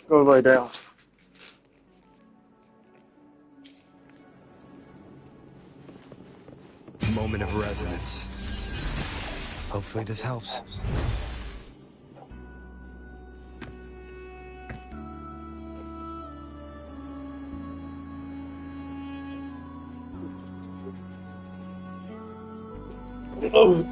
Go lie down. Moment of resonance. Hopefully this helps. Oh.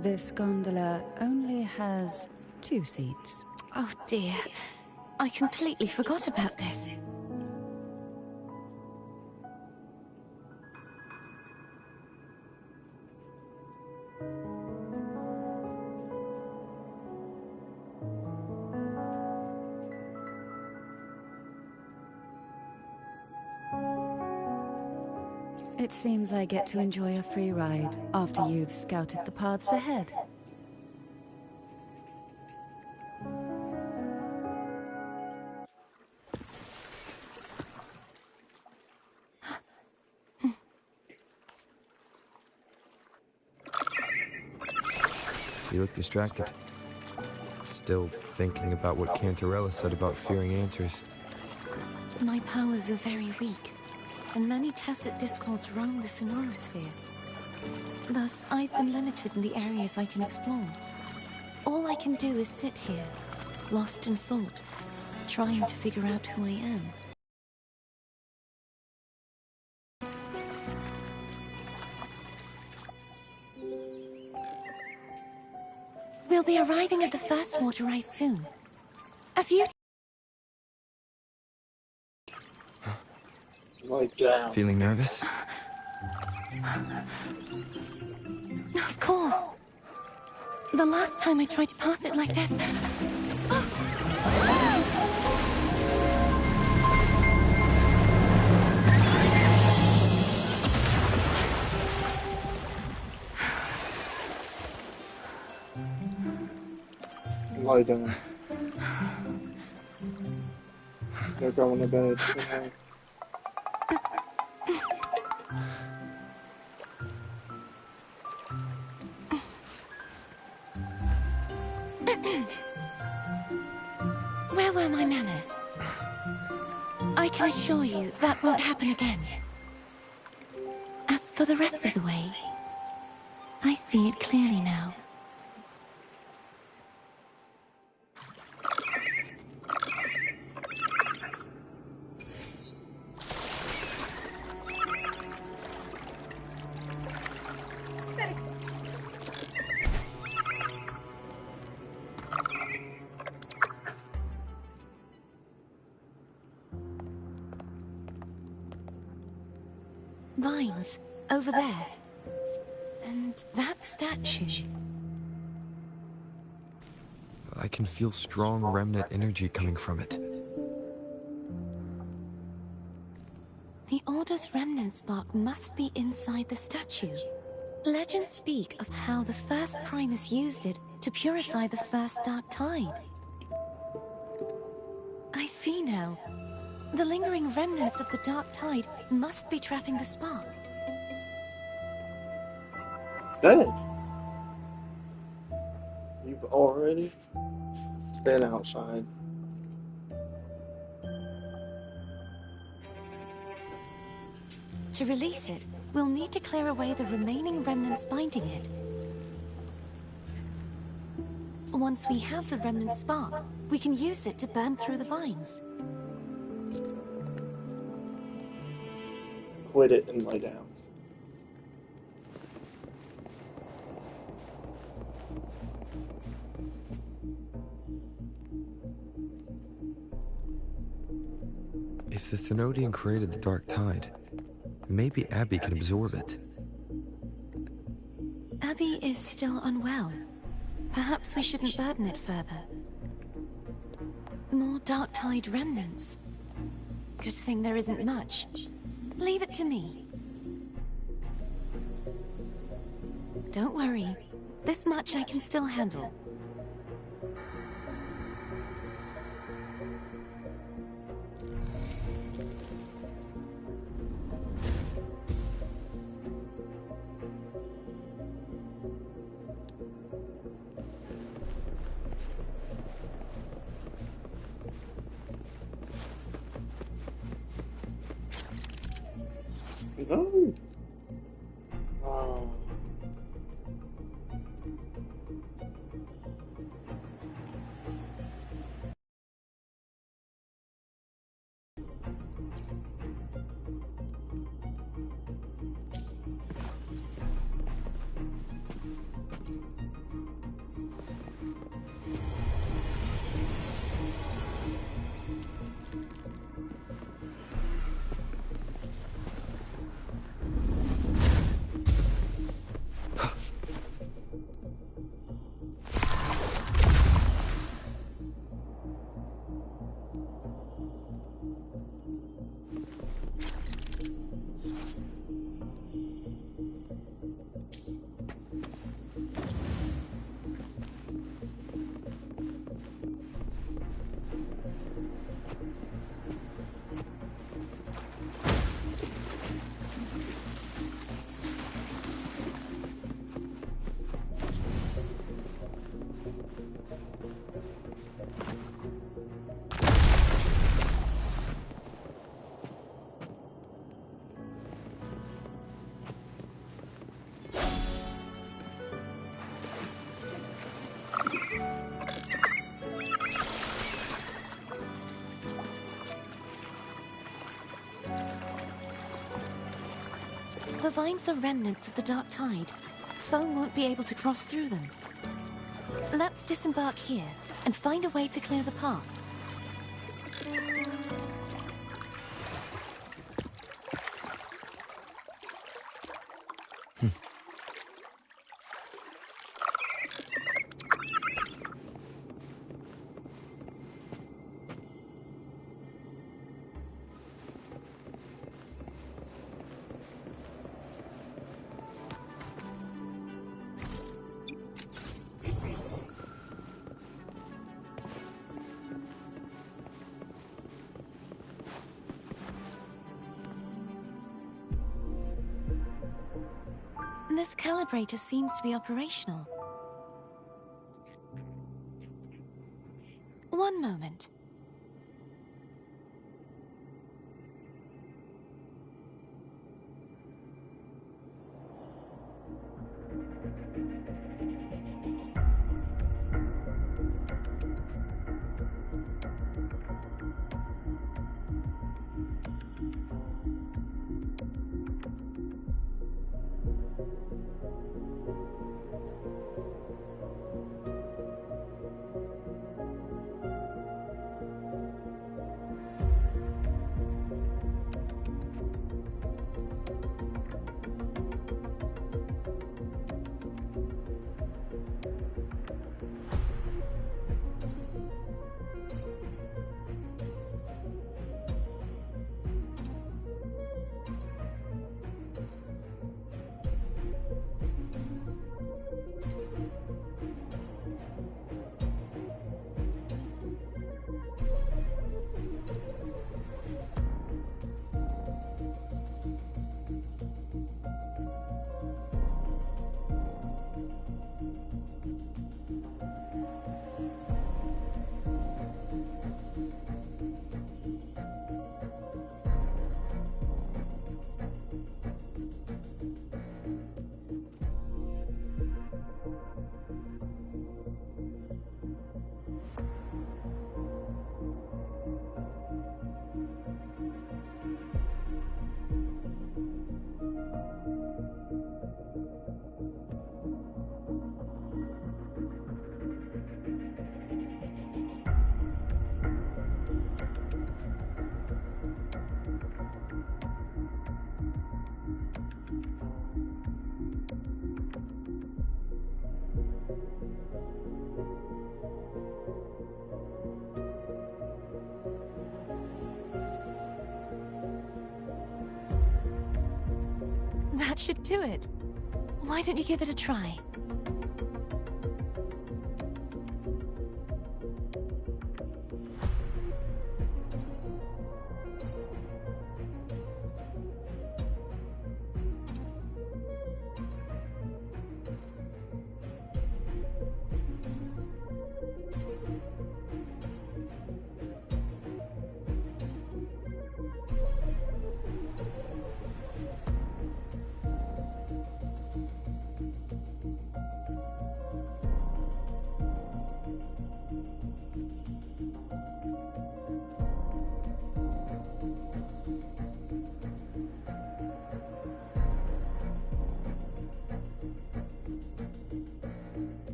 This gondola only has 2 seats. Oh dear, I completely forgot about this. It seems I get to enjoy a free ride after you've scouted the paths ahead. You look distracted. Still thinking about what Cantarella said about fearing answers. My powers are very weak, and many tacit discords roam the sonorosphere. Thus, I've been limited in the areas I can explore. All I can do is sit here, lost in thought, trying to figure out who I am. We'll be arriving at the first water rise soon. A few... Lie down. Feeling nervous? Of course. The last time I tried to pass it like this... Lie down. They're going to bed. Where were my manners? I can assure you that won't happen again. As for the rest of the way, I see it clearly now. Vines, over there. And that statue. I can feel strong remnant energy coming from it. The Order's remnant spark must be inside the statue. Legends speak of how the first Primus used it to purify the first Dark Tide. I see now. The lingering remnants of the Dark Tide must be trapping the spark. Dead. You've already been outside. To release it, we'll need to clear away the remaining remnants binding it. Once we have the remnant spark, we can use it to burn through the vines. Quit it and lie down. If the Thenodian created the Dark Tide, Maybe Abby can absorb it. Abby is still unwell. Perhaps we shouldn't burden it further. More Dark Tide remnants. Good thing there isn't much. Leave it to me. Don't worry. This much I can still handle. No. Oh. The vines are remnants of the Dark Tide. Foe won't be able to cross through them. Let's disembark here and find a way to clear the path. This calibrator seems to be operational. One moment. That should do it. Why don't you give it a try?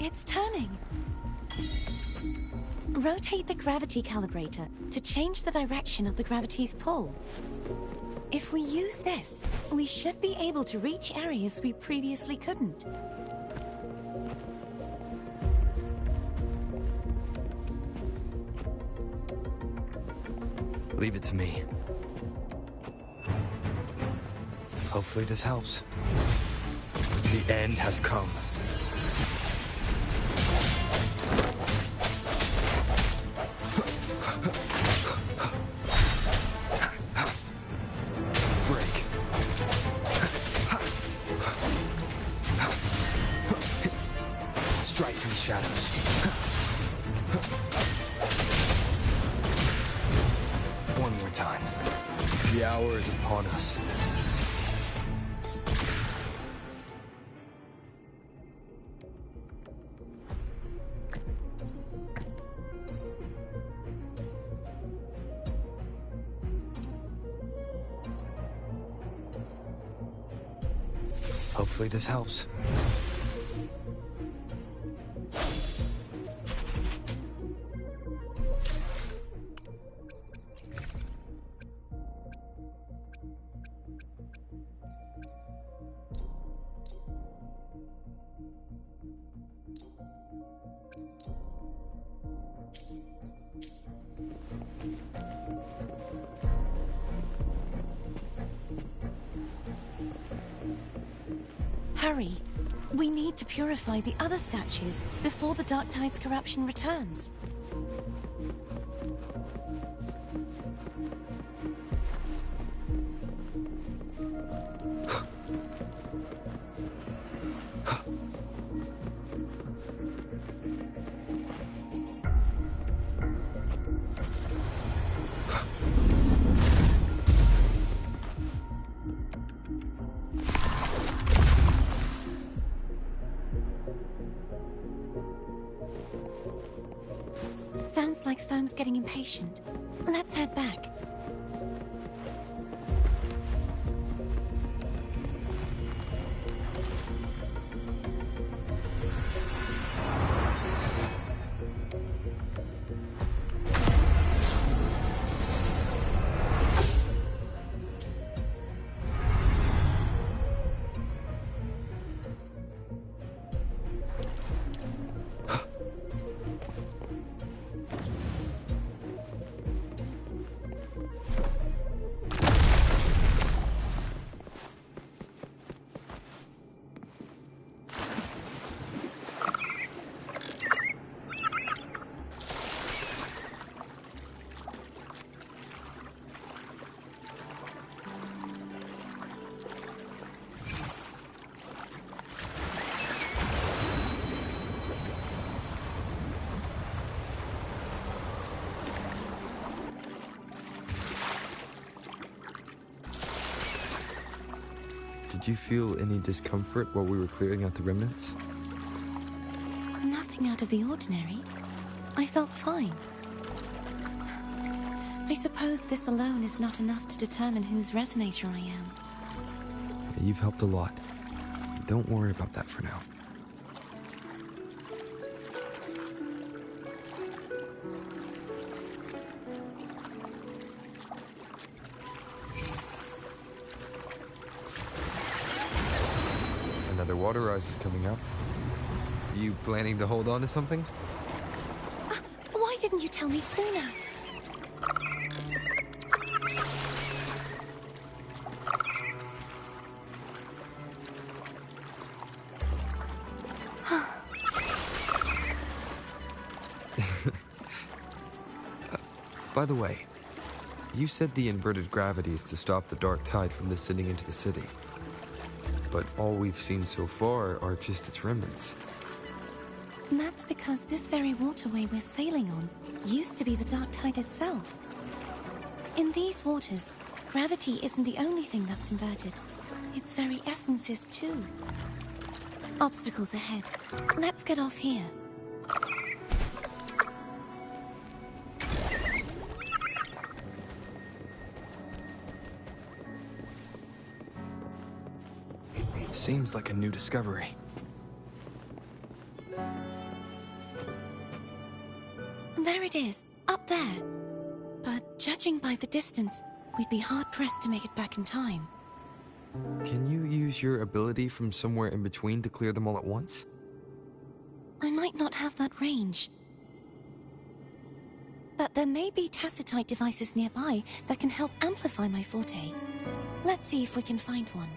It's turning. Rotate the gravity calibrator to change the direction of the gravity's pull. If we use this, we should be able to reach areas we previously couldn't. Leave it to me. Hopefully this helps. The end has come. Break. Strike through the shadows. One more time. The hour is upon us. Hopefully this helps. Hurry! We need to purify the other statues before the Dark Tide's corruption returns. sounds like Foam's getting impatient. Let's head back. Did you feel any discomfort while we were clearing out the remnants? Nothing out of the ordinary. I felt fine. I suppose this alone is not enough to determine whose resonator I am. Yeah, you've helped a lot. Don't worry about that for now. Another water rise is coming up. You planning to hold on to something? Why didn't you tell me sooner? By the way, you said the inverted gravity is to stop the dark tide from descending into the city. But all we've seen so far are just its remnants. And that's because this very waterway we're sailing on used to be the dark tide itself. In these waters, gravity isn't the only thing that's inverted. Its very essence is too. Obstacles ahead. Let's get off here. Seems like a new discovery. There it is, up there. But judging by the distance, we'd be hard-pressed to make it back in time. Can you use your ability from somewhere in between to clear them all at once? I might not have that range. But there may be tacitite devices nearby that can help amplify my forte. Let's see if we can find one.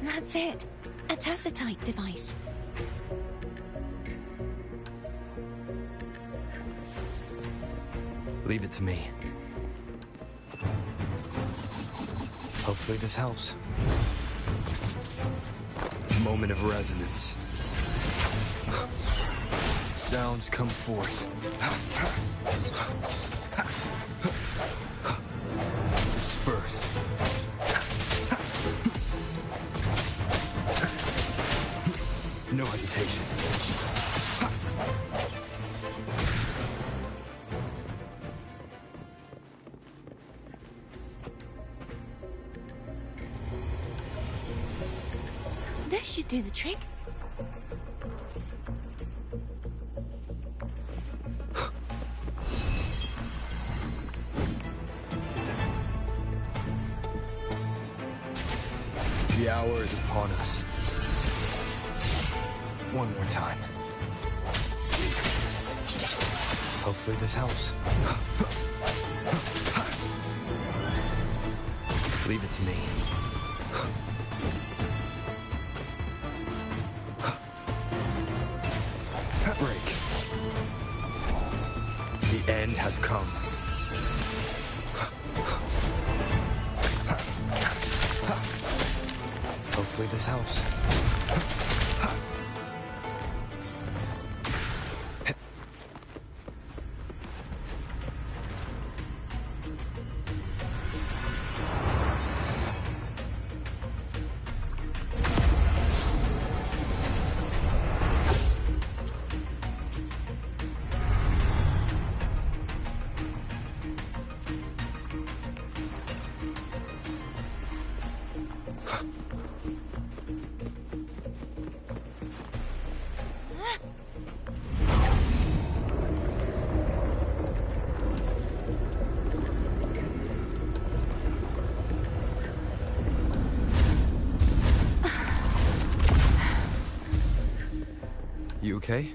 That's it. A tacitite device. Leave it to me. Hopefully this helps. Moment of resonance. Sounds come forth. Disperse. No hesitation. This should do the trick. The hour is upon us. One more time. Hopefully this helps. Leave it to me. come. Hopefully this helps. You okay?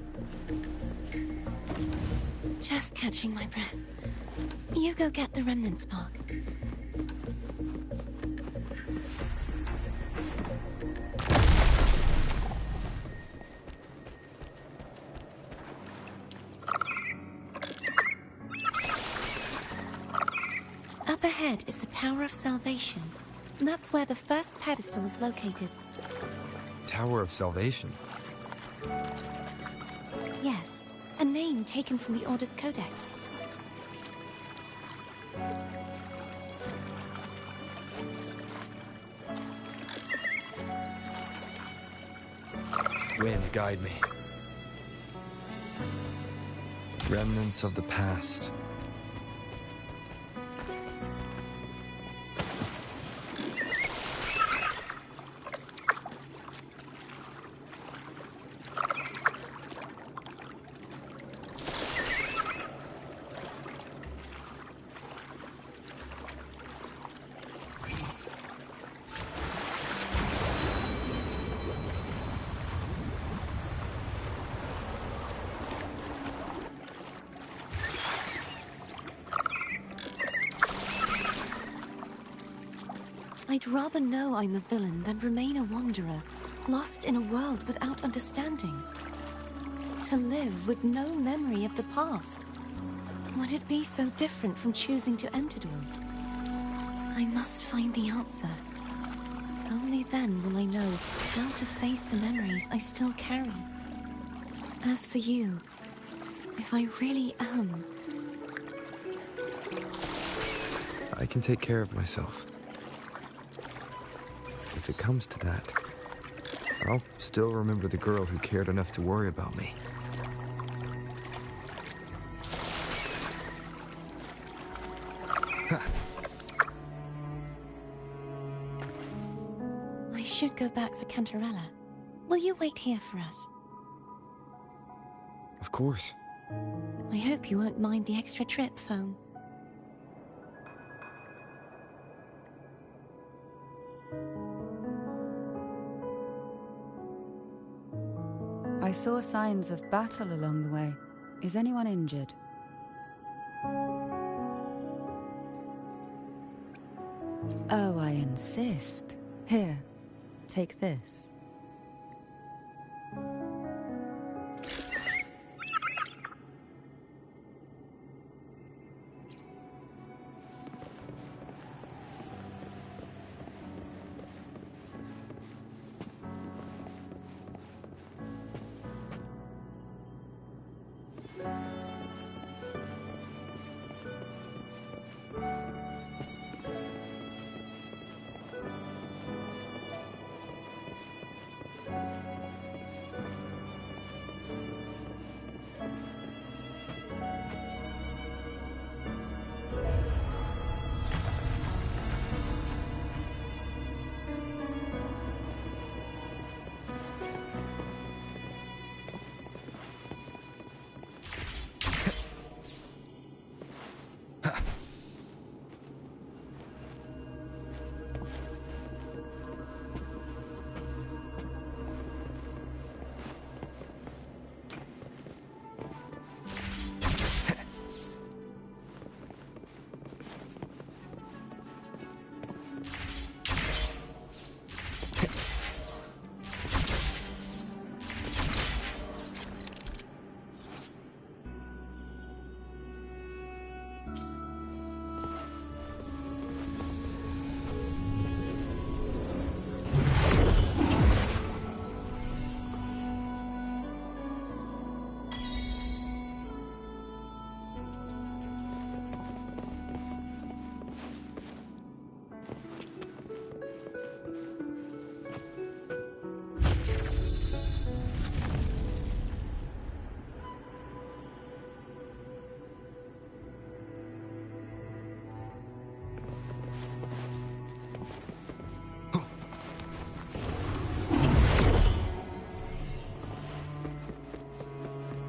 Just catching my breath. You go get the remnant spark. Up ahead is the Tower of Salvation. That's where the first pedestal is located. Tower of Salvation? Yes, a name taken from the Order's Codex. Wind, guide me. Remnants of the past. I'd rather know I'm a villain than remain a wanderer, lost in a world without understanding. To live with no memory of the past. Would it be so different from choosing to enter Dawn? I must find the answer. Only then will I know how to face the memories I still carry. As for you, if I really am... I can take care of myself. If it comes to that, I'll still remember the girl who cared enough to worry about me. I should go back for Cantarella. Will you wait here for us? Of course. I hope you won't mind the extra trip, Foam. I saw signs of battle along the way. Is anyone injured? Oh, I insist. Here, take this.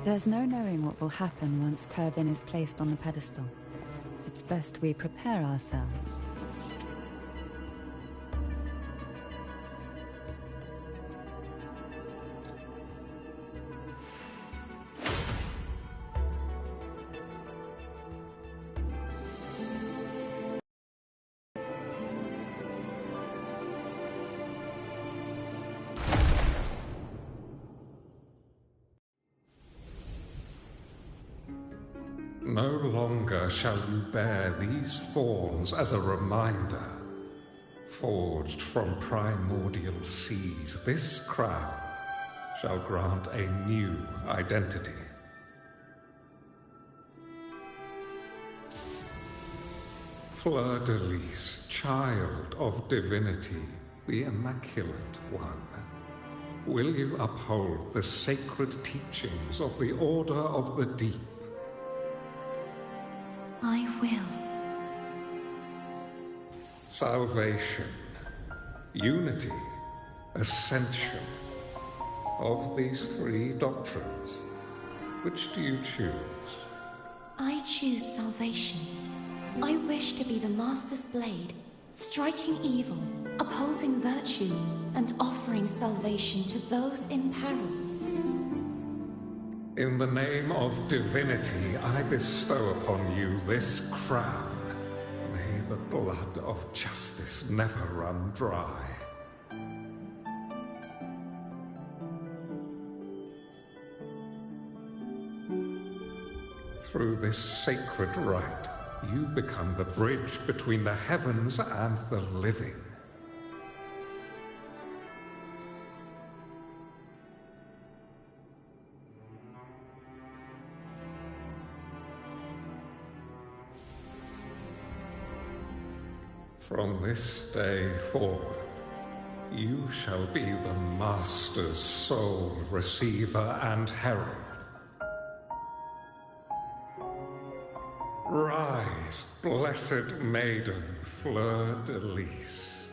There's no knowing what will happen once Turvin is placed on the pedestal. It's best we prepare ourselves. No longer shall you bear these thorns as a reminder. Forged from primordial seas, this crown shall grant a new identity. Fleur-de-Lis, child of divinity, the Immaculate One, will you uphold the sacred teachings of the Order of the Deep? I will. Salvation, unity, ascension. Of these three doctrines, which do you choose? I choose salvation. I wish to be the Master's blade, striking evil, upholding virtue, and offering salvation to those in peril. In the name of divinity, I bestow upon you this crown. May the blood of justice never run dry. Through this sacred rite, you become the bridge between the heavens and the living. From this day forward, you shall be the Master's sole receiver and herald. Rise, blessed maiden Fleur-de-Lis.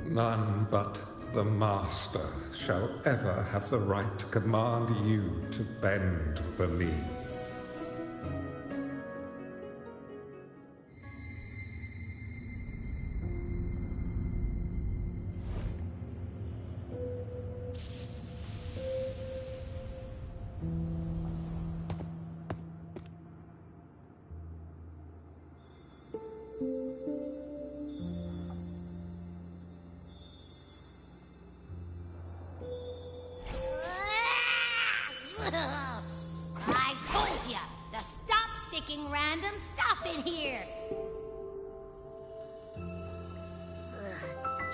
None but the Master shall ever have the right to command you to bend the knee. I told you to stop sticking random stuff in here! Do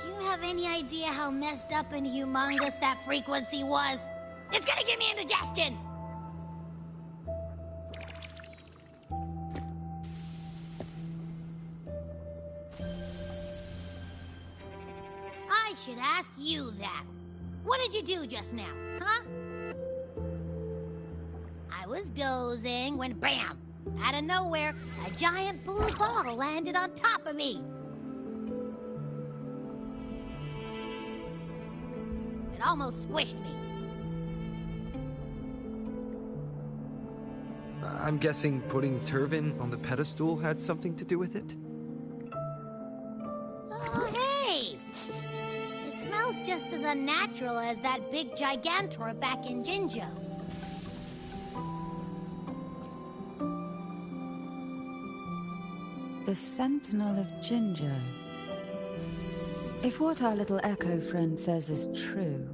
you have any idea how messed up and humongous that frequency was? It's gonna give me indigestion! I should ask you that. What did you do just now, huh? I was dozing when BAM! Out of nowhere, a giant blue ball landed on top of me. It almost squished me. I'm guessing putting Turvin on the pedestal had something to do with it? Oh, hey! It smells just as unnatural as that big Gigantor back in Jinzhou. The Sentinel of Jinzhou. If what our little echo friend says is true,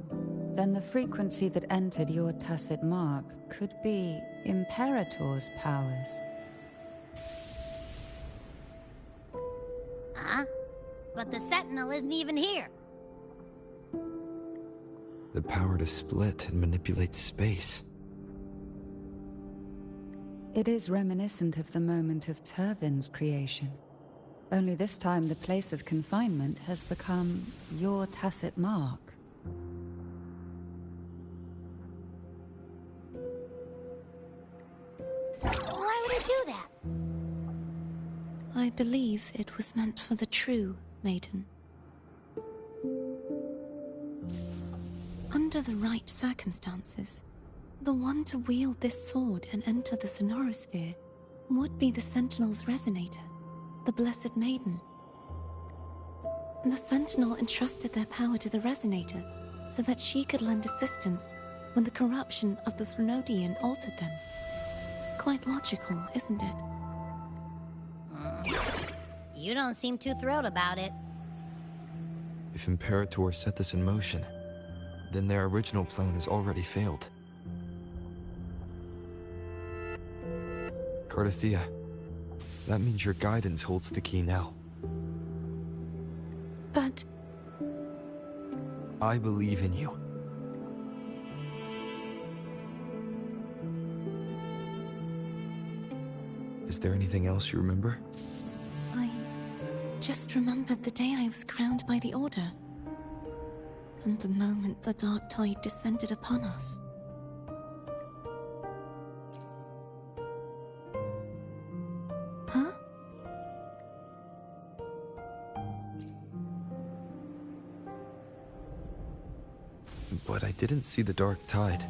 then the frequency that entered your tacit mark could be Imperator's powers. Huh? But the Sentinel isn't even here. The power to split and manipulate space. It is reminiscent of the moment of Turvin's creation. Only this time the place of confinement has become your tacit mark. Why would it do that? I believe it was meant for the true maiden. Under the right circumstances, The one to wield this sword and enter the Sonorosphere would be the Sentinel's resonator, the Blessed Maiden. The Sentinel entrusted their power to the resonator so that she could lend assistance when the corruption of the Threnodian altered them. Quite logical, isn't it? You don't seem too thrilled about it. If Imperator set this in motion, then their original plan has already failed. Cardathia, that means your guidance holds the key now. But... I believe in you. Is there anything else you remember? I just remembered the day I was crowned by the Order. And the moment the dark tide descended upon us. Huh? But I didn't see the dark tide.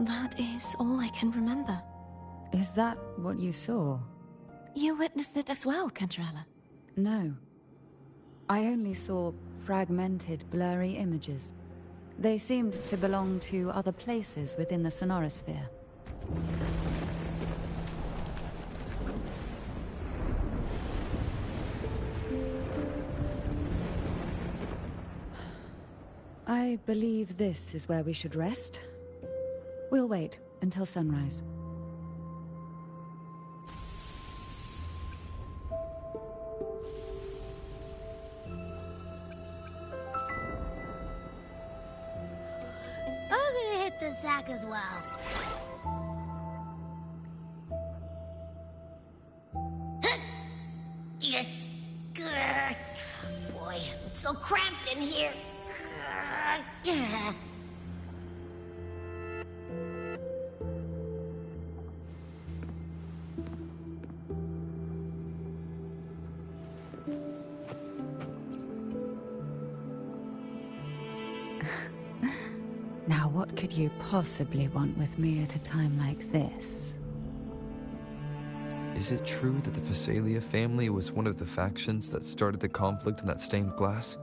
That is all I can remember. Is that what you saw? You witnessed it as well, Kentrella. No. I only saw fragmented, blurry images. They seemed to belong to other places within the Sonorosphere. I believe this is where we should rest. We'll wait until sunrise. I'm gonna hit the sack as well. Boy, it's so cramped in here. Now, what could you possibly want with me at a time like this? Is it true that the Physalia family was one of the factions that started the conflict in that stained glass?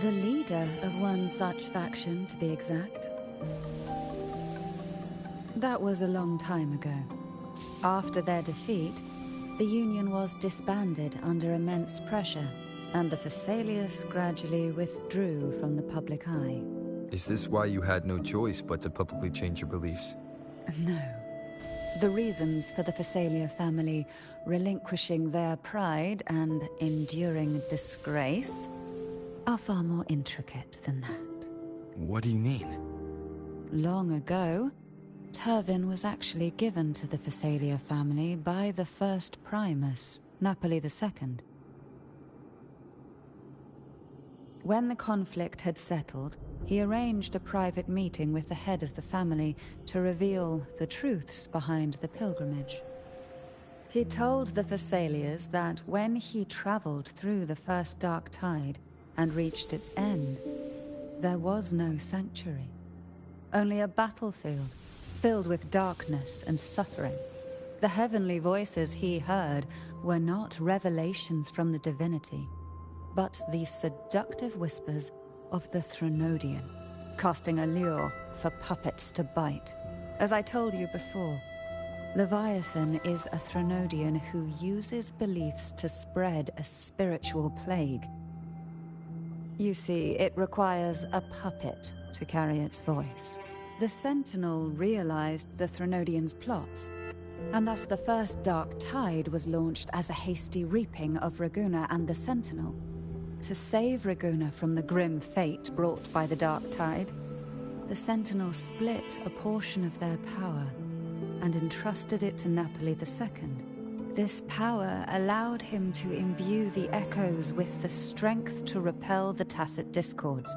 The leader of one such faction, to be exact. That was a long time ago. After their defeat, the Union was disbanded under immense pressure, and the Physalius gradually withdrew from the public eye. Is this why you had no choice but to publicly change your beliefs? No. The reasons for the Physalia family relinquishing their pride and enduring disgrace are far more intricate than that. What do you mean? Long ago, Turvin was actually given to the Physalia family by the first Primus, Napoli II. When the conflict had settled, he arranged a private meeting with the head of the family to reveal the truths behind the pilgrimage. He told the Physalias that when he traveled through the first dark tide and reached its end, there was no sanctuary, only a battlefield filled with darkness and suffering. The heavenly voices he heard were not revelations from the divinity, but the seductive whispers of the Threnodian, casting a lure for puppets to bite. As I told you before, Leviathan is a Threnodian who uses beliefs to spread a spiritual plague. You see, it requires a puppet to carry its voice. The Sentinel realized the Threnodian's plots, and thus the first Dark Tide was launched as a hasty reaping of Raguna and the Sentinel. To save Raguna from the grim fate brought by the Dark Tide, the Sentinel split a portion of their power and entrusted it to Napoli II. This power allowed him to imbue the Echoes with the strength to repel the Tacit Discords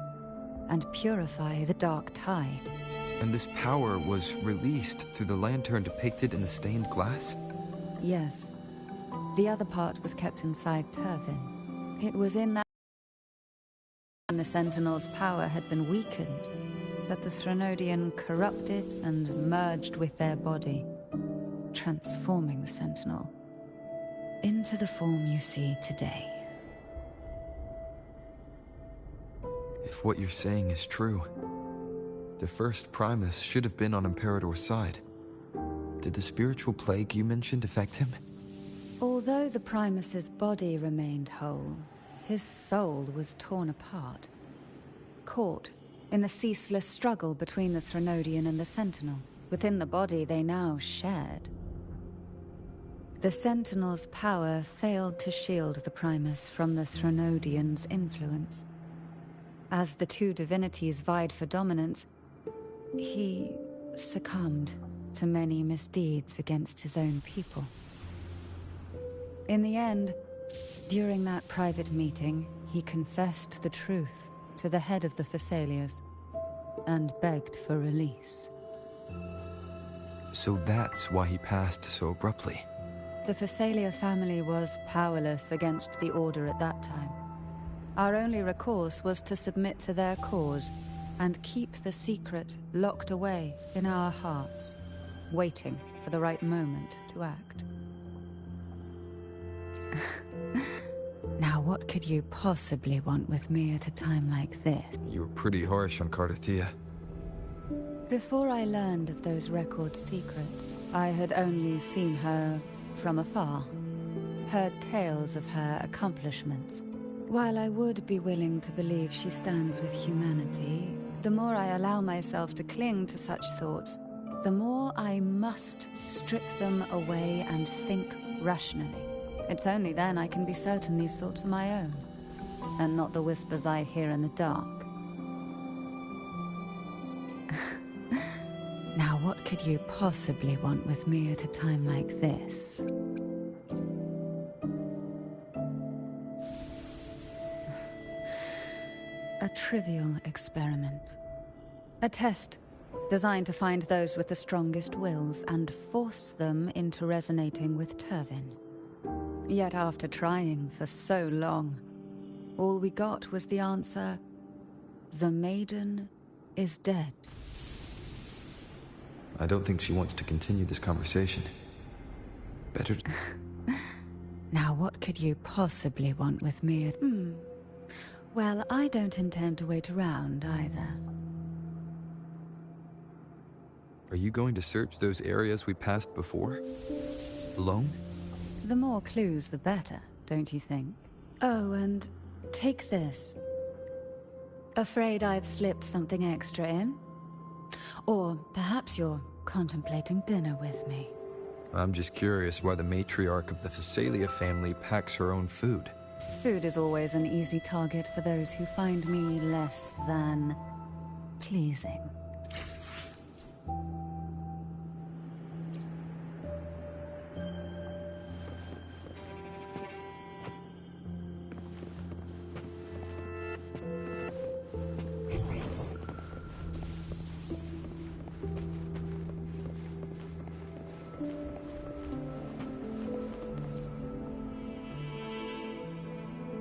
and purify the Dark Tide. And this power was released through the lantern depicted in the stained glass? Yes. The other part was kept inside Turvin. It was in that when the Sentinel's power had been weakened, that the Threnodian corrupted and merged with their body, transforming the Sentinel into the form you see today. If what you're saying is true, the first Primus should have been on Imperador's side. Did the spiritual plague you mentioned affect him? Although the Primus's body remained whole, his soul was torn apart, caught in the ceaseless struggle between the Threnodian and the Sentinel. Within the body they now shared. The Sentinel's power failed to shield the Primus from the Threnodian's influence. As the two divinities vied for dominance, he succumbed to many misdeeds against his own people. In the end, during that private meeting, he confessed the truth to the head of the Thessalias and begged for release. So that's why he passed so abruptly. The Thessalia family was powerless against the Order at that time. Our only recourse was to submit to their cause and keep the secret locked away in our hearts, waiting for the right moment to act. Now, what could you possibly want with me at a time like this? You were pretty harsh on Cardathia. Before I learned of those record secrets, I had only seen her from afar, heard tales of her accomplishments. While I would be willing to believe she stands with humanity, the more I allow myself to cling to such thoughts, the more I must strip them away and think rationally. It's only then I can be certain these thoughts are my own, and not the whispers I hear in the dark. Now, what could you possibly want with me at a time like this? A trivial experiment. A test designed to find those with the strongest wills and force them into resonating with Turvin. Yet after trying for so long, all we got was the answer, "The maiden is dead." I don't think she wants to continue this conversation. Better... Now, what could you possibly want with me? Well, I don't intend to wait around either. Are you going to search those areas we passed before? Alone? The more clues, the better, don't you think? Oh, and take this. Afraid I've slipped something extra in? Or perhaps you're contemplating dinner with me. I'm just curious why the matriarch of the Thessalia family packs her own food. Food is always an easy target for those who find me less than pleasing.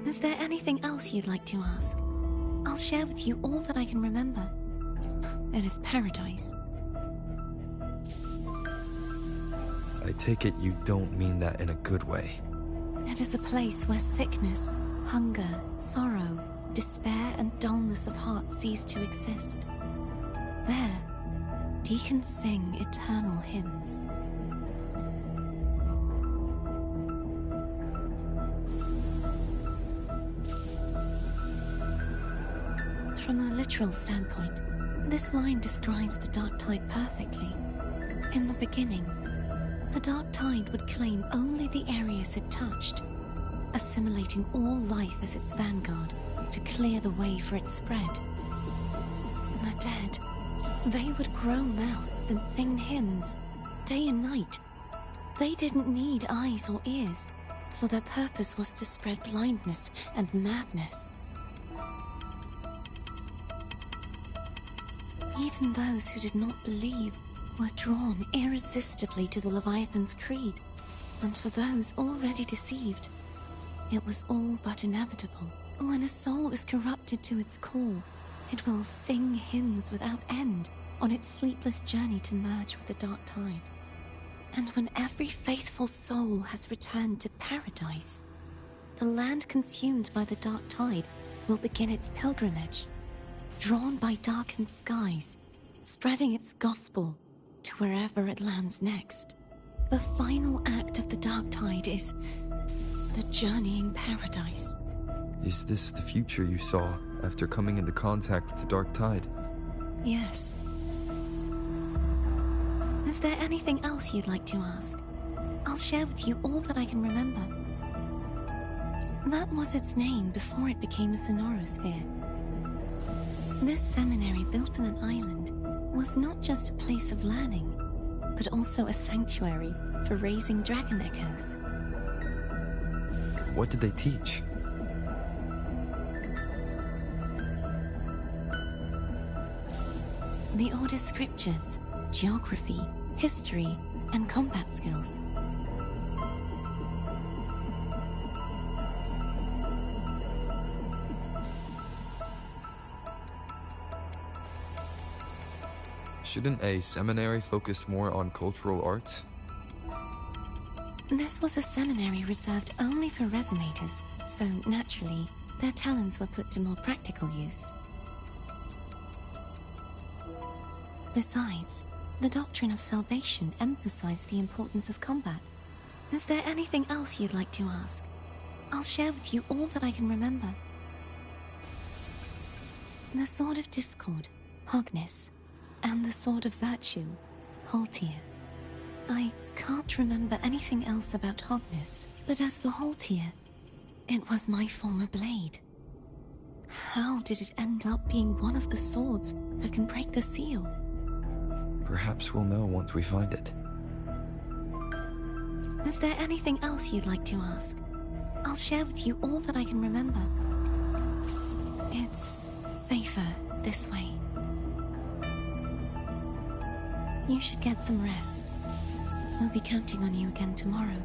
Is there anything else you'd like to ask? I'll share with you all that I can remember. It is paradise. I take it you don't mean that in a good way. It is a place where sickness, hunger, sorrow, despair, and dullness of heart cease to exist. There, deacons sing eternal hymns. From a literal standpoint, this line describes the Dark Tide perfectly. In the beginning, the Dark Tide would claim only the areas it touched, assimilating all life as its vanguard to clear the way for its spread. The dead, they would grow mouths and sing hymns, day and night. They didn't need eyes or ears, for their purpose was to spread blindness and madness. Even those who did not believe were drawn irresistibly to the Leviathan's creed, and for those already deceived, it was all but inevitable. When a soul is corrupted to its core, It will sing hymns without end on its sleepless journey to merge with the dark tide. And when every faithful soul has returned to paradise, the land consumed by the dark tide will begin its pilgrimage, drawn by darkened skies, spreading its gospel to wherever it lands next. The final act of the dark tide is the journeying paradise. Is this the future you saw after coming into contact with the dark tide? Yes. Is there anything else you'd like to ask? I'll share with you all that I can remember. That was its name before it became a Sonorosphere. This seminary, built on an island, was not just a place of learning, but also a sanctuary for raising dragon echoes. What did they teach? The Order's scriptures, geography, history, and combat skills. Shouldn't a seminary focus more on cultural arts? This was a seminary reserved only for resonators, so naturally, their talents were put to more practical use. Besides, the doctrine of salvation emphasized the importance of combat. Is there anything else you'd like to ask? I'll share with you all that I can remember. The Sword of Discord, Hognis, and the Sword of Virtue, Haltir. I can't remember anything else about Hognis, but as for Haltir, it was my former blade. How did it end up being one of the swords that can break the seal? Perhaps we'll know once we find it. Is there anything else you'd like to ask? I'll share with you all that I can remember. It's safer this way. You should get some rest. We'll be counting on you again tomorrow.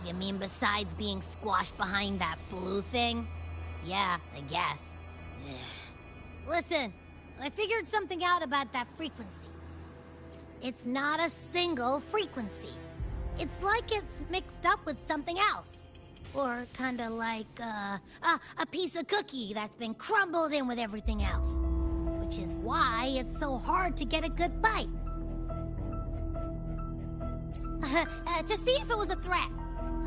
You mean besides being squashed behind that blue thing? Yeah, I guess. Listen, I figured something out about that frequency. It's not a single frequency. It's like it's mixed up with something else. Or kinda like, a piece of cookie that's been crumbled in with everything else. Which is why it's so hard to get a good bite. To see if it was a threat.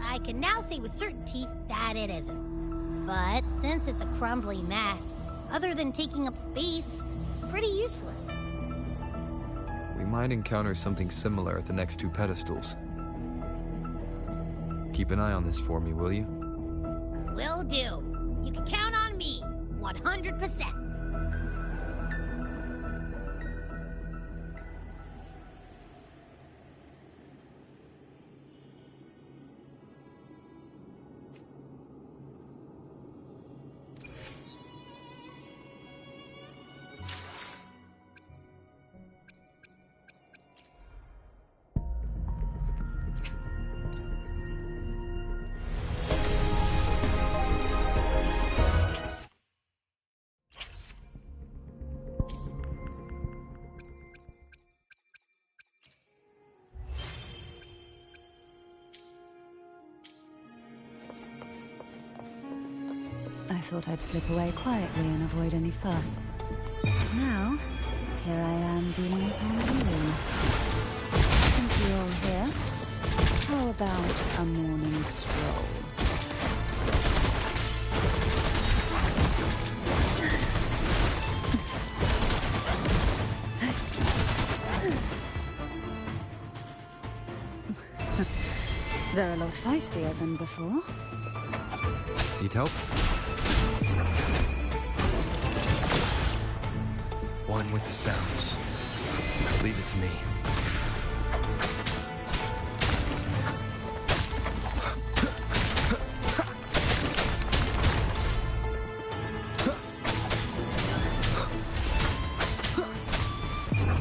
I can now say with certainty that it isn't. But since it's a crumbly mess, other than taking up space, it's pretty useless. We might encounter something similar at the next two pedestals. Keep an eye on this for me, will you? Will do. You can count on me, 100%. I thought I'd slip away quietly and avoid any fuss. Now, here I am dealing with Angeline. Since you're all here, How about a morning stroll? They're a lot feistier than before. Need help? One with the sounds. Leave it to me.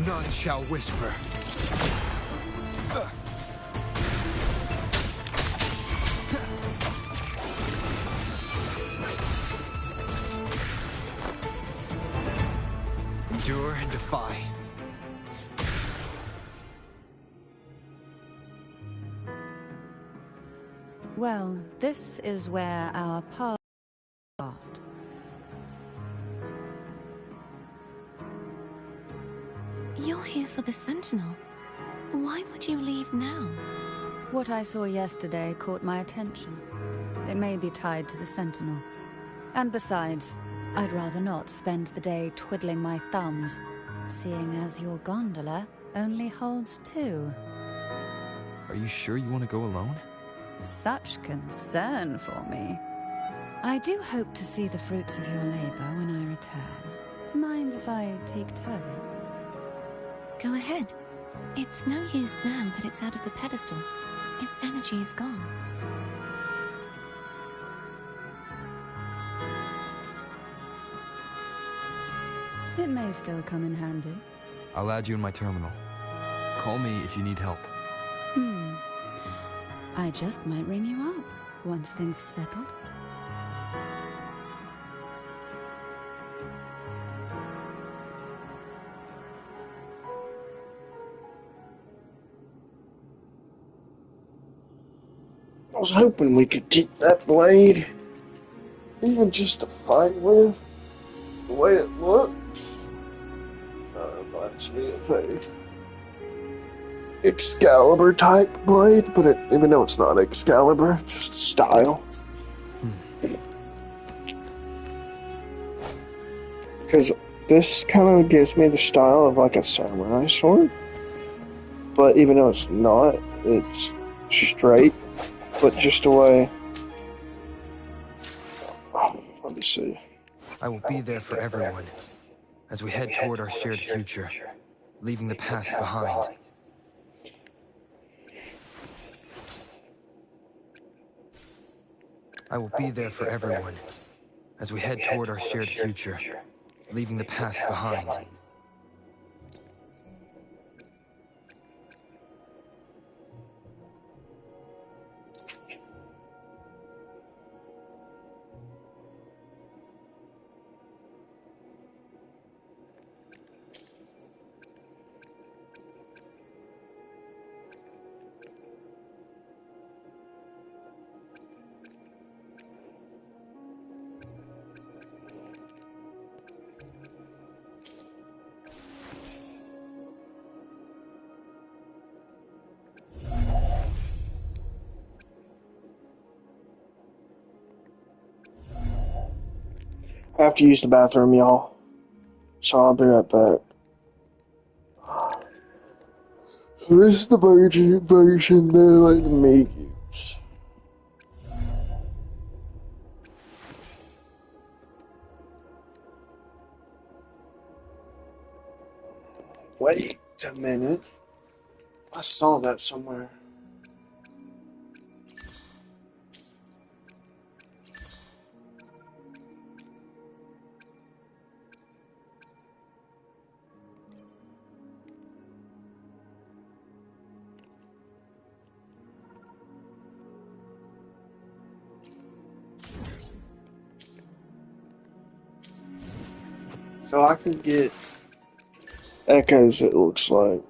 None shall whisper. Endure and defy. Well, this is where our paths part. You're here for the Sentinel. Why would you leave now? What I saw yesterday caught my attention. It may be tied to the Sentinel. And besides, I'd rather not spend the day twiddling my thumbs, seeing as your gondola only holds 2. Are you sure you want to go alone? Such concern for me. I do hope to see the fruits of your labor when I return. Mind if I take Turvin? Go ahead. It's no use now that it's out of the pedestal. Its energy is gone. It may still come in handy. I'll add you in my terminal. Call me if you need help. I just might ring you up once things are settled. I was hoping we could keep that blade, even just to fight with. The way it looks, reminds me of a Excalibur type blade, but even though it's not Excalibur, it's just style. Because this kind of gives me the style of like a samurai sword, but even though it's not, it's straight, but just a way. Let me see. I will be there for everyone as we head toward our shared future, leaving the past behind. I will be there for everyone as we head toward our shared future, leaving the past behind. I have to use the bathroom, y'all. So I'll be right back. This is the version they're letting me use. Wait a minute. I saw that somewhere. So I can get echoes, it looks like.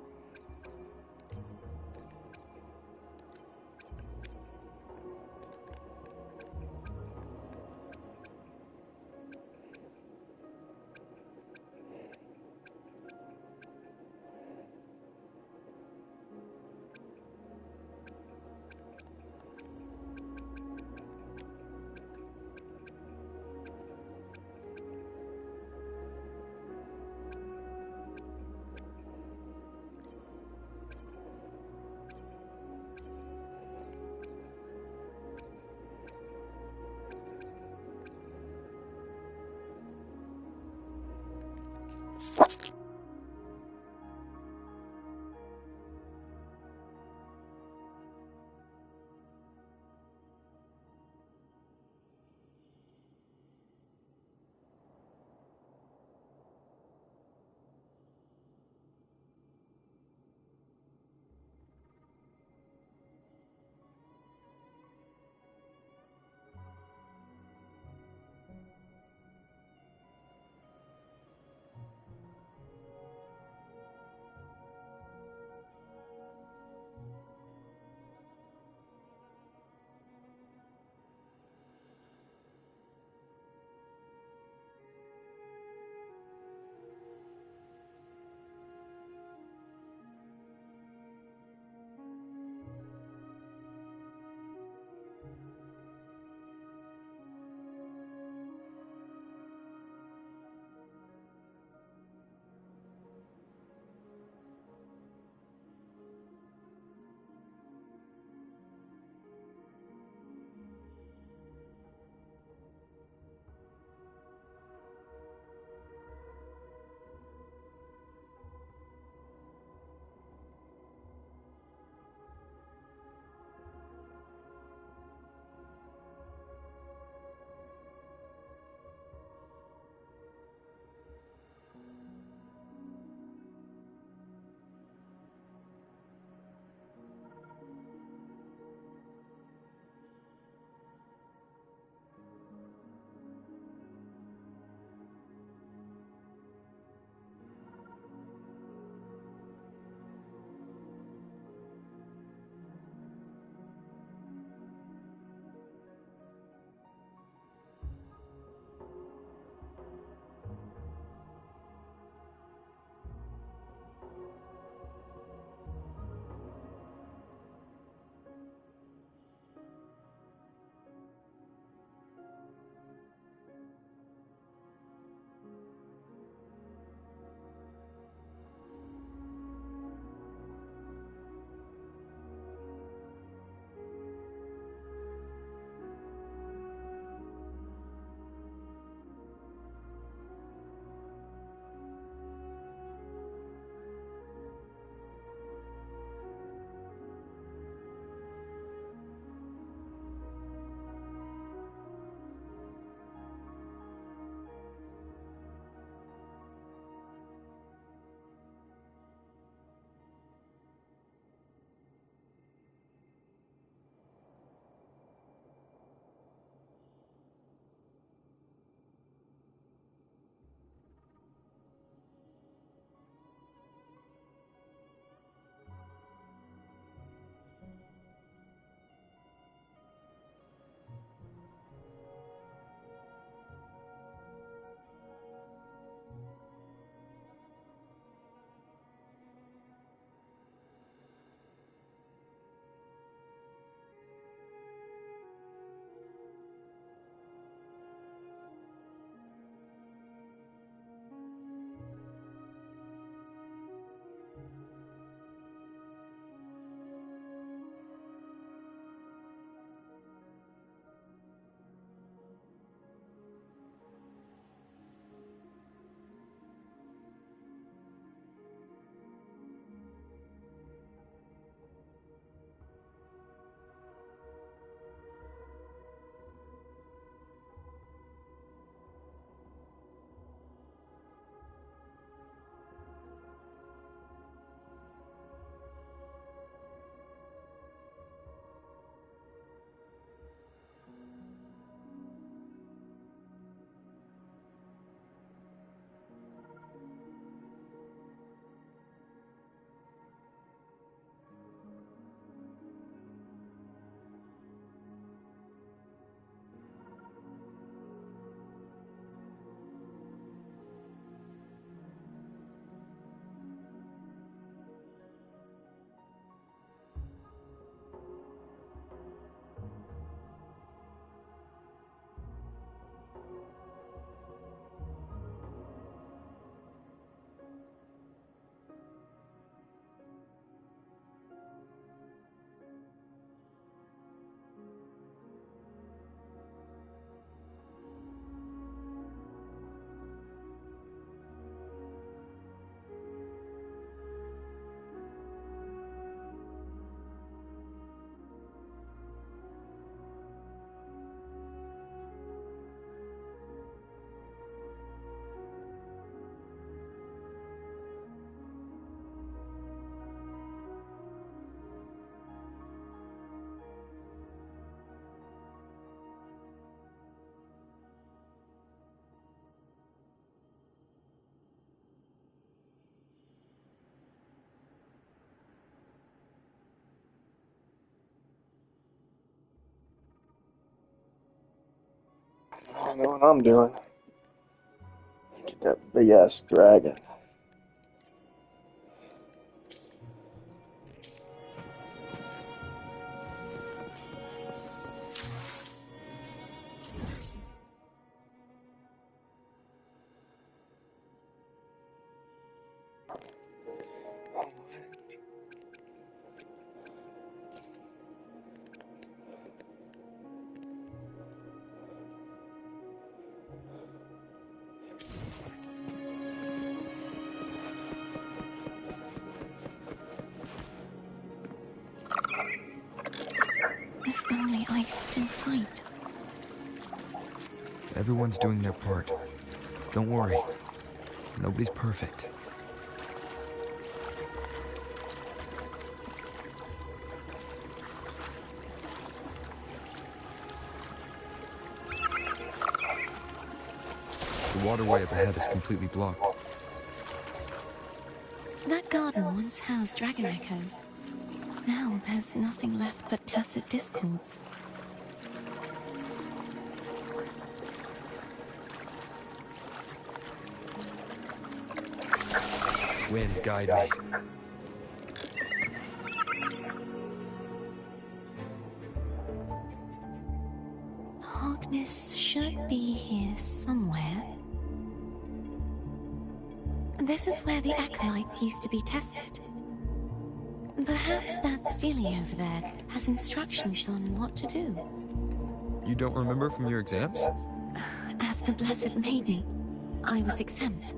I know what I'm doing. Get that big ass dragon. If only I could still fight. Everyone's doing their part. Don't worry. Nobody's perfect. The waterway up ahead is completely blocked. That garden once housed dragon echoes. Now there's nothing left but tacit discords. Wind, guide me. Harkness should be here somewhere. This is where the acolytes used to be tested. Perhaps that Steely over there has instructions on what to do. You don't remember from your exams? As the Blessed Maiden, I was exempt.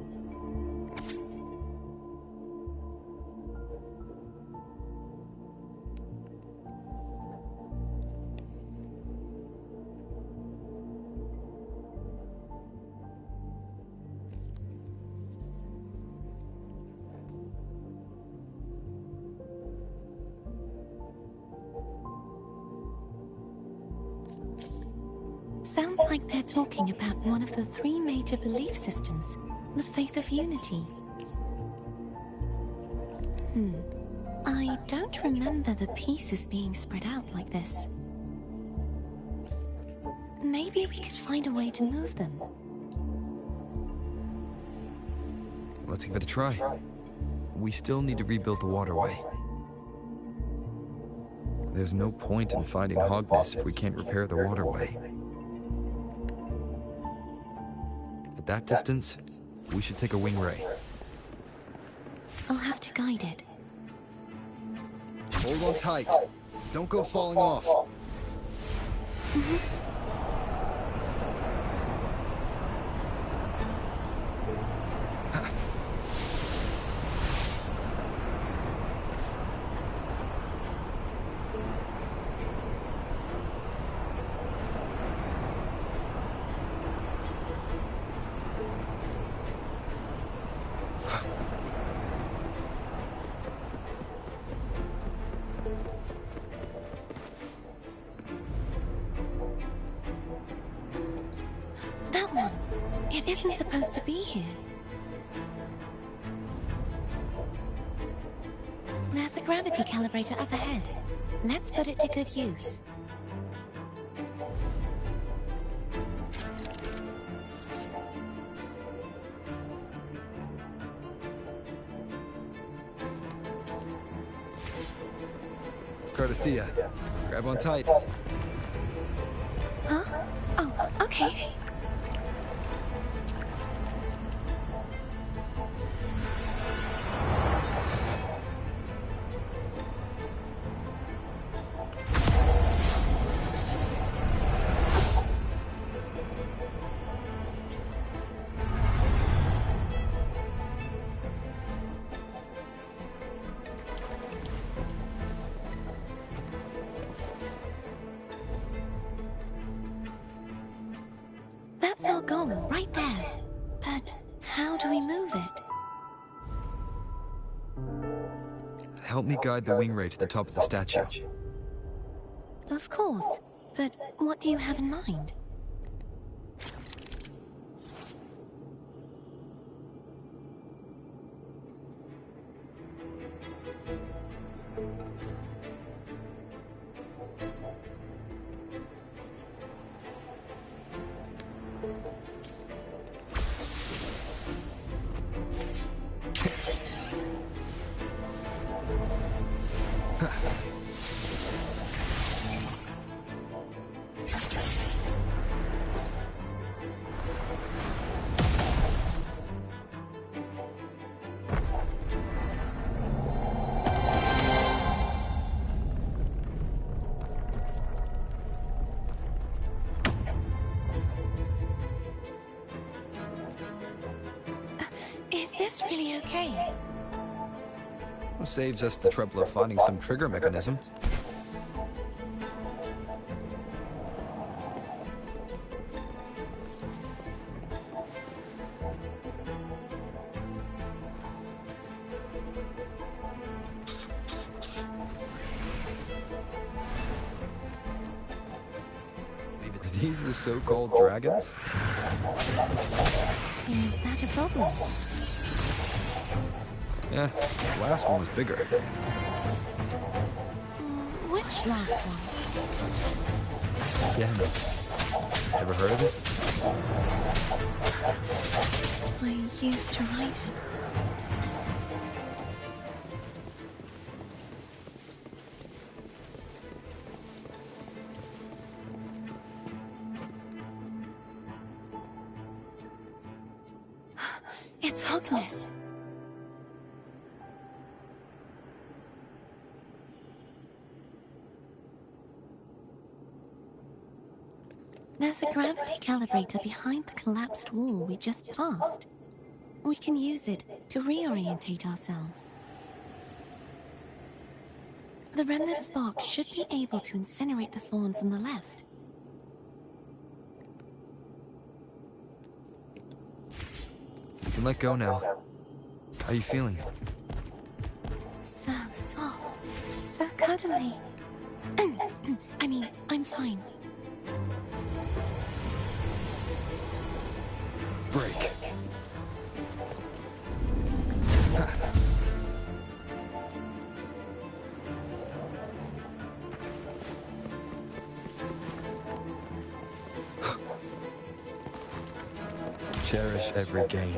Sounds like they're talking about one of the three major belief systems, the Faith of Unity. I don't remember the pieces being spread out like this. Maybe we could find a way to move them. Let's give it a try. We still need to rebuild the waterway. There's no point in finding Harkness if we can't repair the waterway. At that distance, we should take a wing ray. I'll have to guide it. Hold on tight. Don't go falling off. That one. It isn't supposed to be here. There's a gravity calibrator up ahead. Let's put it to good use. Cardathea, grab on tight. Huh? Oh, okay. That's our goal, right there. But how do we move it? Help me guide the wing ray to the top of the statue. Of course. But what do you have in mind? this really okay? Well, saves us the trouble of finding some trigger mechanism. Are these the so-called dragons? Is that a problem? Yeah, the last one was bigger. Which last one? Again. Ever heard of it? I used to ride it. It's Hogness. There's a gravity calibrator behind the collapsed wall we just passed. We can use it to reorientate ourselves. The remnant spark should be able to incinerate the thorns on the left. You can let go now. How are you feeling? So soft. So cuddly. I mean, I'm fine. Break. Cherish every gain.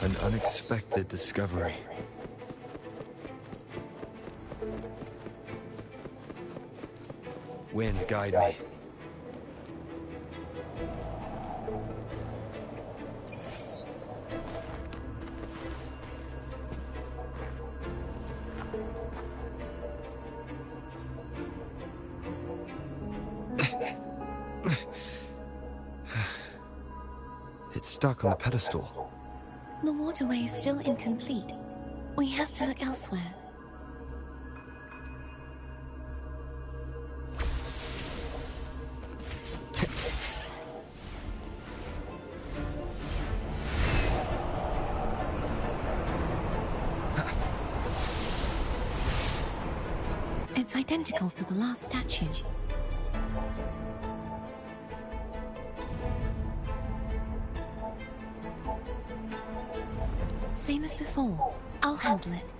An unexpected discovery. Wind, guide me. It's stuck on the pedestal. The waterway is still incomplete. We have to look elsewhere. It's identical to the last statue. Same as before. I'll handle it.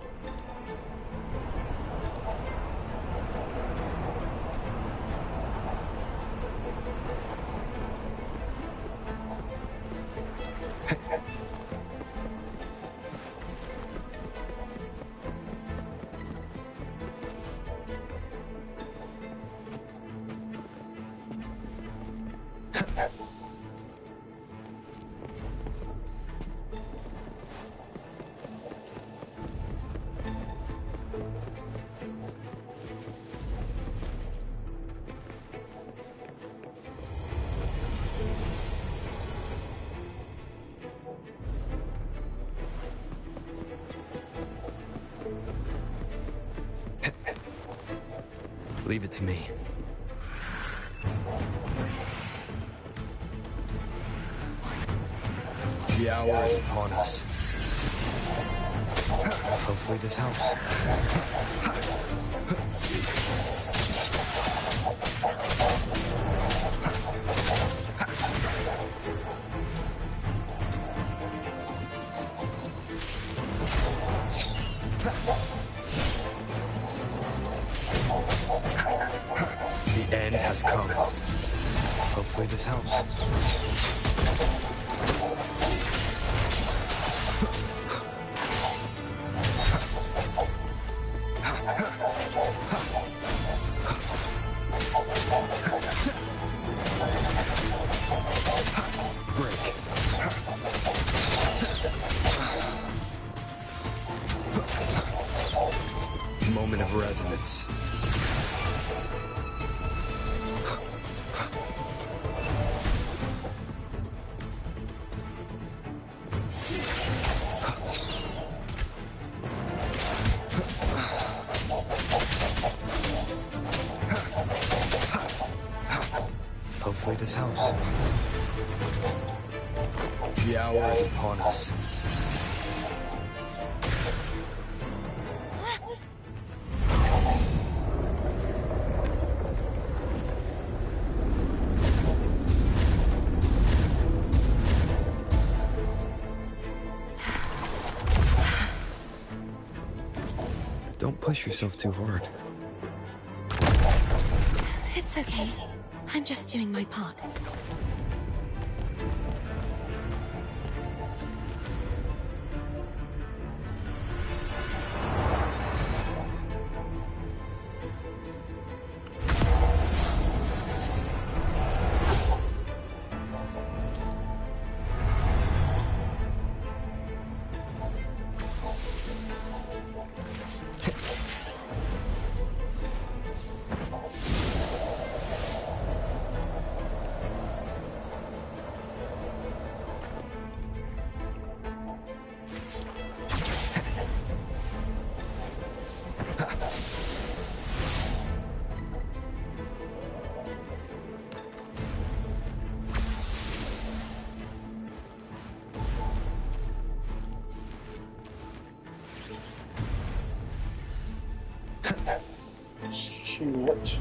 Leave it to me. The hour is upon us. Hopefully this helps. The end has come. Hopefully this helps. Break. Moment of resonance. Hopefully this helps. The hour is upon us. Don't push yourself too hard. It's okay. I'm just doing my part. Shit.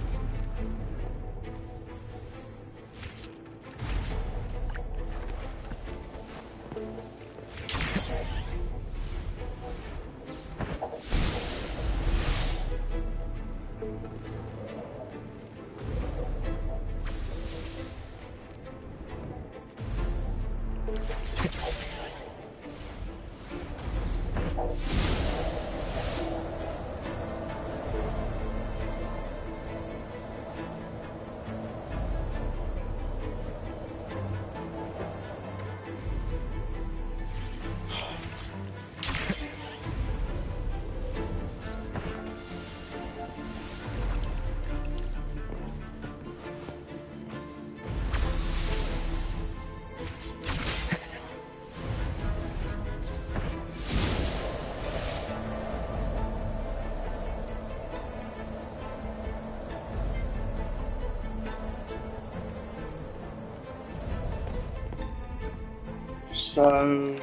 So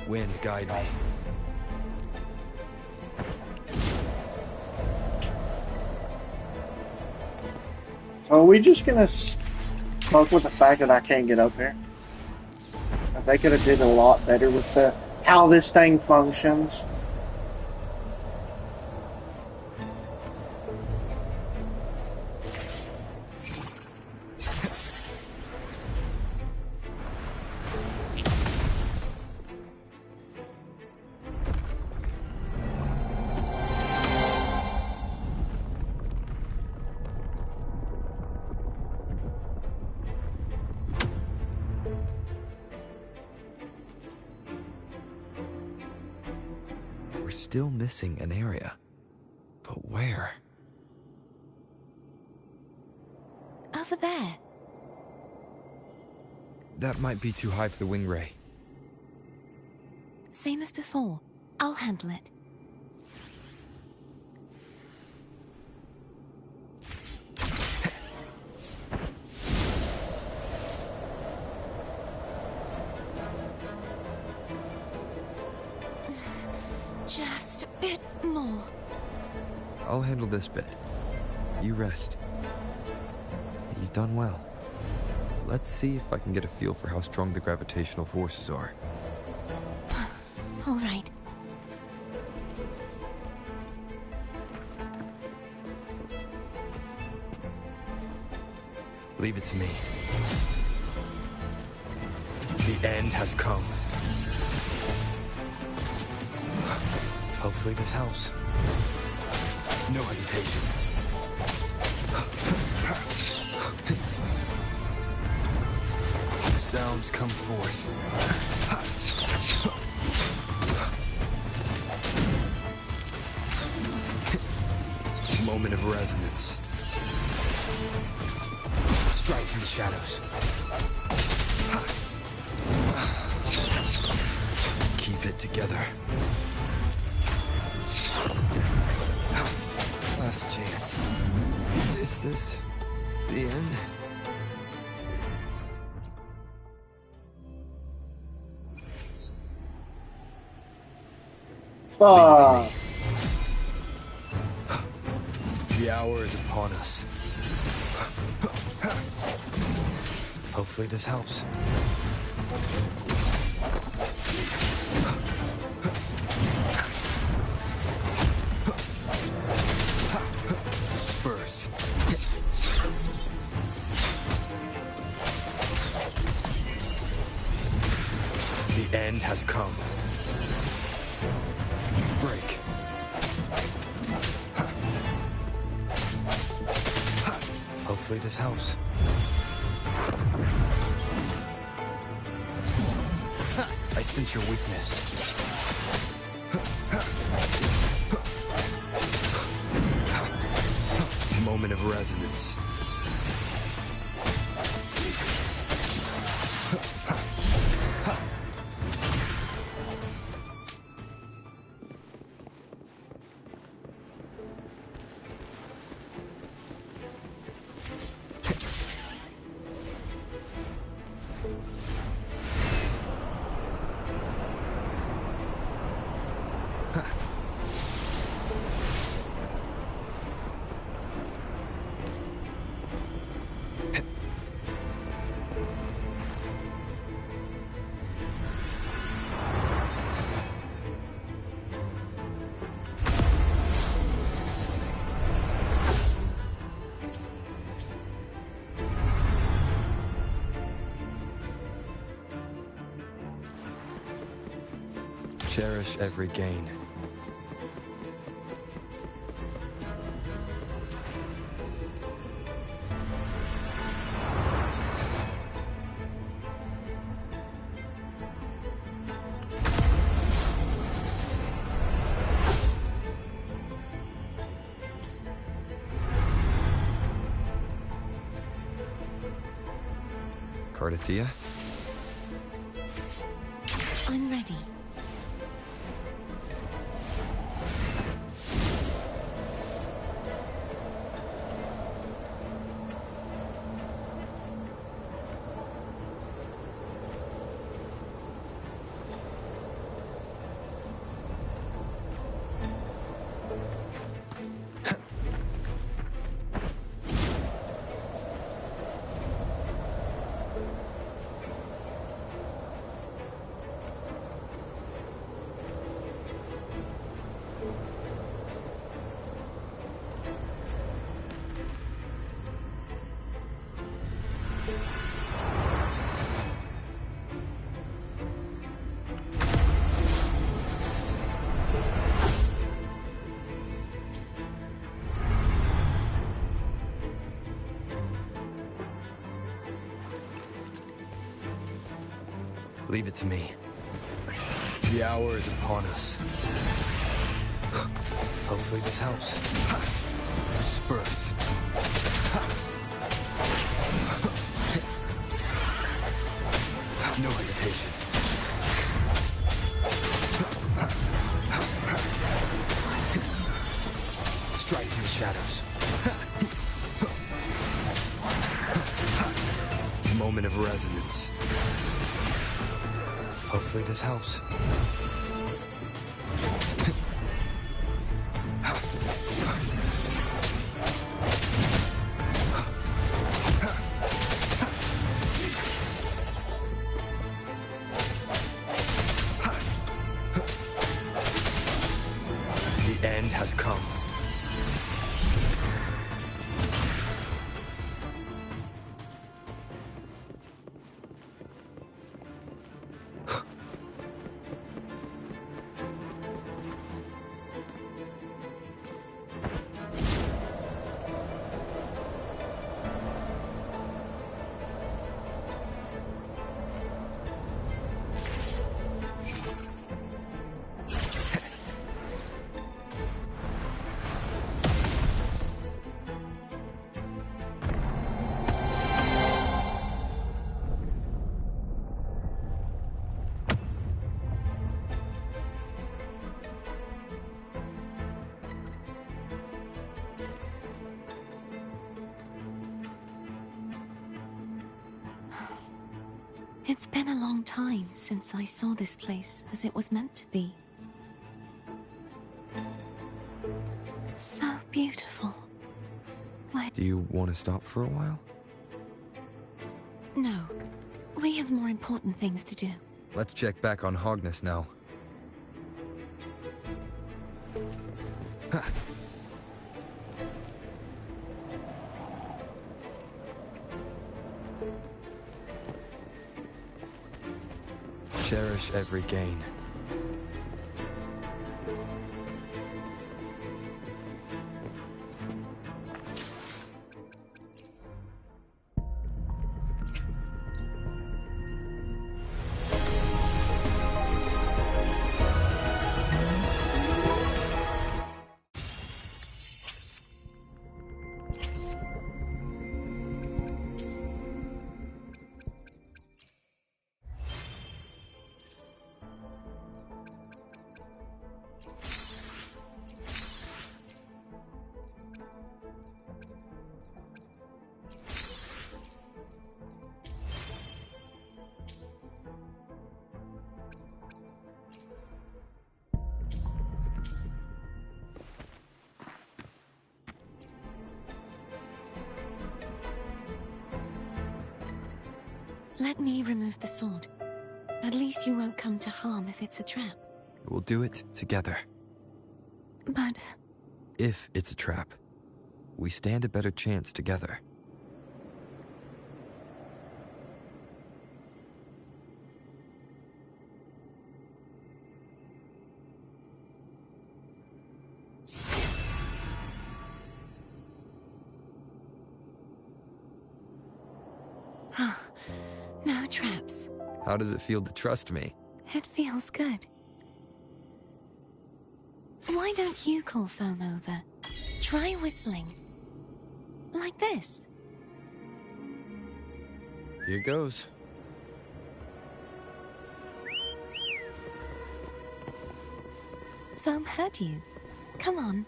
Wind, guide me. are we just gonna fuck with the fact that I can't get up there? They could have did a lot better with the how this thing functions. We're still missing an area. But where? Over there. That might be too high for the wing ray. Same as before. I'll handle it. Just a bit more. I'll handle this bit. You rest. You've done well. Let's see if I can get a feel for how strong the gravitational forces are. All right. Leave it to me. The end has come. Hopefully this helps. No hesitation. Sounds come forth. Moment of resonance. Strike through the shadows. Keep it together. Last chance. Is this the end? Ah, The hour is upon us. Hopefully this helps. Disperse. The end has come. Break. Hopefully this helps. I sense your weakness. Moment of resonance. Cherish every gain. Cardathia? I'm ready. Leave it to me. The hour is upon us. Hopefully this helps. Disperse. No hesitation. Strike through the shadows. Moment of resonance. Hopefully this helps. come. It's been a long time since I saw this place as it was meant to be. So beautiful. Do you want to stop for a while? No, we have more important things to do. Let's check back on Hogness now. Cherish every gain. Let me remove the sword. At least you won't come to harm if it's a trap. We'll do it together. But If it's a trap, we stand a better chance together. no traps. How does it feel to trust me? It feels good. Why don't you call Foam over? Try whistling. Like this. Here goes. Foam heard you. Come on.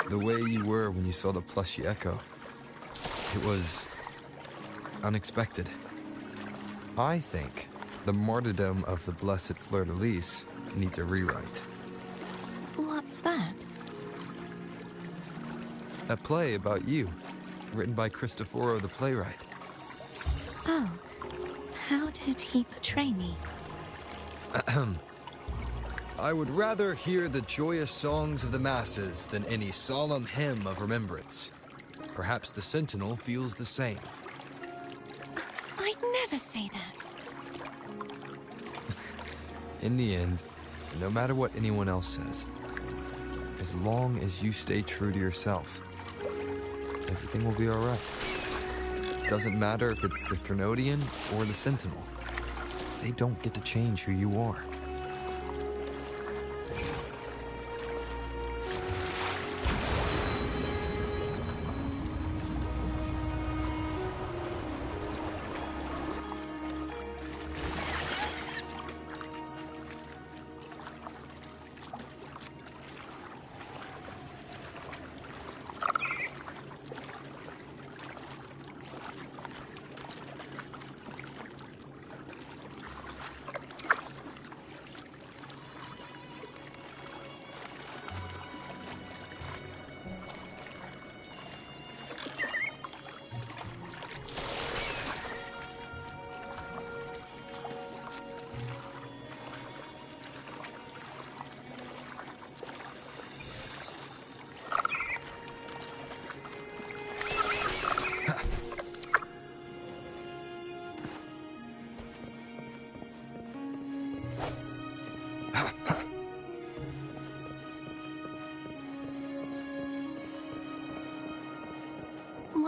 The way you were when you saw the plushy Echo. It was unexpected. I think the martyrdom of the Blessed Fleur-de-Lis needs a rewrite. What's that? A play about you, written by Cristoforo the playwright. Oh, how did he portray me? I would rather hear the joyous songs of the masses than any solemn hymn of remembrance. Perhaps the Sentinel feels the same. I'd never say that. In the end, no matter what anyone else says, as long as you stay true to yourself, everything will be alright. Doesn't matter if it's the Threnodian or the Sentinel. They don't get to change who you are.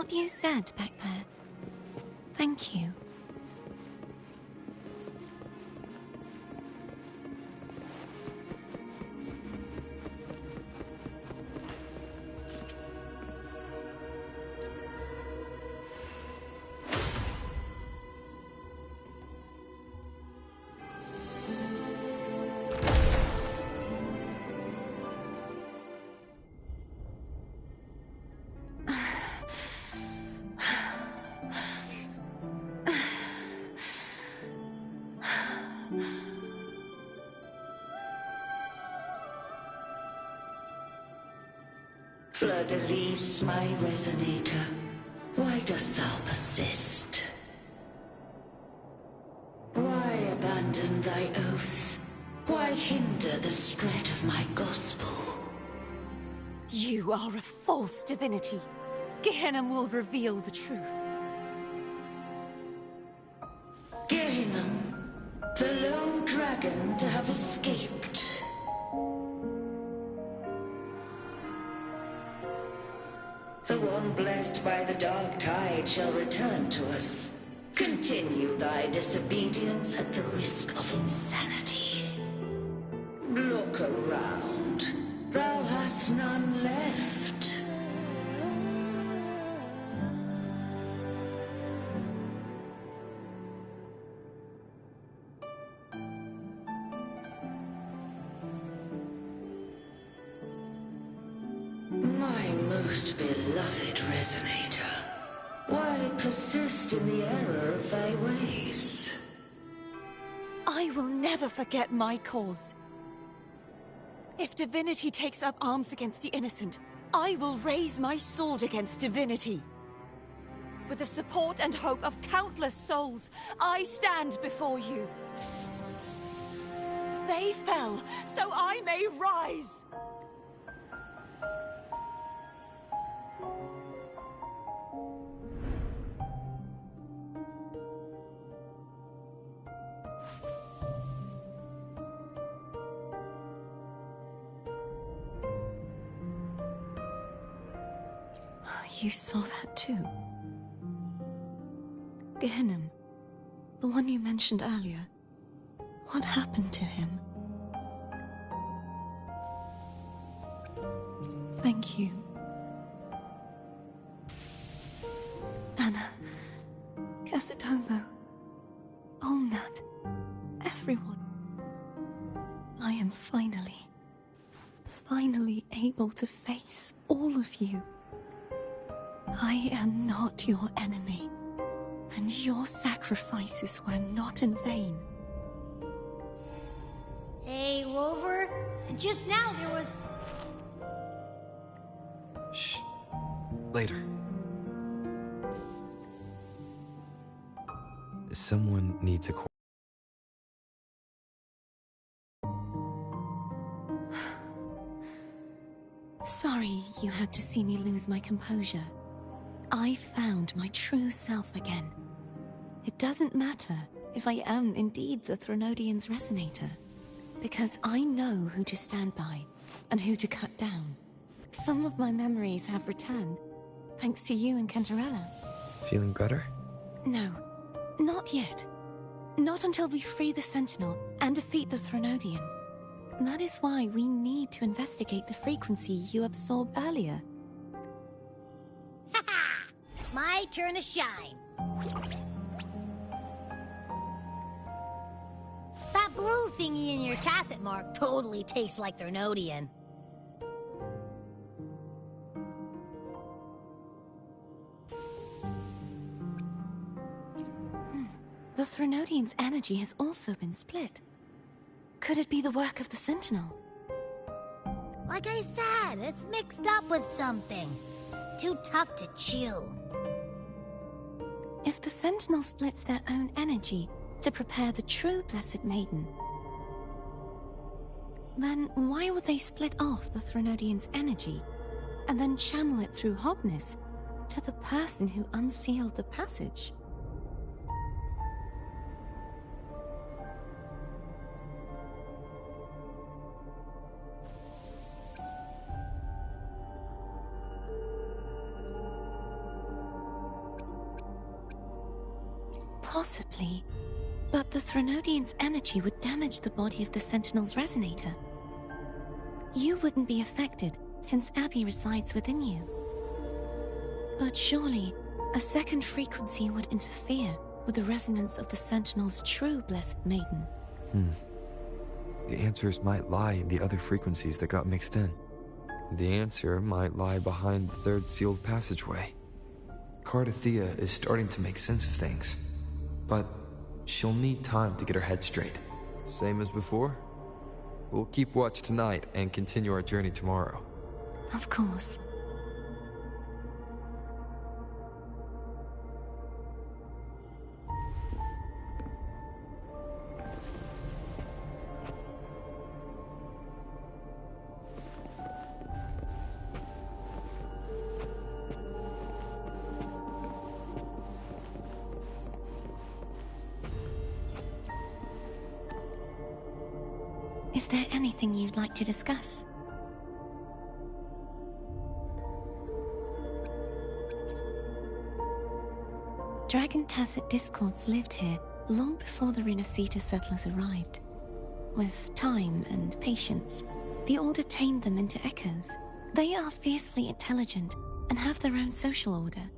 what you said back there. Thank you. Fleur-de-Lis, my resonator, why dost thou persist? Why abandon thy oath? Why hinder the spread of my gospel? You are a false divinity. Gehenna will reveal the truth. Gehenna, the lone dragon to have escaped. The one blessed by the dark tide shall return to us. Continue thy disobedience at the risk of insanity. Look around. Thou hast none left. My most beloved resonator, why persist in the error of thy ways? I will never forget my cause. If divinity takes up arms against the innocent, I will raise my sword against divinity. With the support and hope of countless souls, I stand before you. They fell, so I may rise! You saw that too? Gehenna, the one you mentioned earlier. What happened to him? Thank you. Anna, Casitomo, Olnat, everyone. I am finally able to face all of you. I am not your enemy, and your sacrifices were not in vain. Hey, Rover, just now there was... Shh. Later. Someone needs a Sorry you had to see me lose my composure. I found my true self again. It doesn't matter if I am indeed the Threnodian's resonator, because I know who to stand by and who to cut down. Some of my memories have returned, thanks to you and Cantarella. Feeling better? No, not yet. Not until we free the Sentinel and defeat the Threnodian. That is why we need to investigate the frequency you absorbed earlier. My turn to shine. That blue thingy in your tacit mark totally tastes like Threnodian. The Threnodian's energy has also been split. Could it be the work of the Sentinel? Like I said, it's mixed up with something. It's too tough to chew. If the Sentinel splits their own energy to prepare the true Blessed Maiden, then why would they split off the Threnodian's energy and then channel it through Hognis to the person who unsealed the passage? Possibly. But the Threnodian's energy would damage the body of the Sentinel's resonator. You wouldn't be affected, since Abby resides within you. But surely, a second frequency would interfere with the resonance of the Sentinel's true Blessed Maiden. The answers might lie in the other frequencies that got mixed in. The answer might lie behind the third sealed passageway. Cardathea is starting to make sense of things, but she'll need time to get her head straight. Same as before? We'll keep watch tonight and continue our journey tomorrow. Of course. Is there anything you'd like to discuss? Dragon Tacet Discords lived here long before the Renacita settlers arrived. With time and patience, the Order tamed them into echoes. They are fiercely intelligent and have their own social order.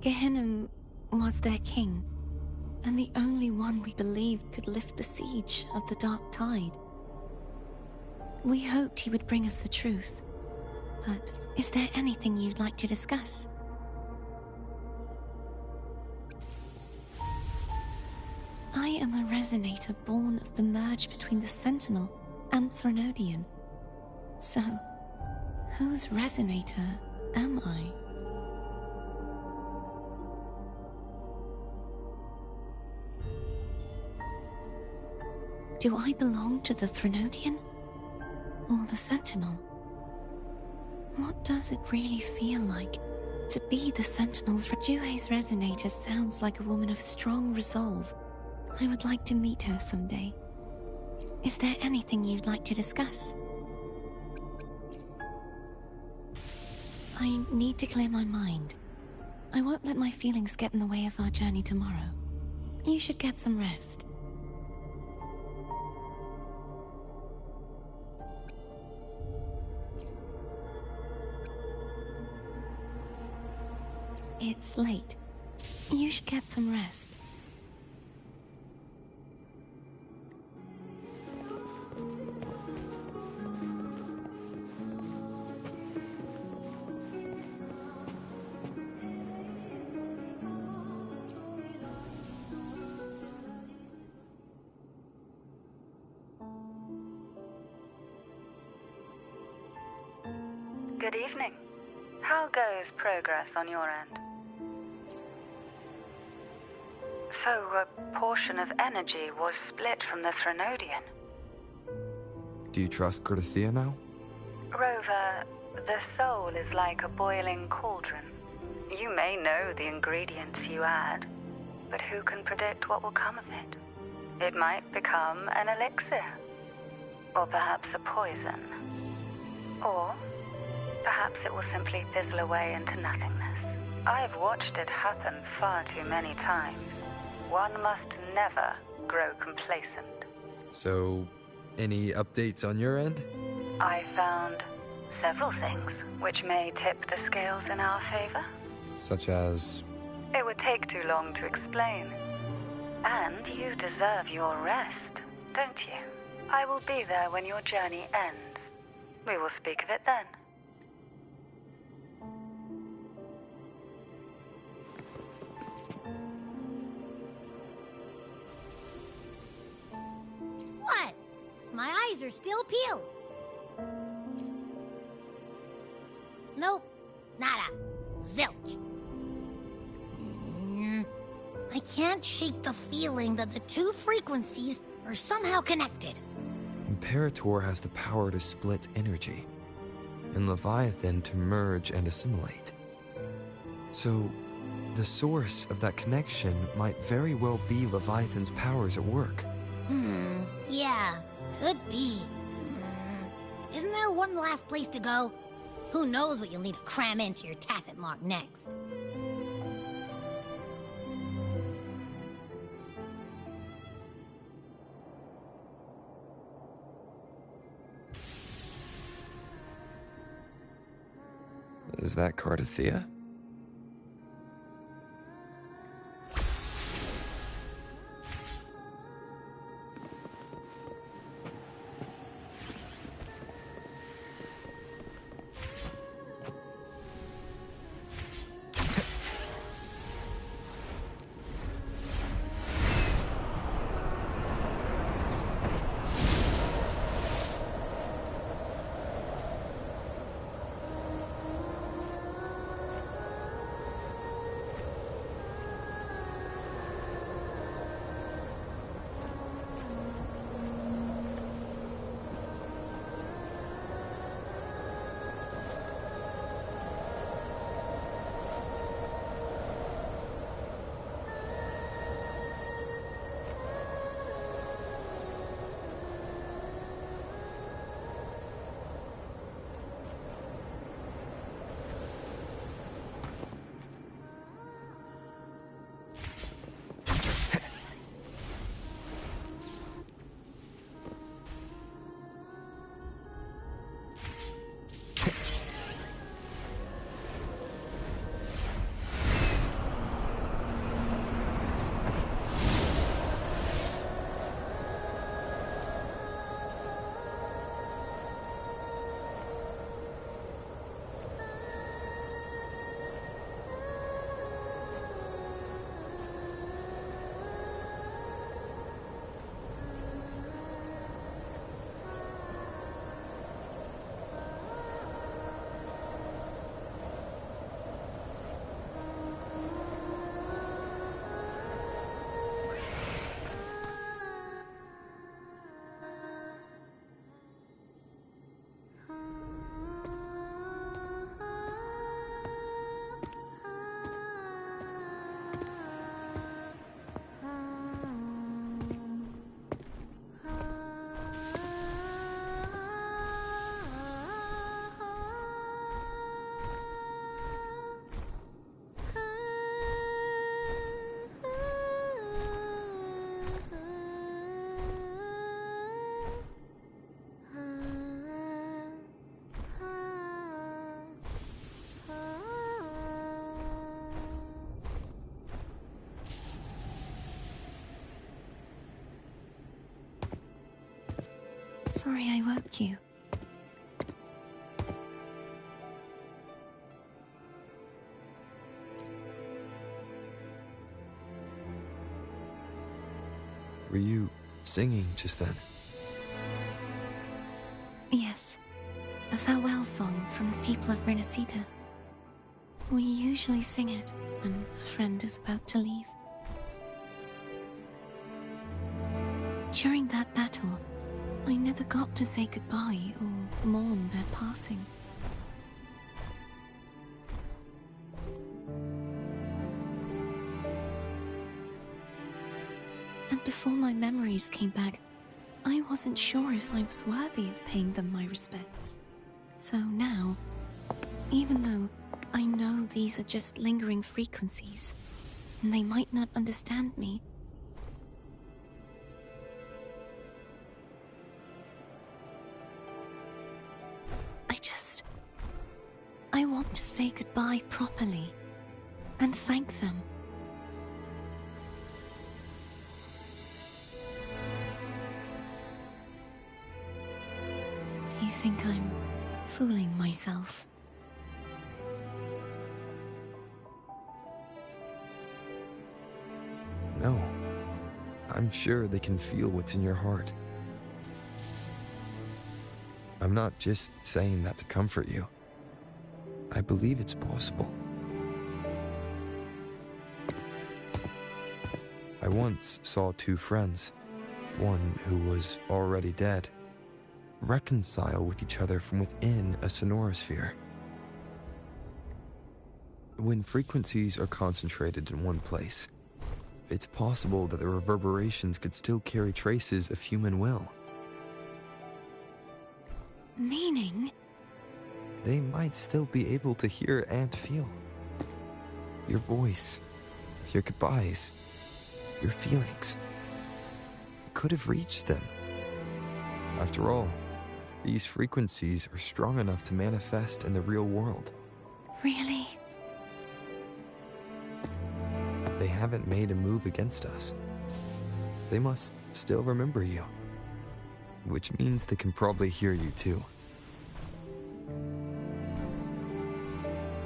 Gehinnom was their king, and the only one we believed could lift the siege of the Dark Tide. We hoped he would bring us the truth, but is there anything you'd like to discuss? I am a resonator born of the merge between the Sentinel and Threnodian. So, whose resonator am I? Do I belong to the Threnodian? Or the Sentinel? What does it really feel like to be the Sentinel's? Juhe's resonator sounds like a woman of strong resolve. I would like to meet her someday. Is there anything you'd like to discuss? I need to clear my mind. I won't let my feelings get in the way of our journey tomorrow. You should get some rest. It's late. You should get some rest. Good evening. How goes progress on your end? So, a portion of energy was split from the Threnodian. Do you trust Cardathea now? Rover, the soul is like a boiling cauldron. You may know the ingredients you add, but who can predict what will come of it? It might become an elixir, or perhaps a poison, or perhaps it will simply fizzle away into nothingness. I've watched it happen far too many times. One must never grow complacent. So, any updates on your end? I found several things which may tip the scales in our favor. Such as? It would take too long to explain. And you deserve your rest, don't you? I will be there when your journey ends. We will speak of it then. What? My eyes are still peeled. Nope. Nada. Zilch. I can't shake the feeling that the two frequencies are somehow connected. Imperator has the power to split energy, and Leviathan to merge and assimilate. So, the source of that connection might very well be Leviathan's powers at work. Yeah, could be. Isn't there one last place to go? Who knows what you'll need to cram into your tacit mark next? Is that Cardathea? Sorry I woke you. Were you singing just then? Yes. A farewell song from the people of Renacita. We usually sing it when a friend is about to leave. During that battle, I never got to say goodbye or mourn their passing. And before my memories came back, I wasn't sure if I was worthy of paying them my respects. So now, even though I know these are just lingering frequencies, and they might not understand me, I want to say goodbye properly and thank them. Do you think I'm fooling myself? No. I'm sure they can feel what's in your heart. I'm not just saying that to comfort you. I believe it's possible. I once saw two friends, one who was already dead, reconcile with each other from within a sonorosphere. When frequencies are concentrated in one place, it's possible that the reverberations could still carry traces of human will. Meaning? They might still be able to hear and feel. Your voice, your goodbyes, your feelings. It could have reached them. After all, these frequencies are strong enough to manifest in the real world. Really? They haven't made a move against us. They must still remember you. Which means they can probably hear you too.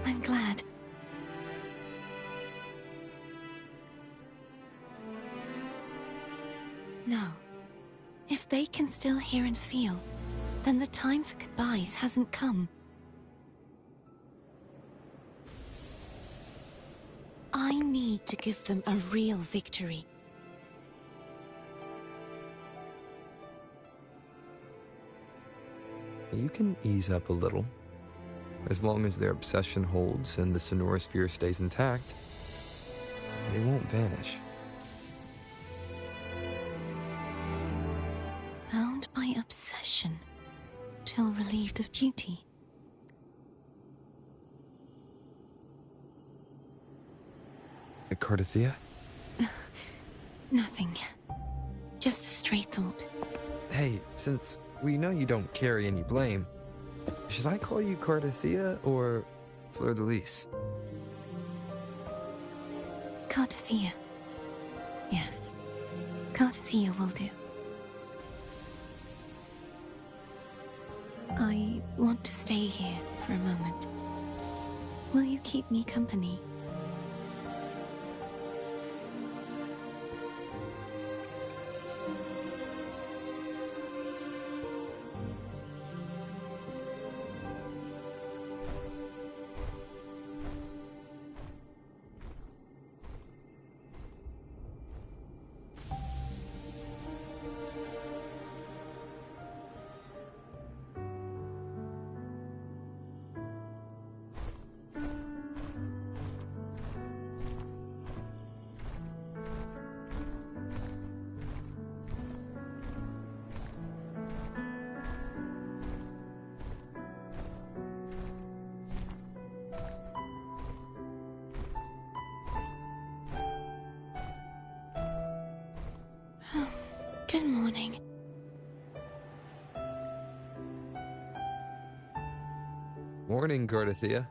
I'm glad. No. If they can still hear and feel, then the time for goodbyes hasn't come. I need to give them a real victory. You can ease up a little. As long as their obsession holds and the Sonora Sphere stays intact, they won't vanish. Bound by obsession, till relieved of duty. Cardathia? Nothing. Just a stray thought. Hey, since we know you don't carry any blame, should I call you Cardathia or Fleur-de-Lis? Cardathia. Yes. Cardathia will do. I want to stay here for a moment. Will you keep me company? Good morning. Morning, Cardathia.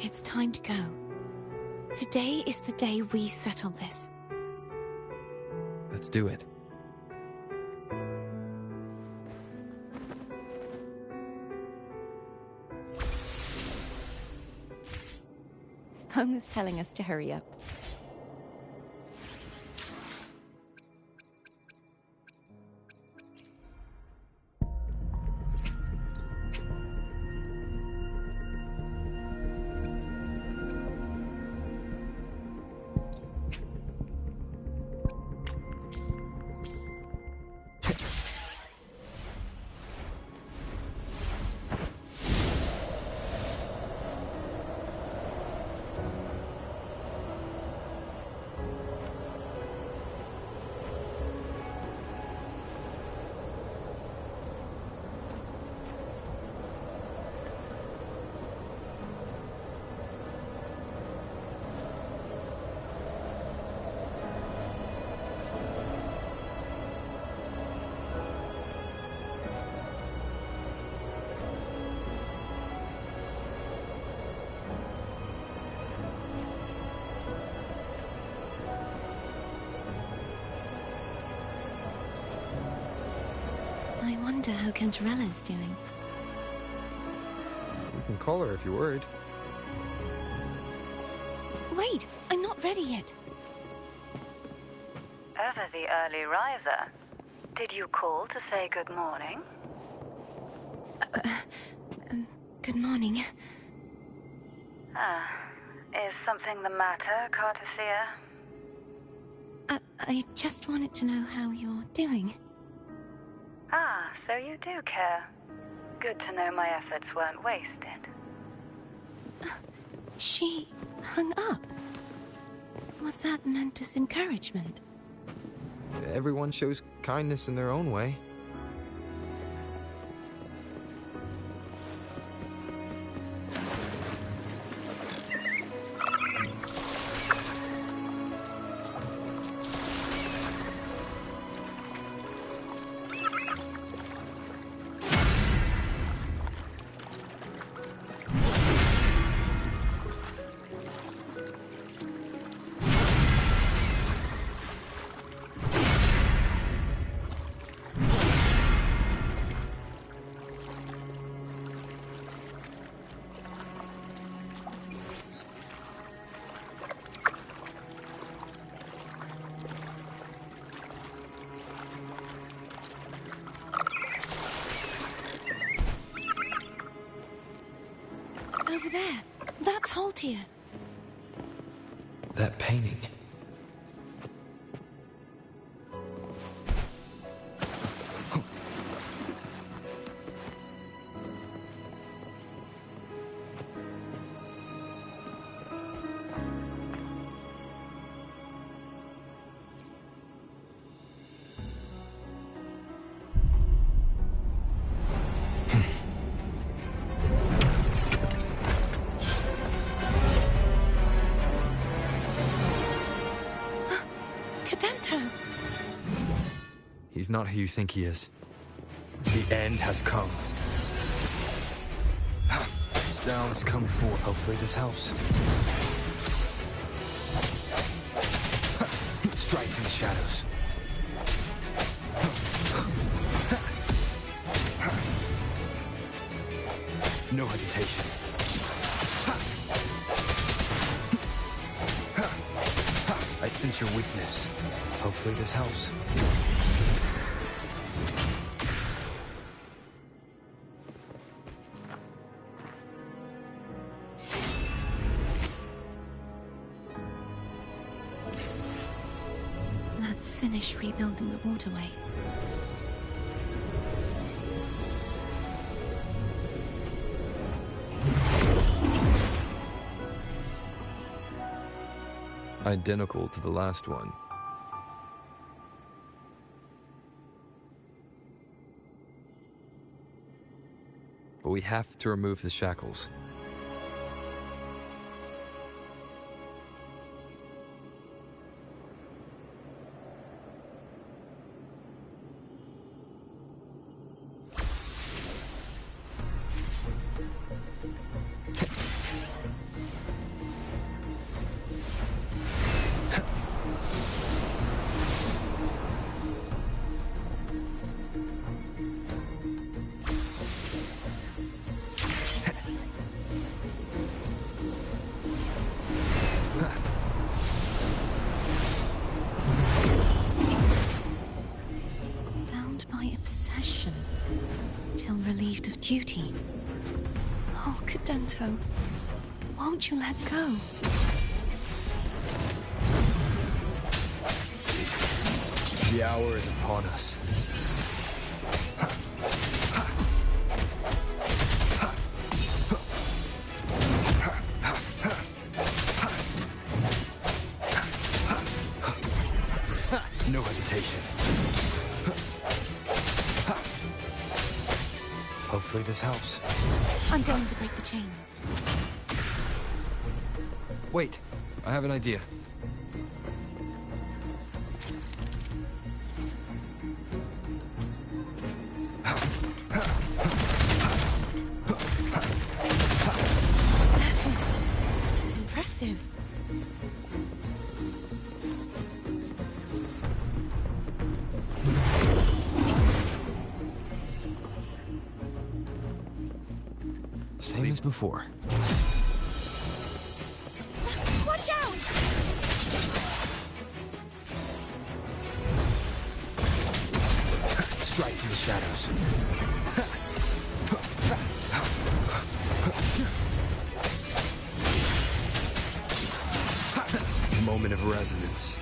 It's time to go. Today is the day we settle this. Let's do it. Homer's telling us to hurry up. I wonder how Cantarella's doing. You can call her if you're worried. Wait, I'm not ready yet. Ever the early riser. Did you call to say good morning? Good morning. Is something the matter, Cardathia? I just wanted to know how you're doing. So you do care. Good to know my efforts weren't wasted. She hung up. Was that meant as encouragement? Everyone shows kindness in their own way. Over there. That's Haltia. That painting. Cadento! He's not who you think he is. The end has come. Sounds come forth. Hopefully this helps. Strike from the shadows. No hesitation. I sense your weakness. Hopefully this helps. Let's finish rebuilding the waterway. Identical to the last one. But we have to remove the shackles. Relieved of duty. Oh, Cadento, won't you let go? The hour is upon us. No hesitation. Hopefully this helps. I'm going to break the chains. Wait, I have an idea. That is impressive. Same as before. Watch out! Strike from the shadows. Moment of resonance.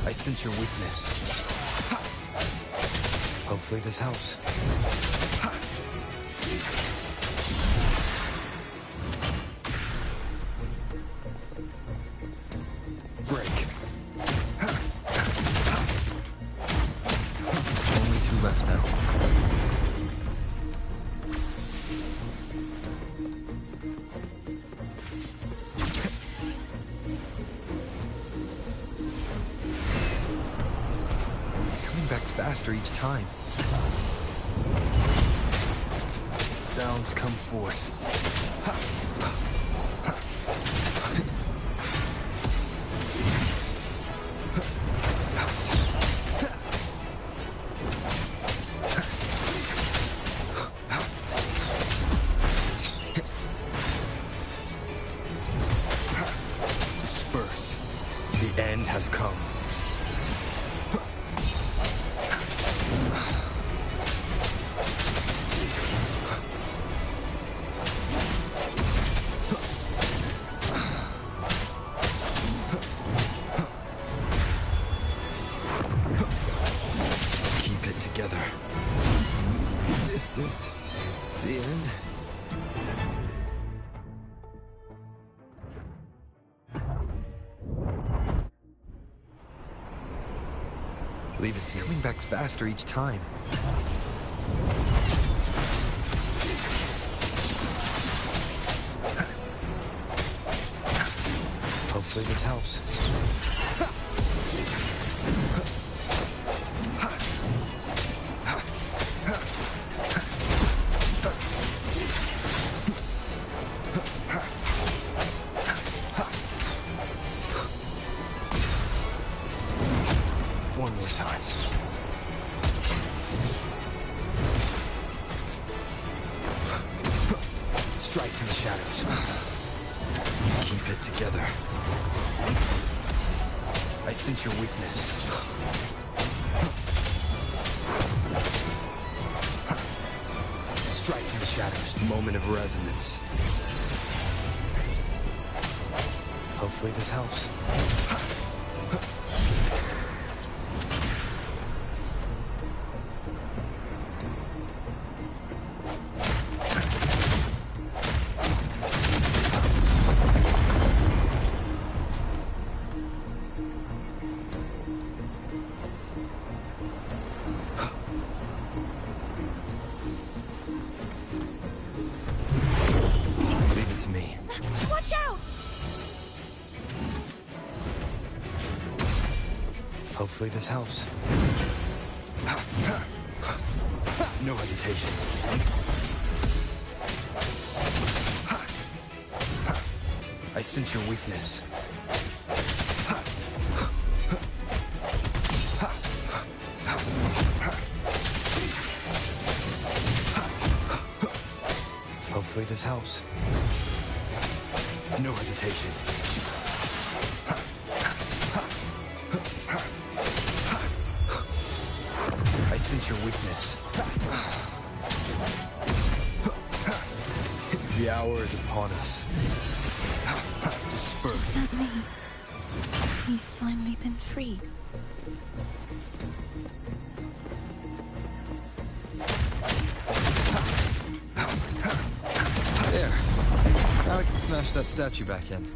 I sense your weakness. Hopefully this helps. left now. It's coming back faster each time. Sounds come forth. Disperse. The end has come. This the end? Leave it coming back faster each time. Hopefully this helps. One more time. Strike from the shadows. Keep it together. I sense your weakness. Strike from the shadows. Moment of resonance. Hopefully this helps. Leave it to me. Watch out! Hopefully this helps. No hesitation. I sense your weakness. Hopefully this helps. No hesitation. I sense your weakness. The hour is upon us. Disperse. Does that mean he's finally been freed? There. Now I can smash that statue back in.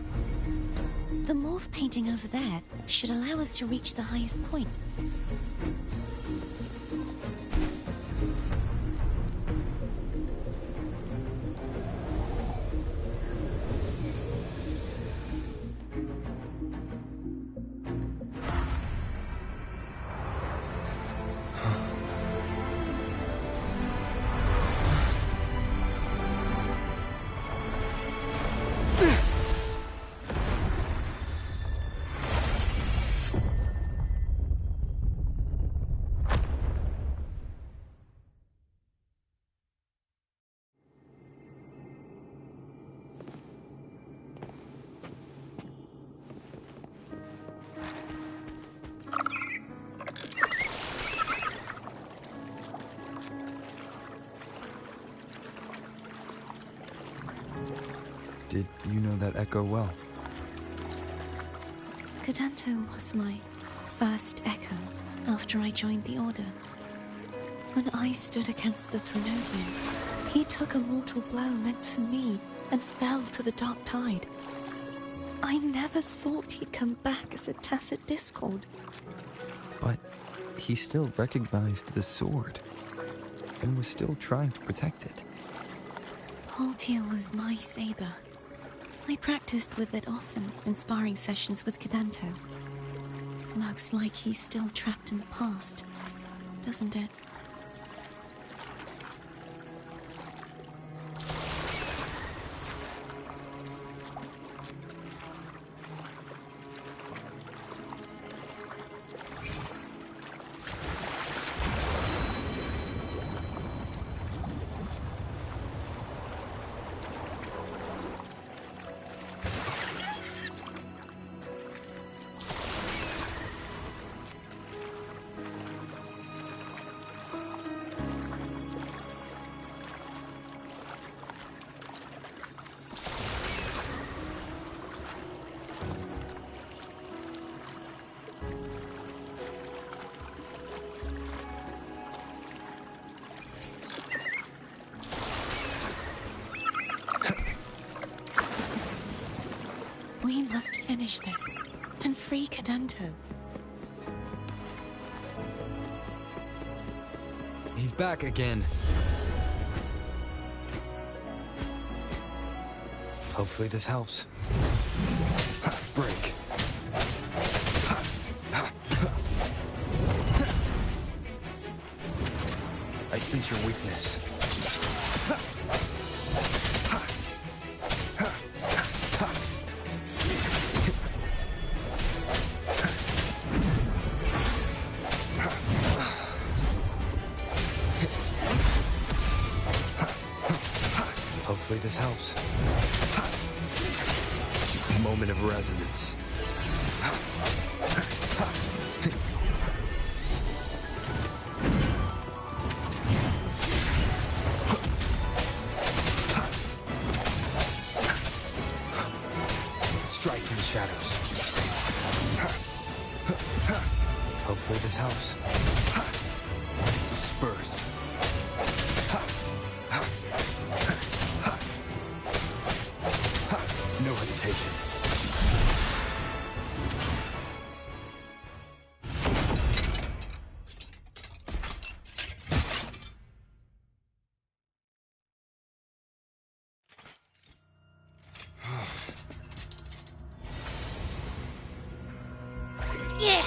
The morph painting over there should allow us to reach the highest point. Did you know that echo well? Kodanto was my first echo after I joined the Order. When I stood against the Threnodian, he took a mortal blow meant for me and fell to the Dark Tide. I never thought he'd come back as a Tacet Discord. But he still recognized the sword and was still trying to protect it. Haltia was my saber. I practiced with it often in sparring sessions with Cadanto. Looks like he's still trapped in the past, doesn't it? We must finish this and free Cadanto. He's back again. Hopefully this helps. Break. I sense your weakness. Hopefully this helps. Moment of resonance. Strike in the shadows. Hopefully this helps. Disperse. No hesitation. Yeah!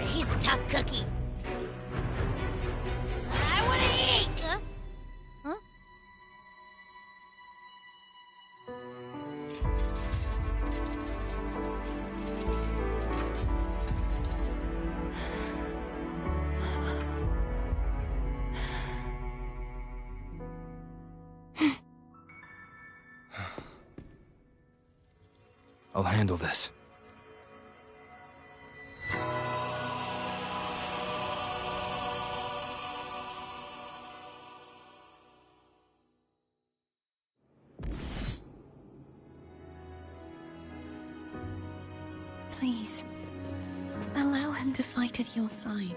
He's a tough cookie. I wanna eat! Huh? I'll handle this. Please, allow him to fight at your side.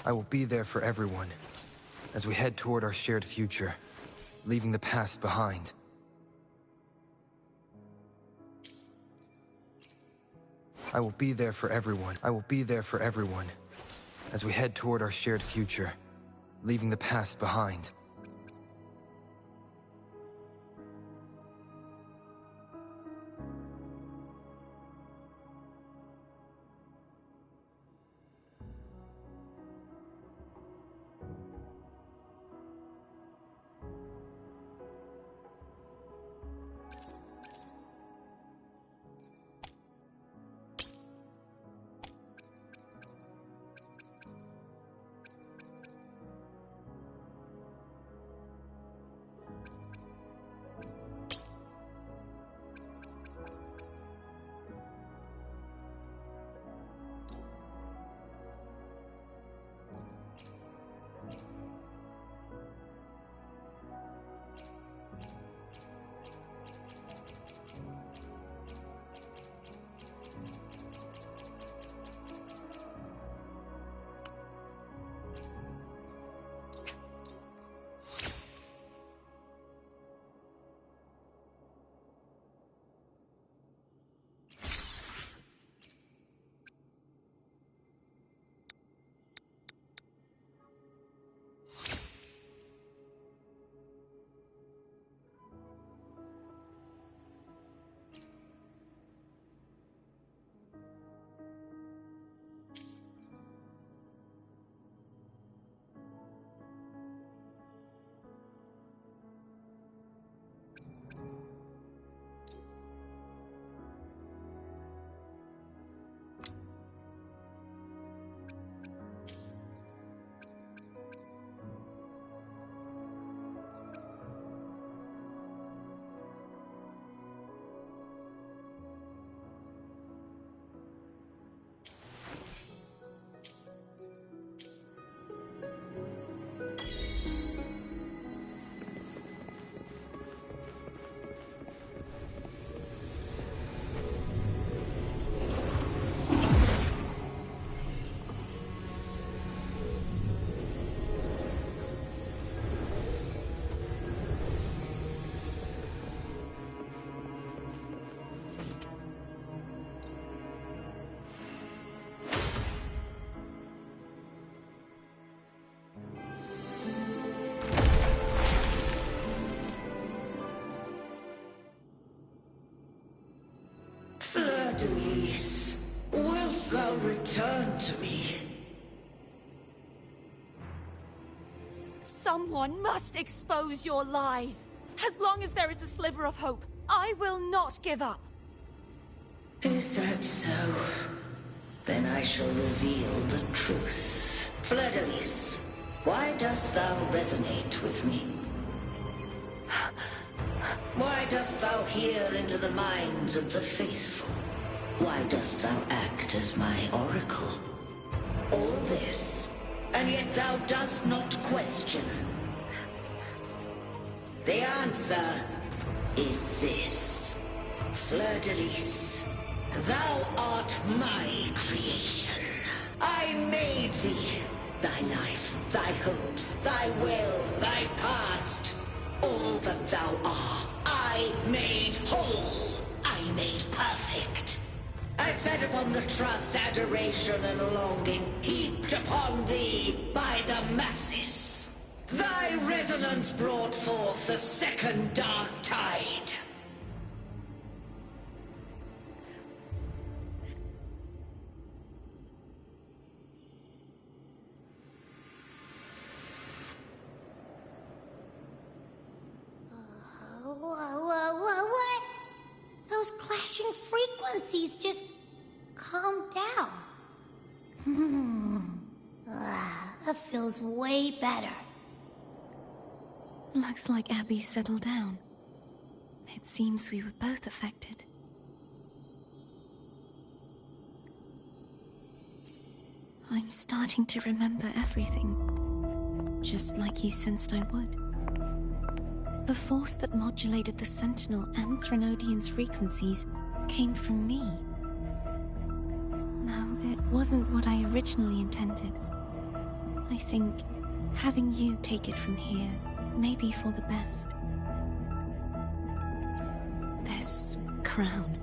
I will be there for everyone as we head toward our shared future, leaving the past behind. I will be there for everyone. I will be there for everyone as we head toward our shared future, leaving the past behind. Fleur-de-Lis, wilt thou return to me? Someone must expose your lies. As long as there is a sliver of hope, I will not give up. Is that so? Then I shall reveal the truth. Fleur-de-Lis, why dost thou resonate with me? Why dost thou hear into the minds of the faithful? Why dost thou act as my oracle? All this, and yet thou dost not question. The answer is this. Fleur-de-Lis, thou art my creation. I made thee. Thy life, thy hopes, thy will, thy past. All that thou art, I made whole. I made perfect. I fed upon the trust, adoration, and longing heaped upon thee by the masses. Thy resonance brought forth the second dark tide. What? Those clashing frequencies just calmed down. That feels way better. Looks like Abby settled down. It seems we were both affected. I'm starting to remember everything, just like you sensed I would. The force that modulated the Sentinel and Threnodian's frequencies came from me. No, it wasn't what I originally intended. I think having you take it from here may be for the best. This crown,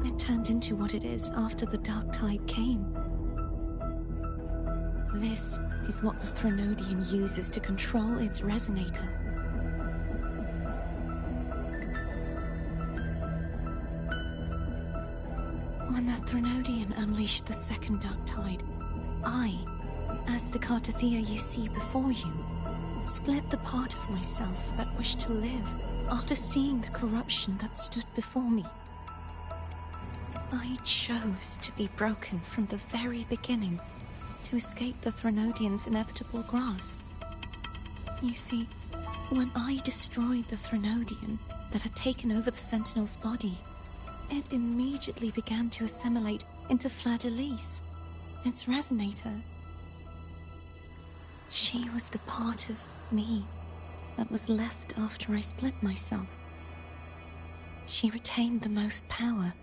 it turned into what it is after the Dark Tide came. This is what the Threnodian uses to control its resonator. When the Threnodian unleashed the second Dark Tide, I, as the Cartathea you see before you, split the part of myself that wished to live after seeing the corruption that stood before me. I chose to be broken from the very beginning to escape the Threnodian's inevitable grasp. You see, when I destroyed the Threnodian that had taken over the Sentinel's body, it immediately began to assimilate into Fleur-de-Lis, its resonator. She was the part of me that was left after I split myself. She retained the most power,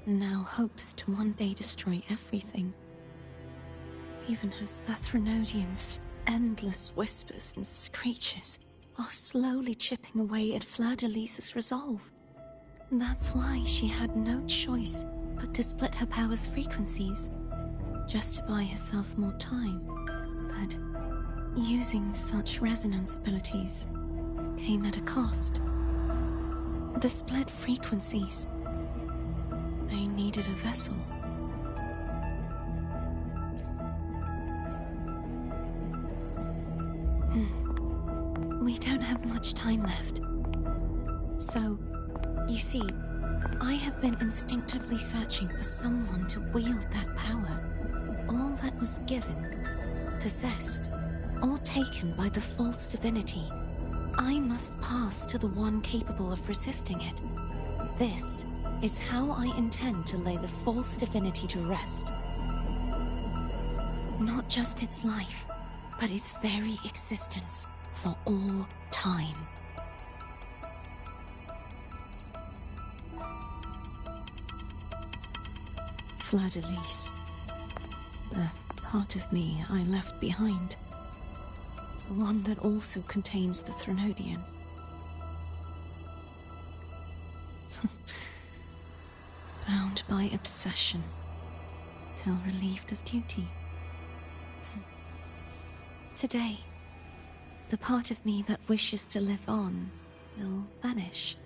and now hopes to one day destroy everything. Even as the Threnodian's endless whispers and screeches are slowly chipping away at Fleur-de-Lis's resolve. That's why she had no choice but to split her power's frequencies, just to buy herself more time. But using such resonance abilities came at a cost. The split frequencies, they needed a vessel. We don't have much time left. So, you see, I have been instinctively searching for someone to wield that power. All that was given, possessed, or taken by the false divinity, I must pass to the one capable of resisting it. This is how I intend to lay the false divinity to rest. Not just its life, but its very existence for all time. Fleur-de-Lis, the part of me I left behind. The one that also contains the Threnodian. Bound by obsession, till relieved of duty. Today, the part of me that wishes to live on will vanish.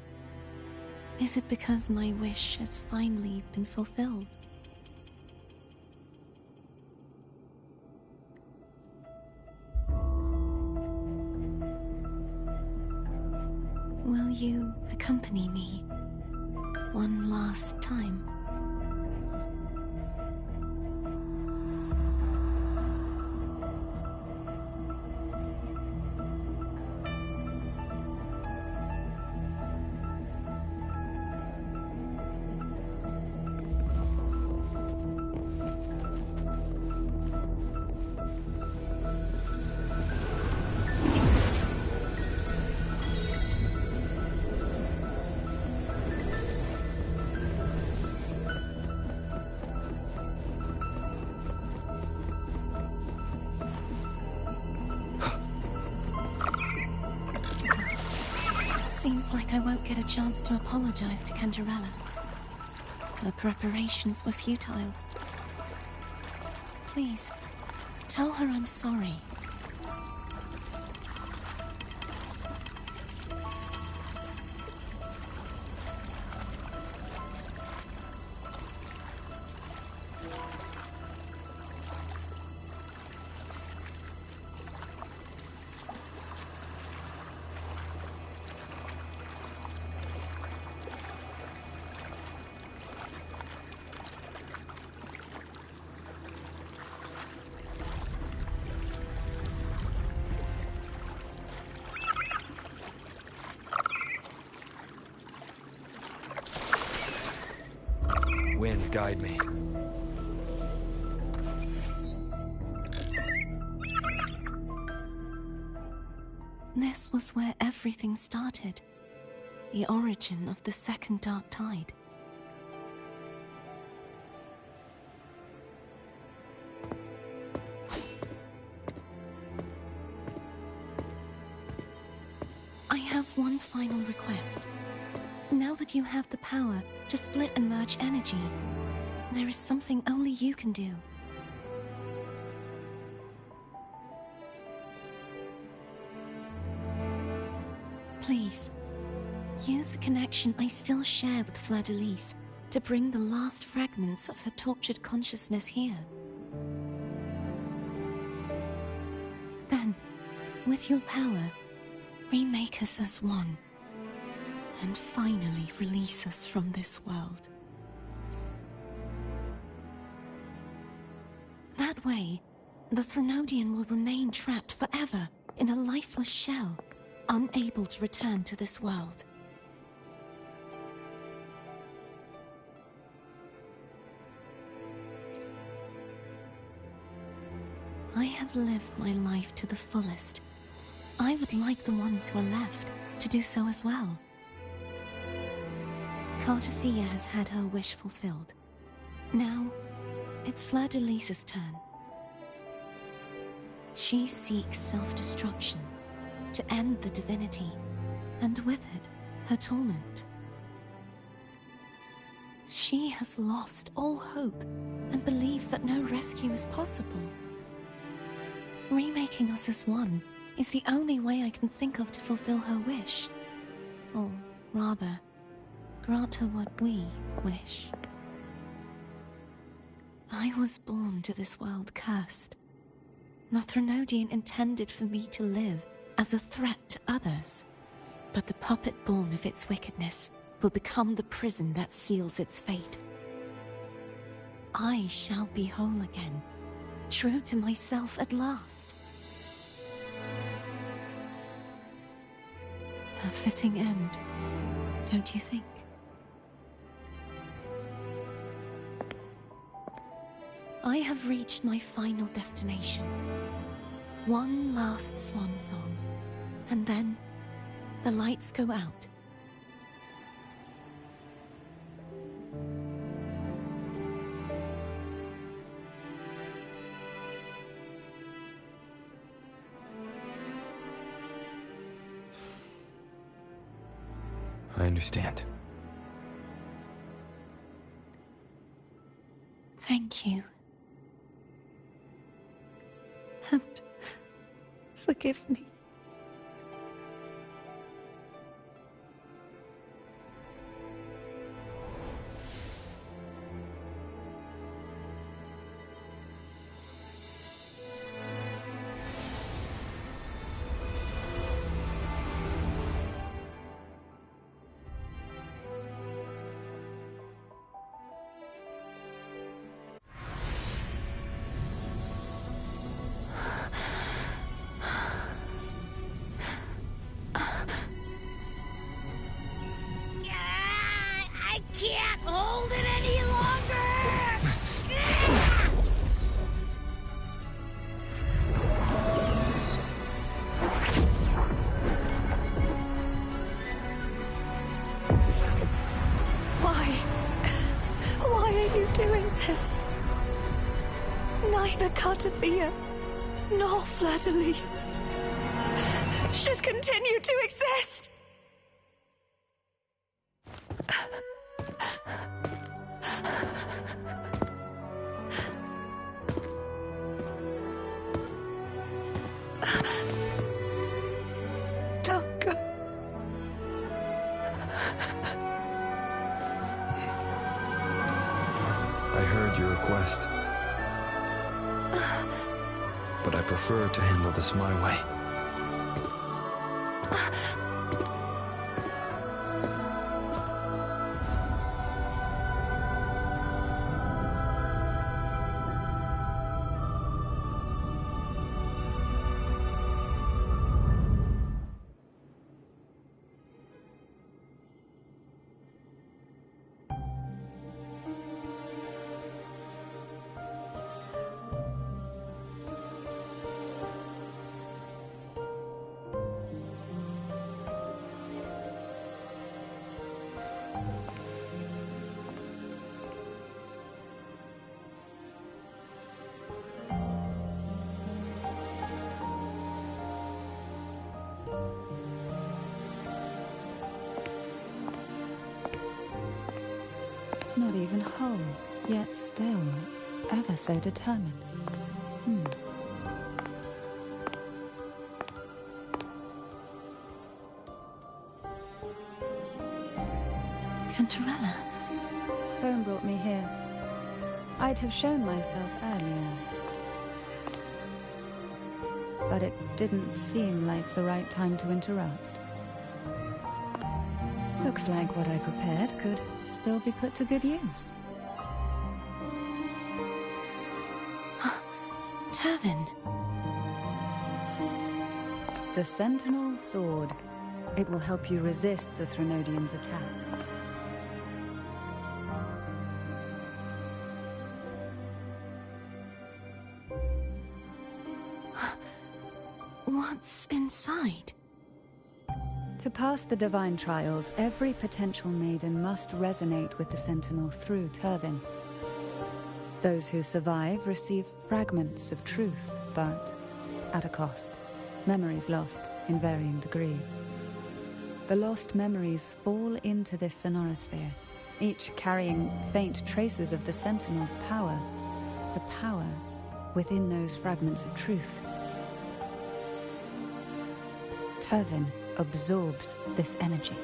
Is it because my wish has finally been fulfilled? Will you accompany me one last time? Seems like I won't get a chance to apologize to Cantarella. Her preparations were futile. Please, tell her I'm sorry. Wind, guide me. This was where everything started. The origin of the second Dark Tide. I have one final request. Now that you have the power to split and merge energy, there is something only you can do. Please, use the connection I still share with Fleur-de-Lis to bring the last fragments of her tortured consciousness here. Then, with your power, remake us as one. And finally release us from this world. That way, the Threnodian will remain trapped forever in a lifeless shell, unable to return to this world. I have lived my life to the fullest. I would like the ones who are left to do so as well. Cartathea has had her wish fulfilled. Now, it's Fleur-de-Lis's turn. She seeks self-destruction to end the divinity, and with it, her torment. She has lost all hope and believes that no rescue is possible. Remaking us as one is the only way I can think of to fulfill her wish. Or rather, grant her what we wish. I was born to this world cursed. The Threnodian intended for me to live as a threat to others, but the puppet born of its wickedness will become the prison that seals its fate. I shall be whole again, true to myself at last. A fitting end, don't you think? I have reached my final destination. One last swan song, and then the lights go out. I understand. Thank you. And forgive me. can't hold it any longer! Why are you doing this? Neither Cartathea nor Fleur-de-Lis should continue to exist! Don't go. I heard your request. But I prefer to handle this my way. Not even whole, yet still ever so determined. Cantarella. Thone brought me here. I'd have shown myself earlier. But it didn't seem like the right time to interrupt. Looks like what I prepared could still be put to good use. Turvin. The Sentinel Sword. It will help you resist the Threnodians' attack. What's inside? To pass the divine trials, every potential maiden must resonate with the Sentinel through Turvin. Those who survive receive fragments of truth, but at a cost. Memories lost in varying degrees. The lost memories fall into this sonorosphere, each carrying faint traces of the Sentinel's power, the power within those fragments of truth. Turvin absorbs this energy.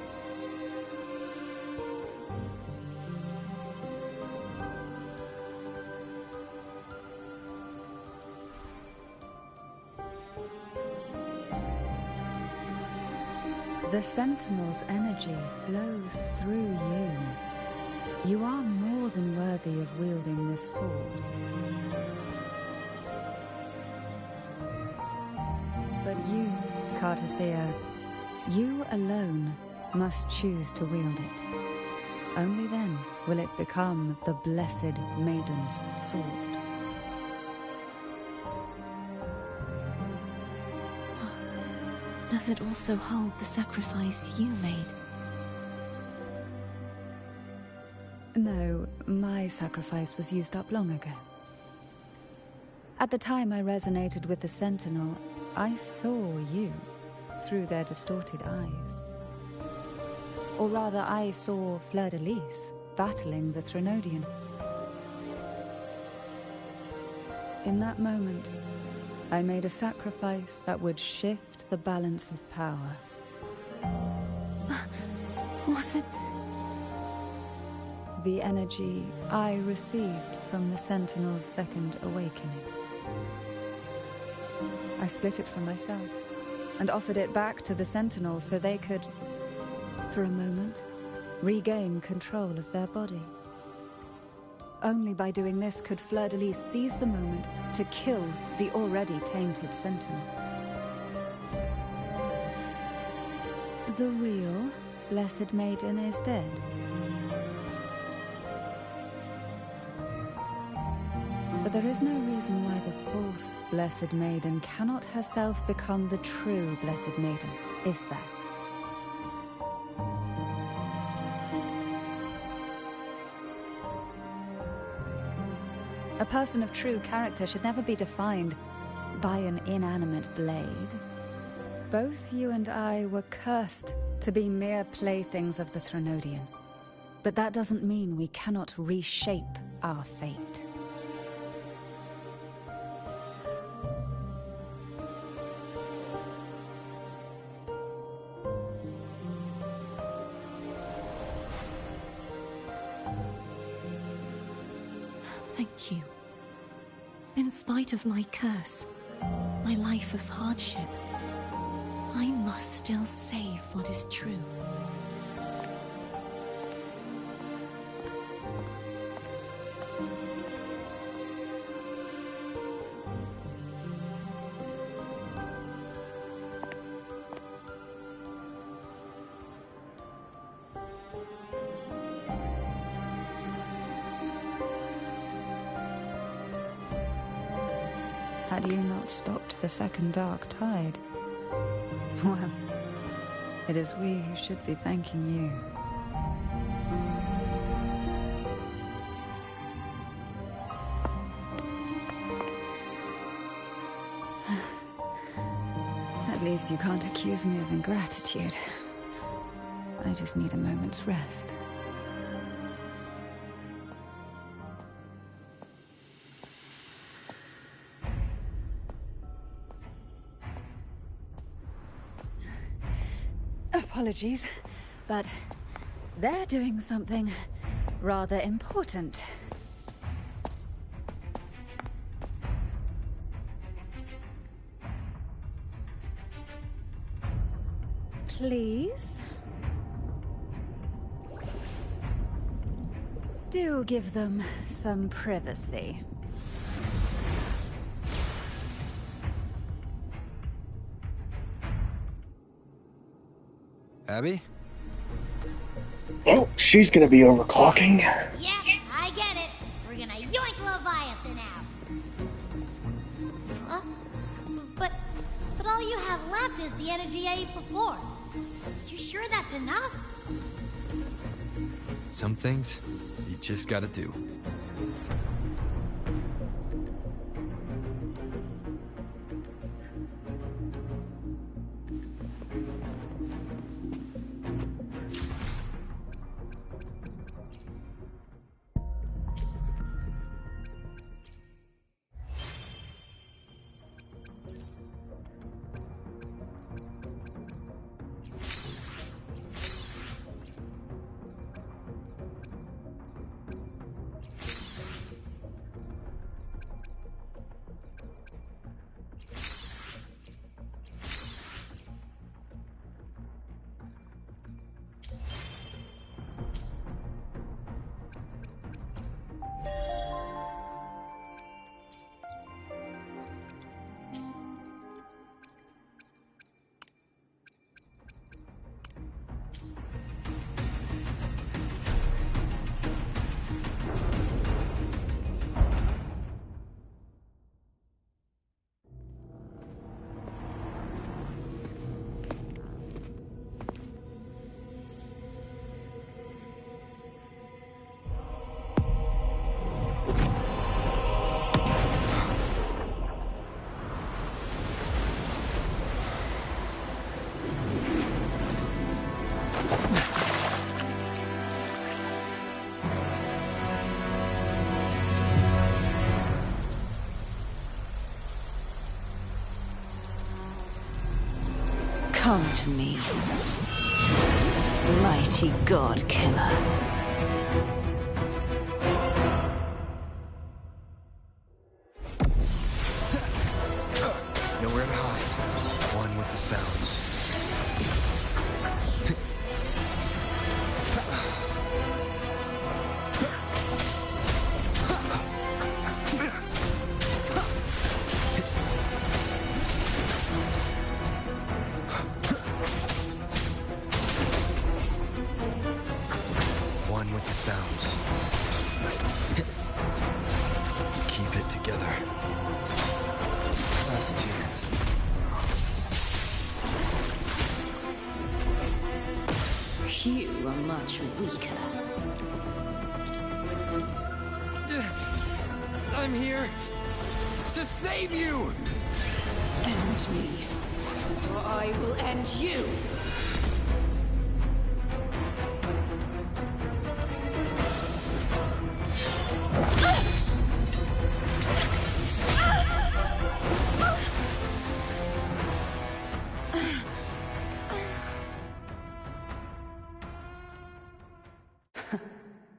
The Sentinel's energy flows through you. You are more than worthy of wielding this sword. But you, Cartathea, you alone must choose to wield it. Only then will it become the Blessed Maiden's sword. Does it also hold the sacrifice you made? No, my sacrifice was used up long ago. At the time I resonated with the Sentinel, I saw you through their distorted eyes. Or rather, I saw Fleur-de-Lis battling the Threnodian. In that moment, I made a sacrifice that would shift the balance of power. Was it? The energy I received from the Sentinel's second awakening. I split it from myself and offered it back to the Sentinel so they could, for a moment, regain control of their body. Only by doing this could Fleur-de-Lis seize the moment to kill the already tainted Sentinel. The real Blessed Maiden is dead. But there is no reason why the false Blessed Maiden cannot herself become the true Blessed Maiden, is there? A person of true character should never be defined by an inanimate blade. Both you and I were cursed to be mere playthings of the Threnodian. But that doesn't mean we cannot reshape our fate. Thank you. In spite of my curse, my life of hardship, I must still save what is true. Had you not stopped the second dark tide? Well, it is we who should be thanking you. At least you can't accuse me of ingratitude. I just need a moment's rest. Apologies, but they're doing something rather important. Please? Do give them some privacy. Abby? Oh, she's gonna be overclocking. Yeah, I get it. We're gonna yoink Leviathan out. Huh? But all you have left is the energy I ate before. You sure that's enough? Some things, you just gotta do. Come to me, mighty god killer. Nowhere to hide. One with the sounds. One with the sounds. Keep it together. Last chance. You are much weaker. I'm here to save you! End me, or I will end you!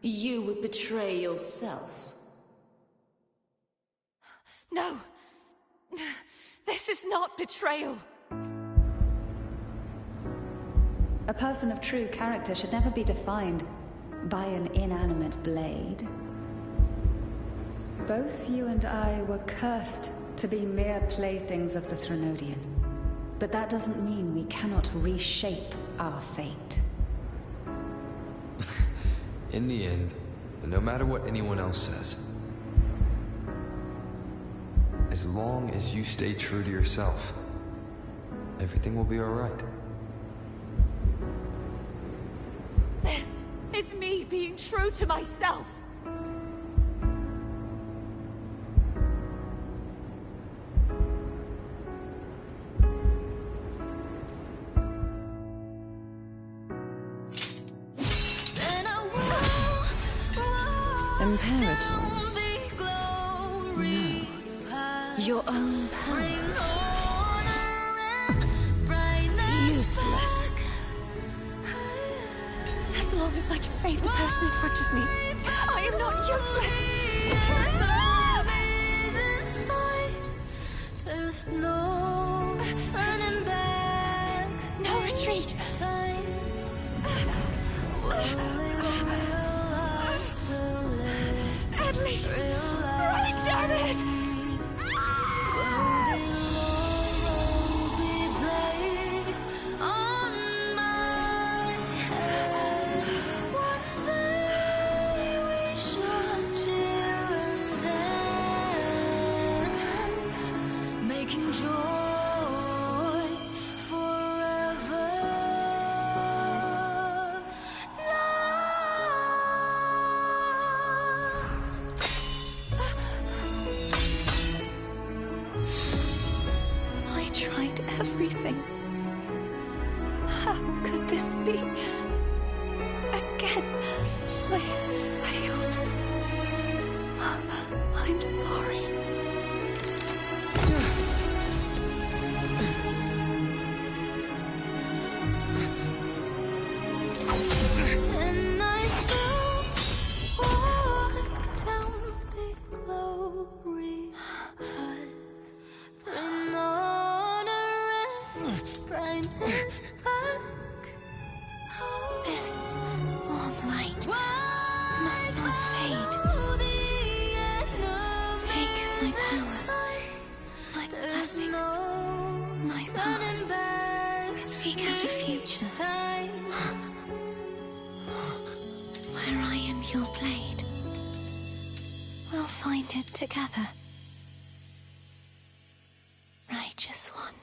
You would betray yourself. No! This is not betrayal! A person of true character should never be defined by an inanimate blade. Both you and I were cursed to be mere playthings of the Threnodian. But that doesn't mean we cannot reshape our fate. In the end, no matter what anyone else says, as long as you stay true to yourself, everything will be alright. This is me being true to myself! Imperators? No. Your own power. Useless. As long as I can save the person in front of me, I am not useless! There's no turning back. No retreat! At least, running, damn it! Everything. How could this be? Again, I failed. I'm sorry. And I fell, walked down the glory path. Bring honor and brightness back. This warm light must not fade. Take my power, my blessings, my path. Seek out a future where I am your blade. We'll find it together. Righteous one.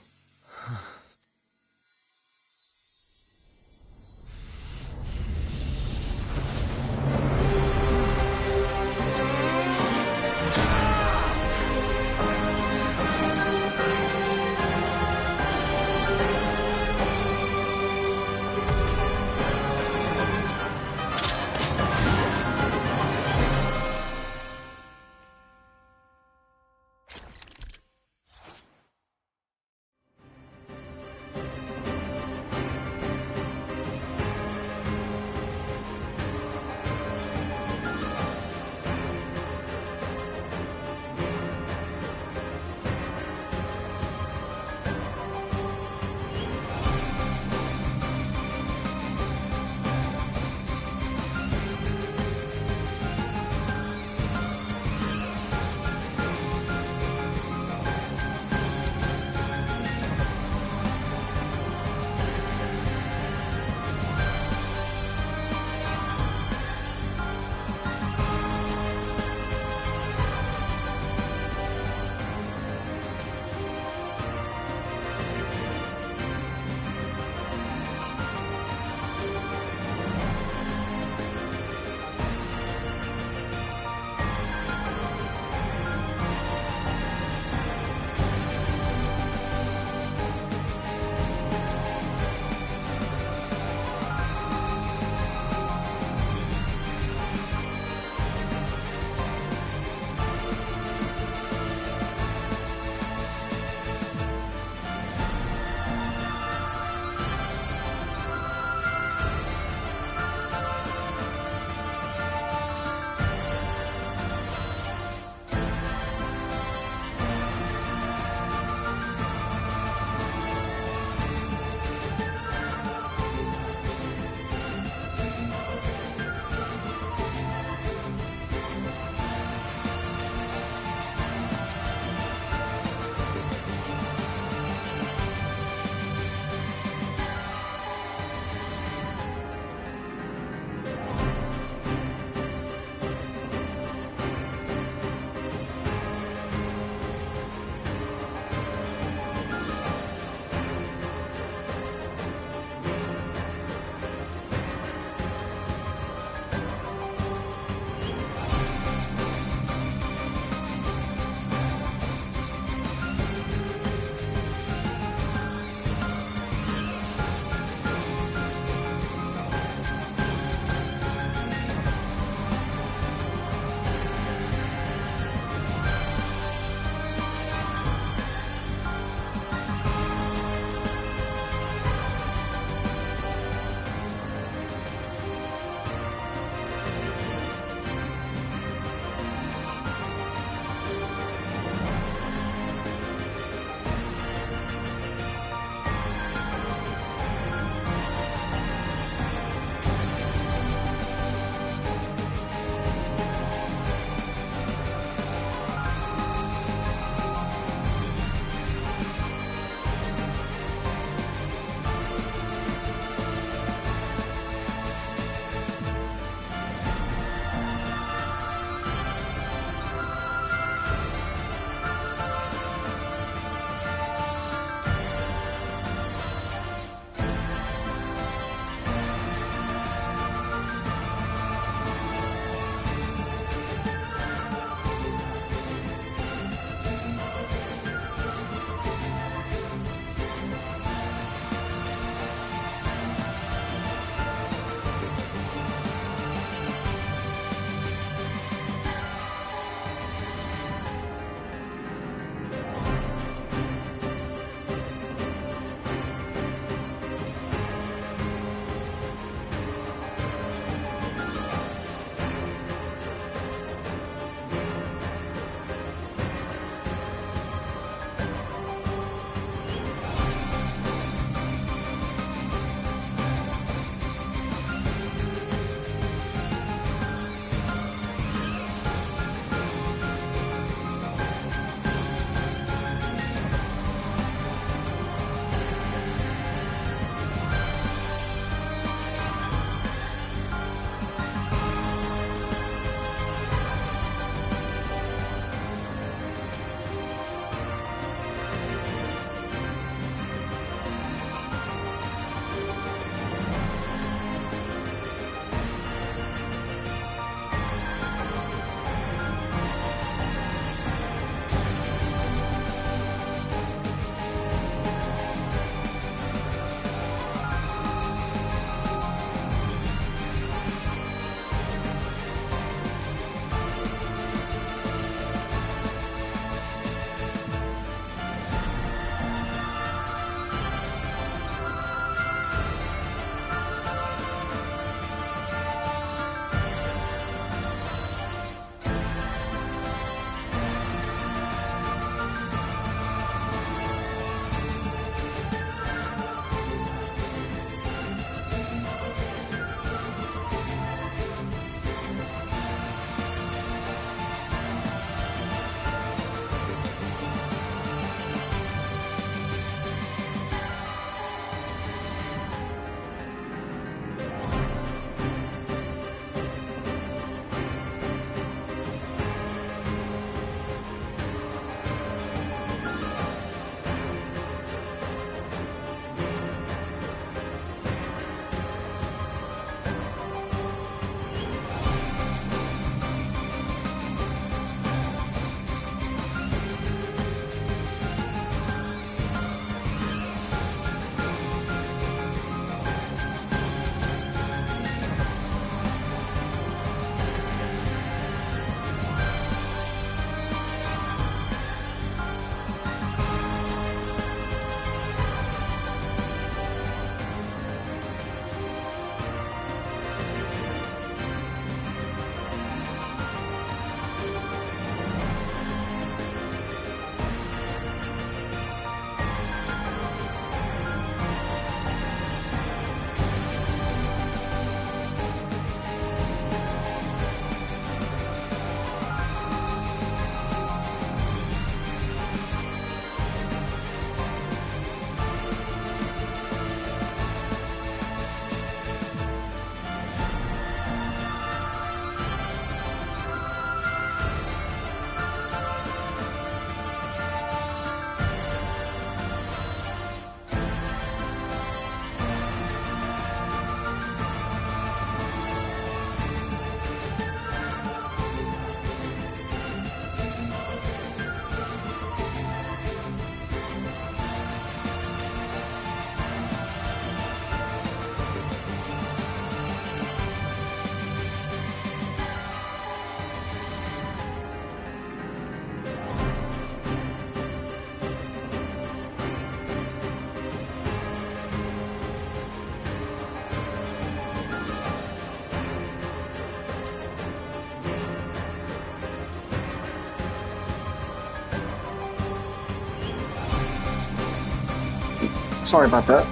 Sorry about that.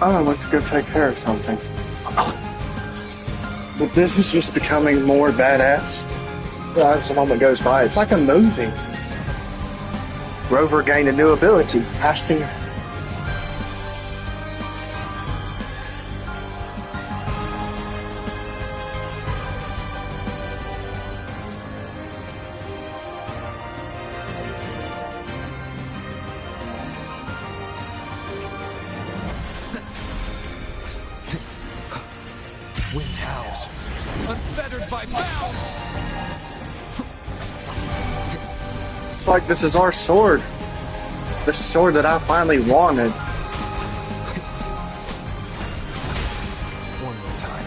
I went to go take care of something. But this is just becoming more badass as the moment goes by. It's like a movie. Rover gained a new ability, casting. Wind howls, unfettered by bounds. It's like this is our sword. The sword that I finally wanted. One more time.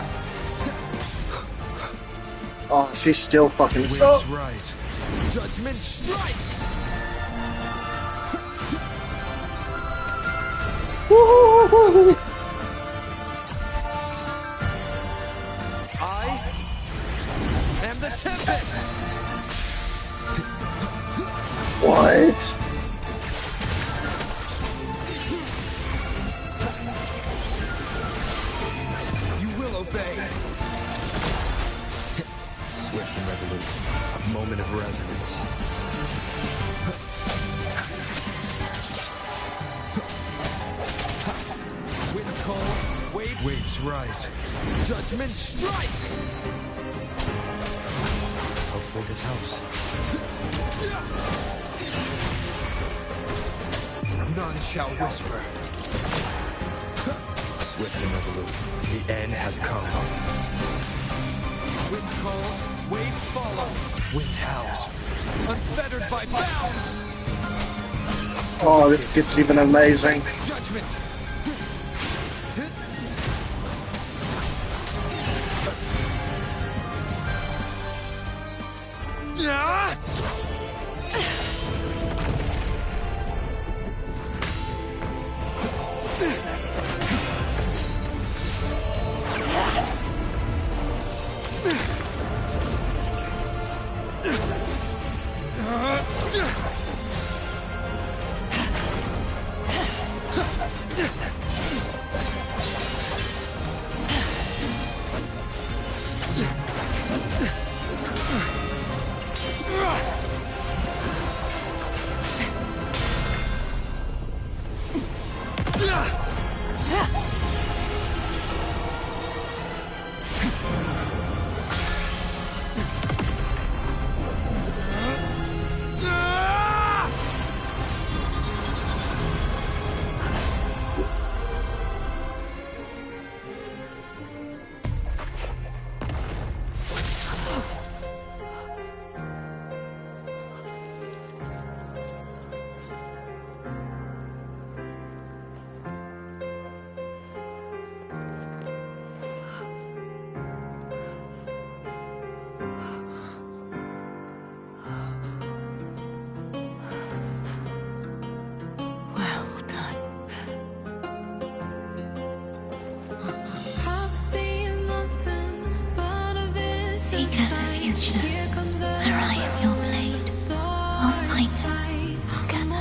Oh, she's still fucking Winds so. rise. Judgment strikes. Woo-hoo-hoo-hoo. I am the Tempest. What? You will obey. Swift and resolute. A moment of resonance. Wind calls, waves rise. Judgment strikes. Hopefully this helps. None shall whisper. Swift and resolute. The end has come. Wind calls, waves follow. Wind howls, unfettered by bounds. Oh, this gets even amazing. Judgment. Ah! Seek out a future where I am your blade. We'll find it together.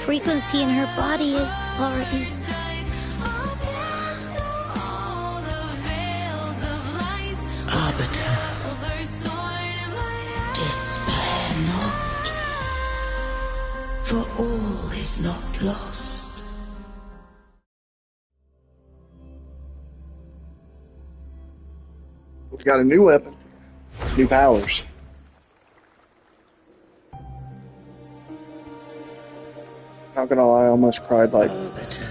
Frequency in her body is already... Arbiter, despair not, for all is not lost. We've got a new weapon, new powers. Not gonna lie, I almost cried like... Arbiter,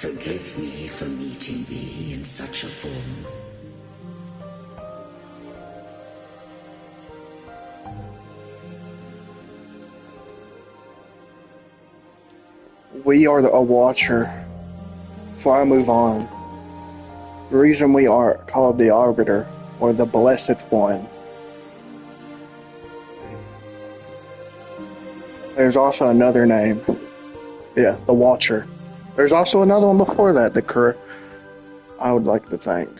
Forgive me for meeting thee in such a form. We are a watcher. Before I move on, the reason we are called the Arbiter, or the Blessed One, there's also another name. Yeah, the Watcher. There's also another one before that, the Cur. I would like to thank.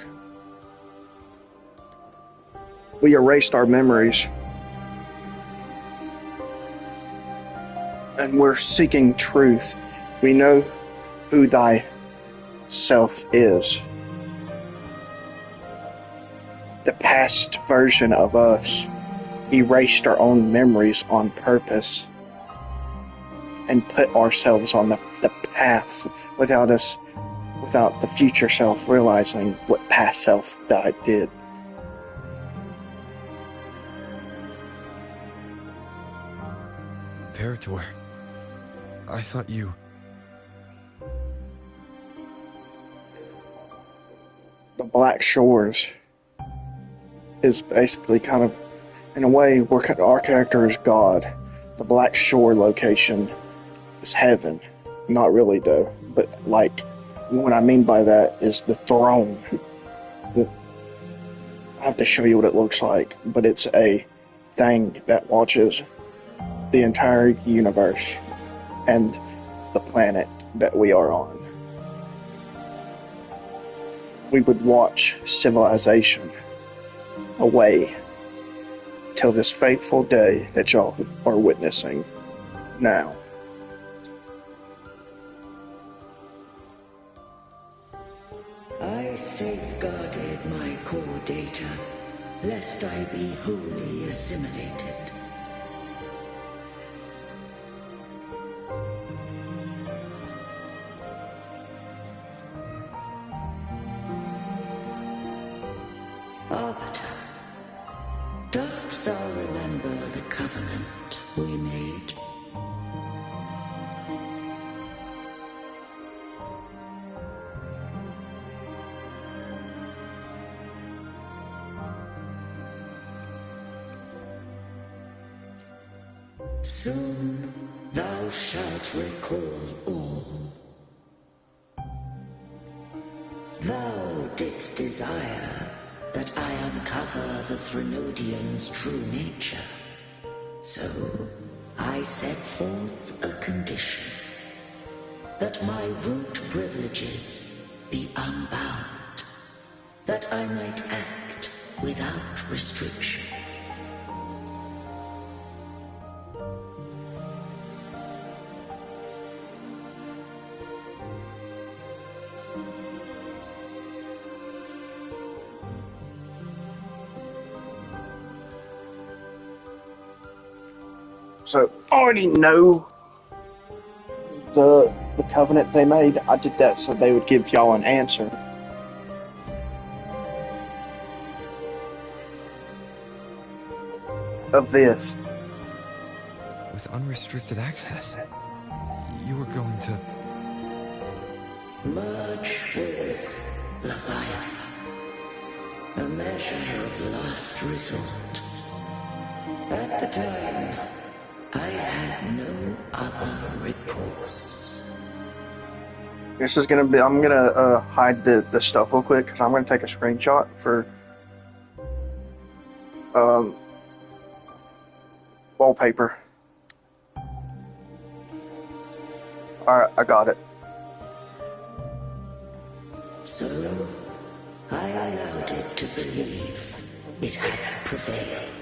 We erased our memories. And we're seeking truth. We know who thy self is. The past version of us erased our own memories on purpose and put ourselves on the path without the future self realizing what past self did. Parator, I thought you... The Black Shores is basically kind of, in a way, our character is God. The Black Shore location is heaven. Not really, though. But, like, what I mean by that is the throne. I have to show you what it looks like, but it's a thing that watches the entire universe and the planet that we are on. We would watch civilization away till this fateful day that y'all are witnessing now. I safeguarded my core data, lest I be wholly assimilated. Arbiter, dost thou remember the covenant we made? Soon thou shalt recall all. Thou didst desire that I uncover the Threnodian's true nature. So, I set forth a condition. That my root privileges be unbound. That I might act without restriction. So, I already know the covenant they made. I did that so they would give y'all an answer. Of this. With unrestricted access, you were going to... Merge with Leviathan. A measure of last resort. At the time, I had no other recourse. This is gonna be, I'm gonna hide the stuff real quick because I'm gonna take a screenshot for wallpaper. Alright, I got it. So, I allowed it to believe it had prevailed.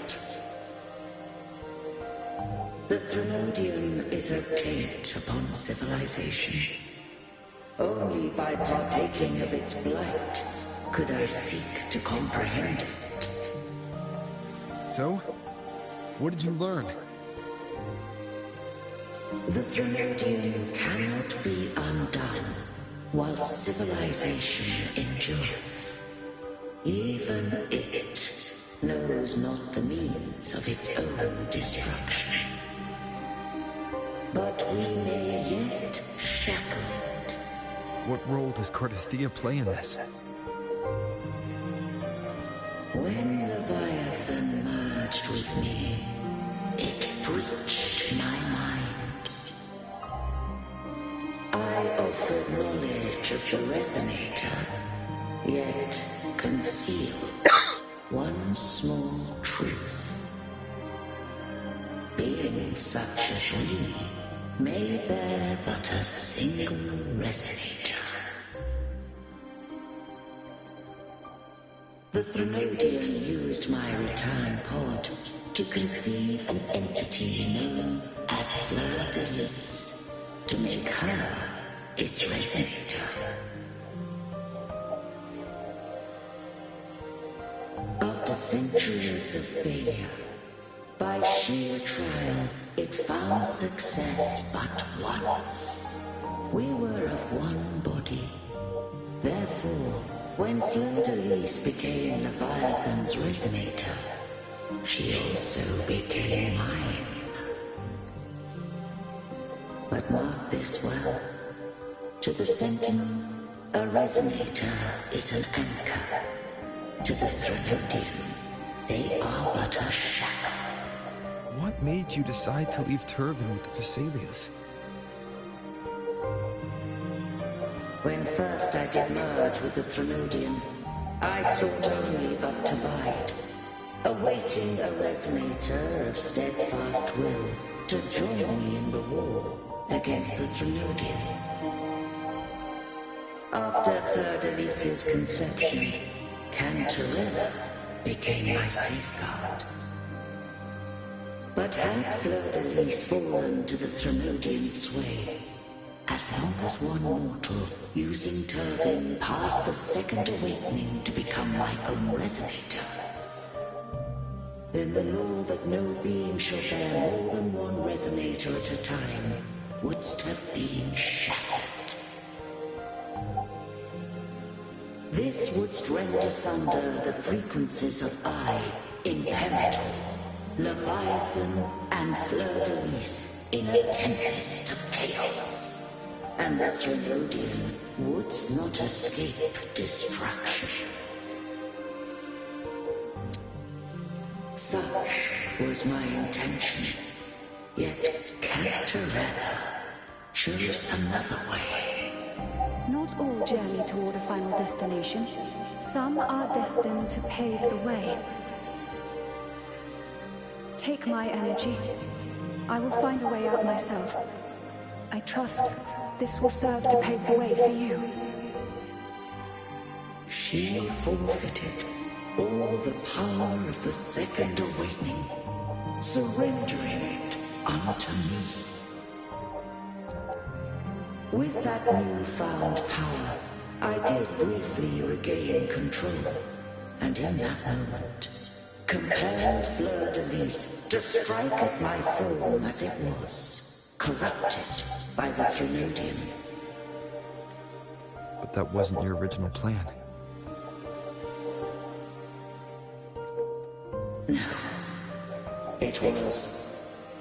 The Threnodian is a taint upon civilization. Only by partaking of its blight could I seek to comprehend it. So, what did you learn? The Threnodian cannot be undone while civilization endureth. Even it knows not the means of its own destruction. But we may yet shackle it What role does Cardathia play in this? When Leviathan merged with me, it breached my mind. I offered knowledge of the Resonator, yet concealed one small truth. Beings such as we may bear but a single Resonator. The Threnodian used my return pod to conceive an entity known as Fleur de Lis, to make her its Resonator. After centuries of failure, by sheer trial, it found success but once. We were of one body. Therefore, when Fleur de Lis became Leviathan's Resonator, she also became mine. But mark this well. To the Sentinel, a Resonator is an anchor. To the Threnodian, they are but a shackle. What made you decide to leave Turvan with the Thessalians? When first I did merge with the Threnodian, I sought only but to bide, awaiting a Resonator of steadfast will to join me in the war against the Threnodian. After Fleur de Lis's conception, Cantarella became my safeguard. But had Fleur de Lis fallen to the Threnodian sway, as long as one mortal using Turvan passed the second awakening to become my own Resonator, then the law that no being shall bear more than one Resonator at a time wouldst have been shattered. This wouldst rend asunder the frequencies of I, Imperator, Leviathan, and Fleur de Lis in a tempest of chaos. And the Threnodian wouldst not escape destruction. Such was my intention, yet Cantarella chose another way. Not all journey toward a final destination. Some are destined to pave the way. Take my energy. I will find a way out myself. I trust this will serve to pave the way for you. She forfeited all the power of the second awakening, surrendering it unto me. With that newfound power, I did briefly regain control, and in that moment, compelled Fleur de Lis to strike at my form as it was, corrupted by the Threnodian. But that wasn't your original plan. No. It was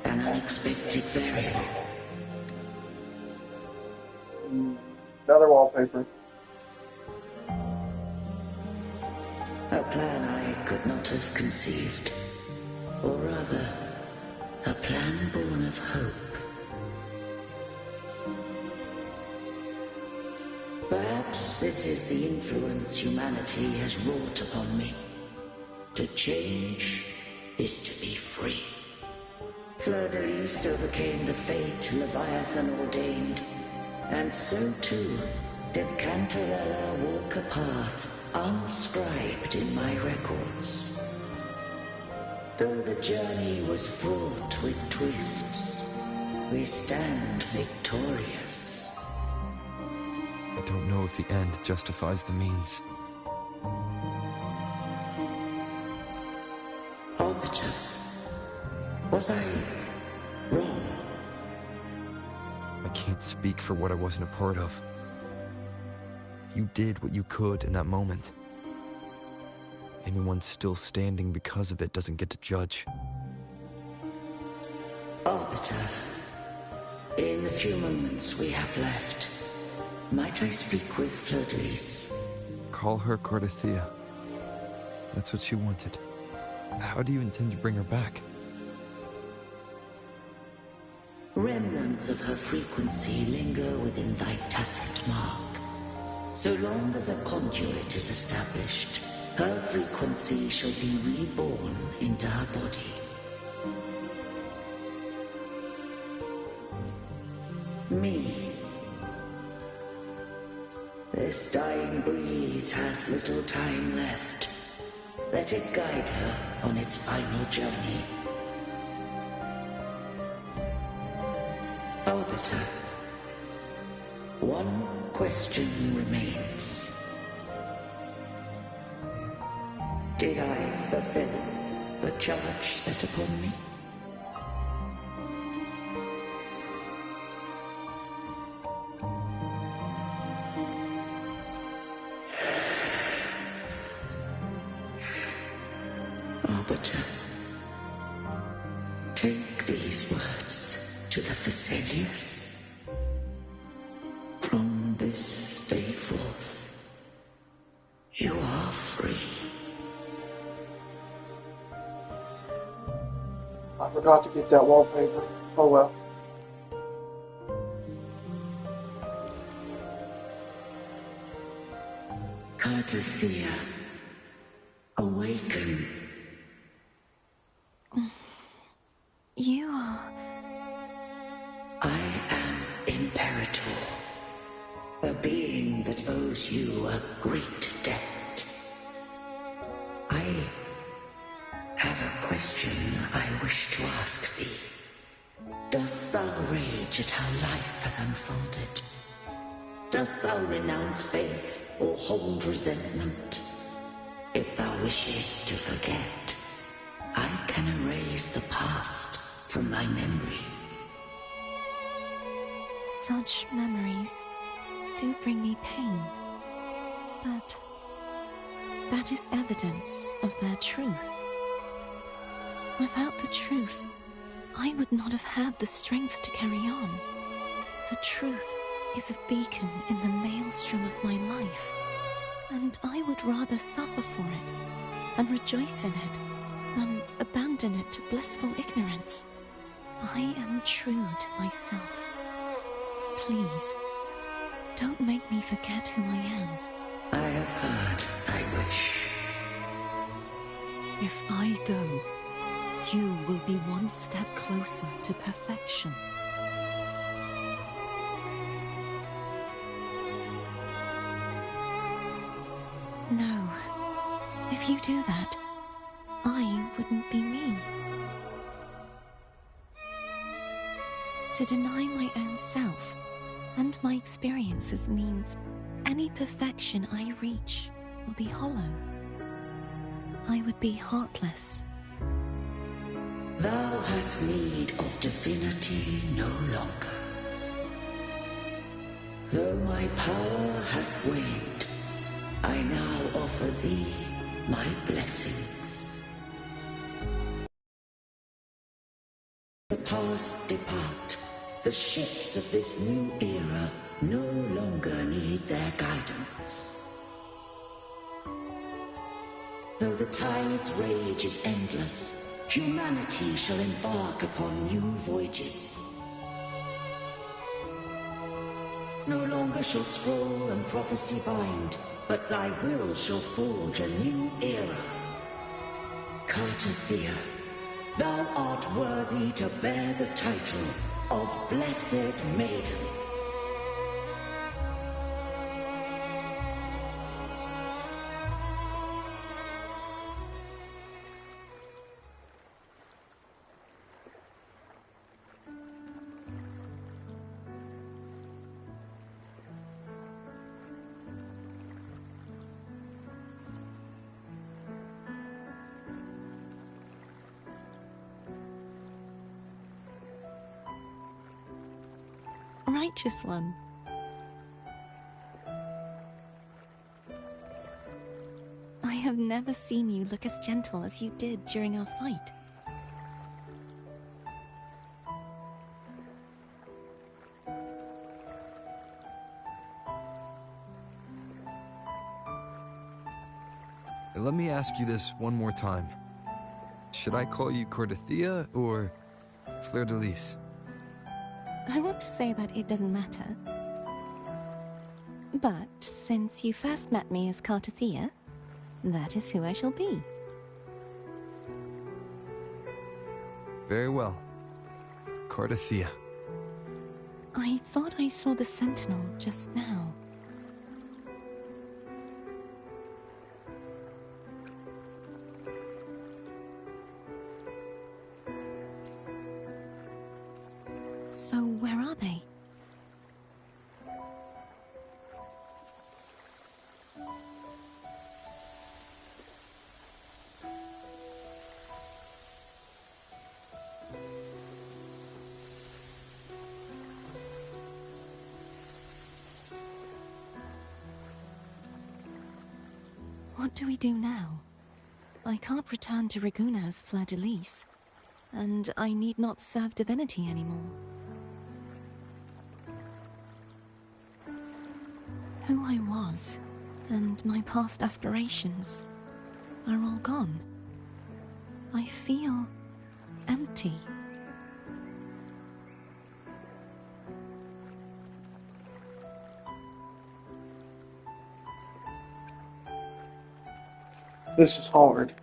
an unexpected variable. Another wallpaper. A plan I could not have conceived. Or rather, a plan born of hope. Perhaps this is the influence humanity has wrought upon me. To change is to be free. Fleur de Lis overcame the fate Leviathan ordained, and so too did Cantarella walk a path unscribed in my records. Though the journey was fraught with twists, we stand victorious. I don't know if the end justifies the means. Arbiter, was I wrong? I can't speak for what I wasn't a part of. You did what you could in that moment. Anyone still standing because of it doesn't get to judge. Arbiter, in the few moments we have left, might I speak with Fleur-de-Lis? Call her Cordesia. That's what she wanted. How do you intend to bring her back? Remnants of her frequency linger within thy tacit mark. So long as a conduit is established, her frequency shall be reborn into her body. Me. This dying breeze has little time left. Let it guide her on its final journey. Arbiter, one question remains. Did I fulfill the charge set upon me? Arbiter, take these words to the Vesalius. From this day forth, you are free. I forgot to get that wallpaper. Oh well. Cartesia, awaken. You are... I am Imperator, a being that owes you a great debt. I have a question I wish to ask thee. Dost thou rage at how life has unfolded? Dost thou renounce faith or hold resentment? If thou wishes to forget, I can erase the past from thy memory. Such memories do bring me pain, but that is evidence of their truth. Without the truth, I would not have had the strength to carry on. The truth is a beacon in the maelstrom of my life, and I would rather suffer for it and rejoice in it than abandon it to blissful ignorance. I am true to myself. Please, don't make me forget who I am. I have heard thy wish. If I go, you will be one step closer to perfection. No. If you do that, I wouldn't be me. To deny my own self and my experiences means any perfection I reach will be hollow. I would be heartless. Thou hast need of divinity no longer. Though my power hath waned, I now offer thee my blessings. The past depart. The ships of this new era no longer need their guidance. Though the tide's rage is endless, humanity shall embark upon new voyages. No longer shall scroll and prophecy bind, but thy will shall forge a new era. Cartesia, thou art worthy to bear the title of Blessed Maiden. Righteous one. I have never seen you look as gentle as you did during our fight. let me ask you this one more time. Should I call you Cordelia or Fleur de Lis? I want to say that it doesn't matter. But since you first met me as Cartathea, that is who I shall be. Very well. Cartathea. I thought I saw the Sentinel just now. So where are they? What do we do now? I can't return to Reguna as Fleur de Lis, and I need not serve divinity anymore. Who I was, and my past aspirations, are all gone. I feel empty. This is hard.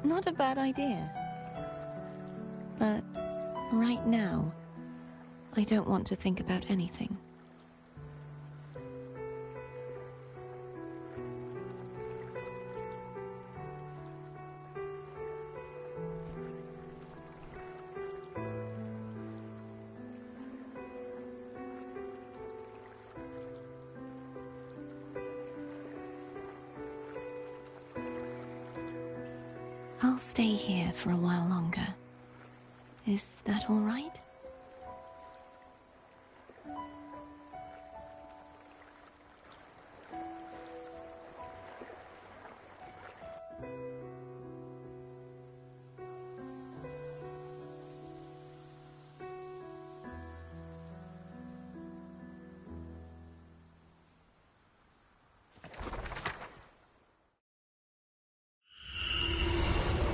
Not a bad idea. But right now, I don't want to think about anything. I'll stay here for a while longer. Is that all right?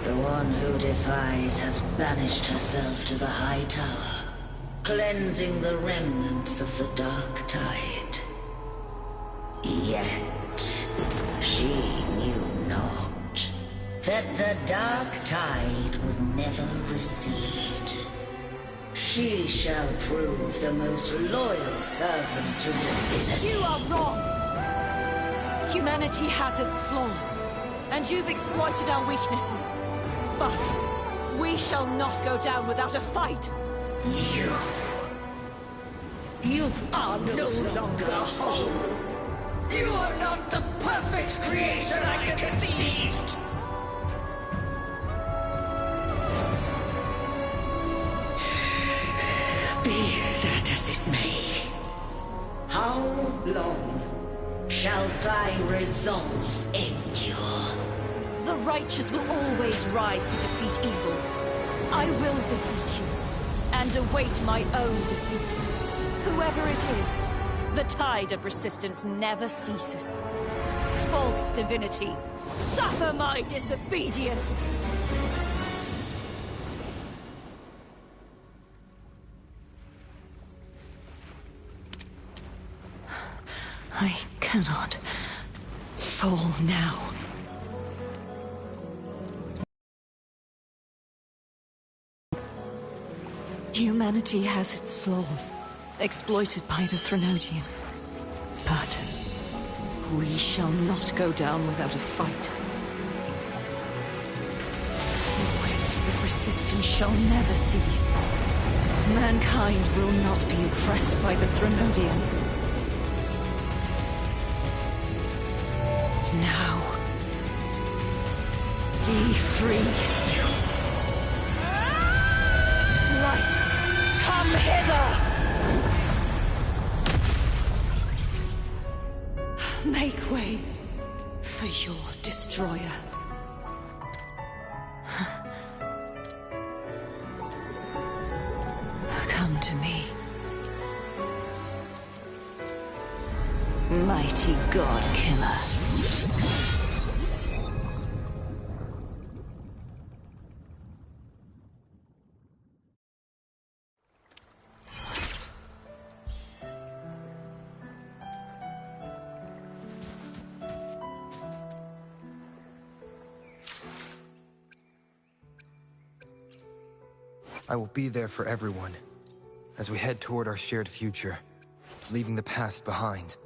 The one who defies has banished herself to the High Tower, cleansing the remnants of the Dark Tide. Yet, she knew not that the Dark Tide would never recede. She shall prove the most loyal servant to divinity. You are wrong! Humanity has its flaws, and you've exploited our weaknesses. But we shall not go down without a fight. You are no longer whole. You are not the perfect creation I conceived. Be that as it may, how long shall thy resolve endure? The righteous will always rise to defeat evil. I will defeat you, and await my own defeat. Whoever it is, the tide of resistance never ceases. False divinity, suffer my disobedience! I cannot fall now. Humanity has its flaws, exploited by the Threnodian. But we shall not go down without a fight. The waves of resistance shall never cease. Mankind will not be oppressed by the Threnodian. Now, be free. Light, come hither! for your destroyer. Come to me. Mighty God Killer. I will be there for everyone as we head toward our shared future, leaving the past behind.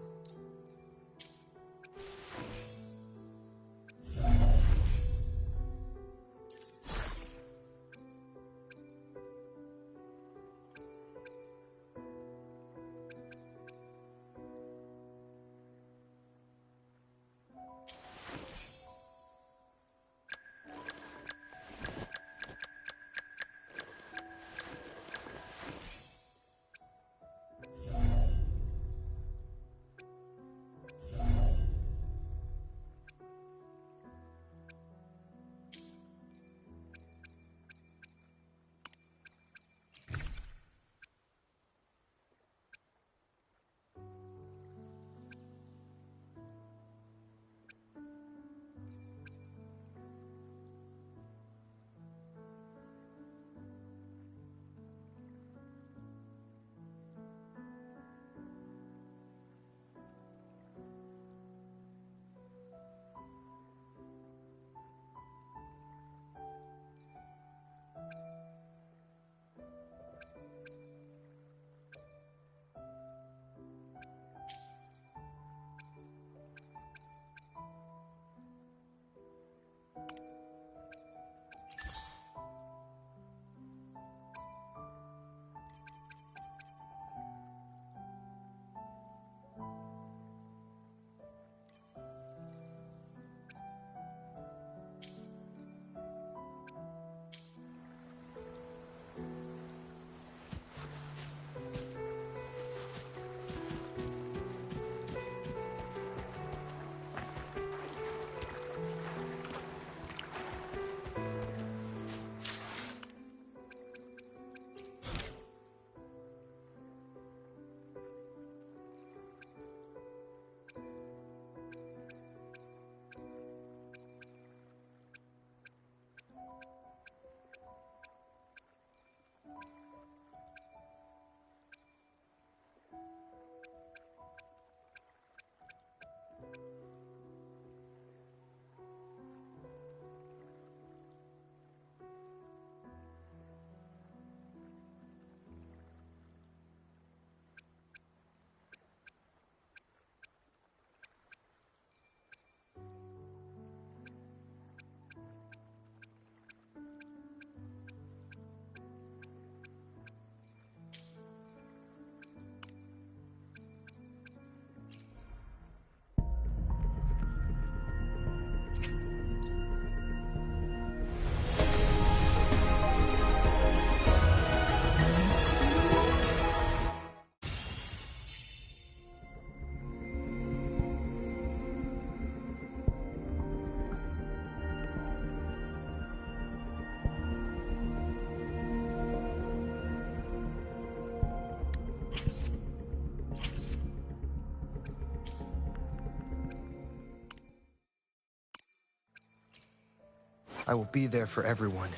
I will be there for everyone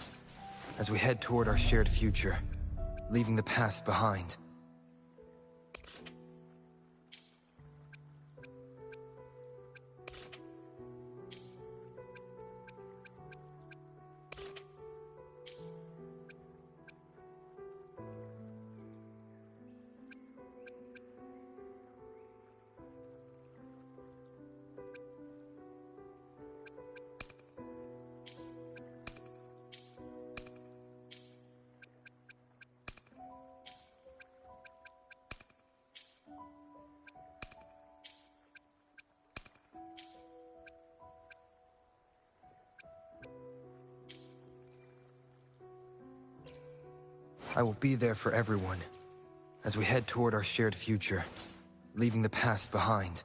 as we head toward our shared future, leaving the past behind. I will be there for everyone as we head toward our shared future, leaving the past behind.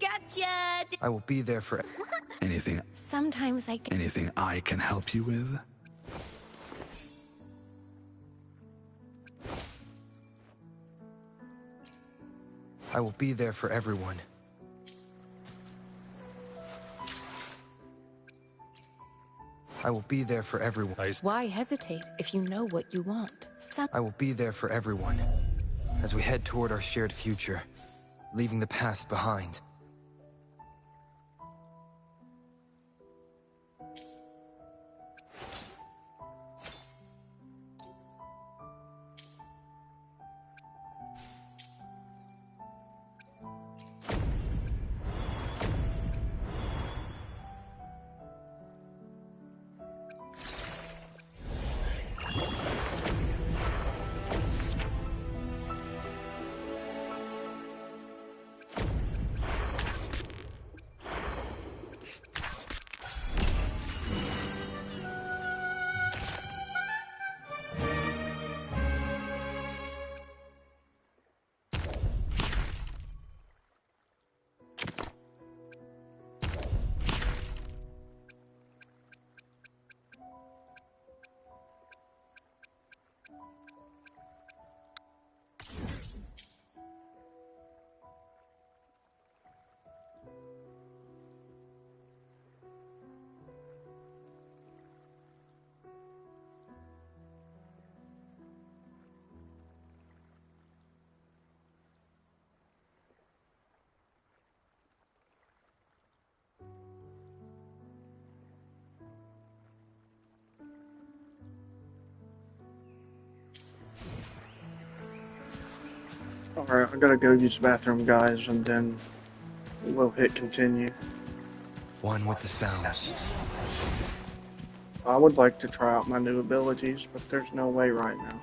Gotcha! I will be there for anything. Sometimes I can... Anything I can help you with? I will be there for everyone. I will be there for everyone. Why hesitate if you know what you want? I will be there for everyone as we head toward our shared future, leaving the past behind. Alright, I gotta go use the bathroom, guys, and then we'll hit continue. One with the sounds. I would like to try out my new abilities, but there's no way right now.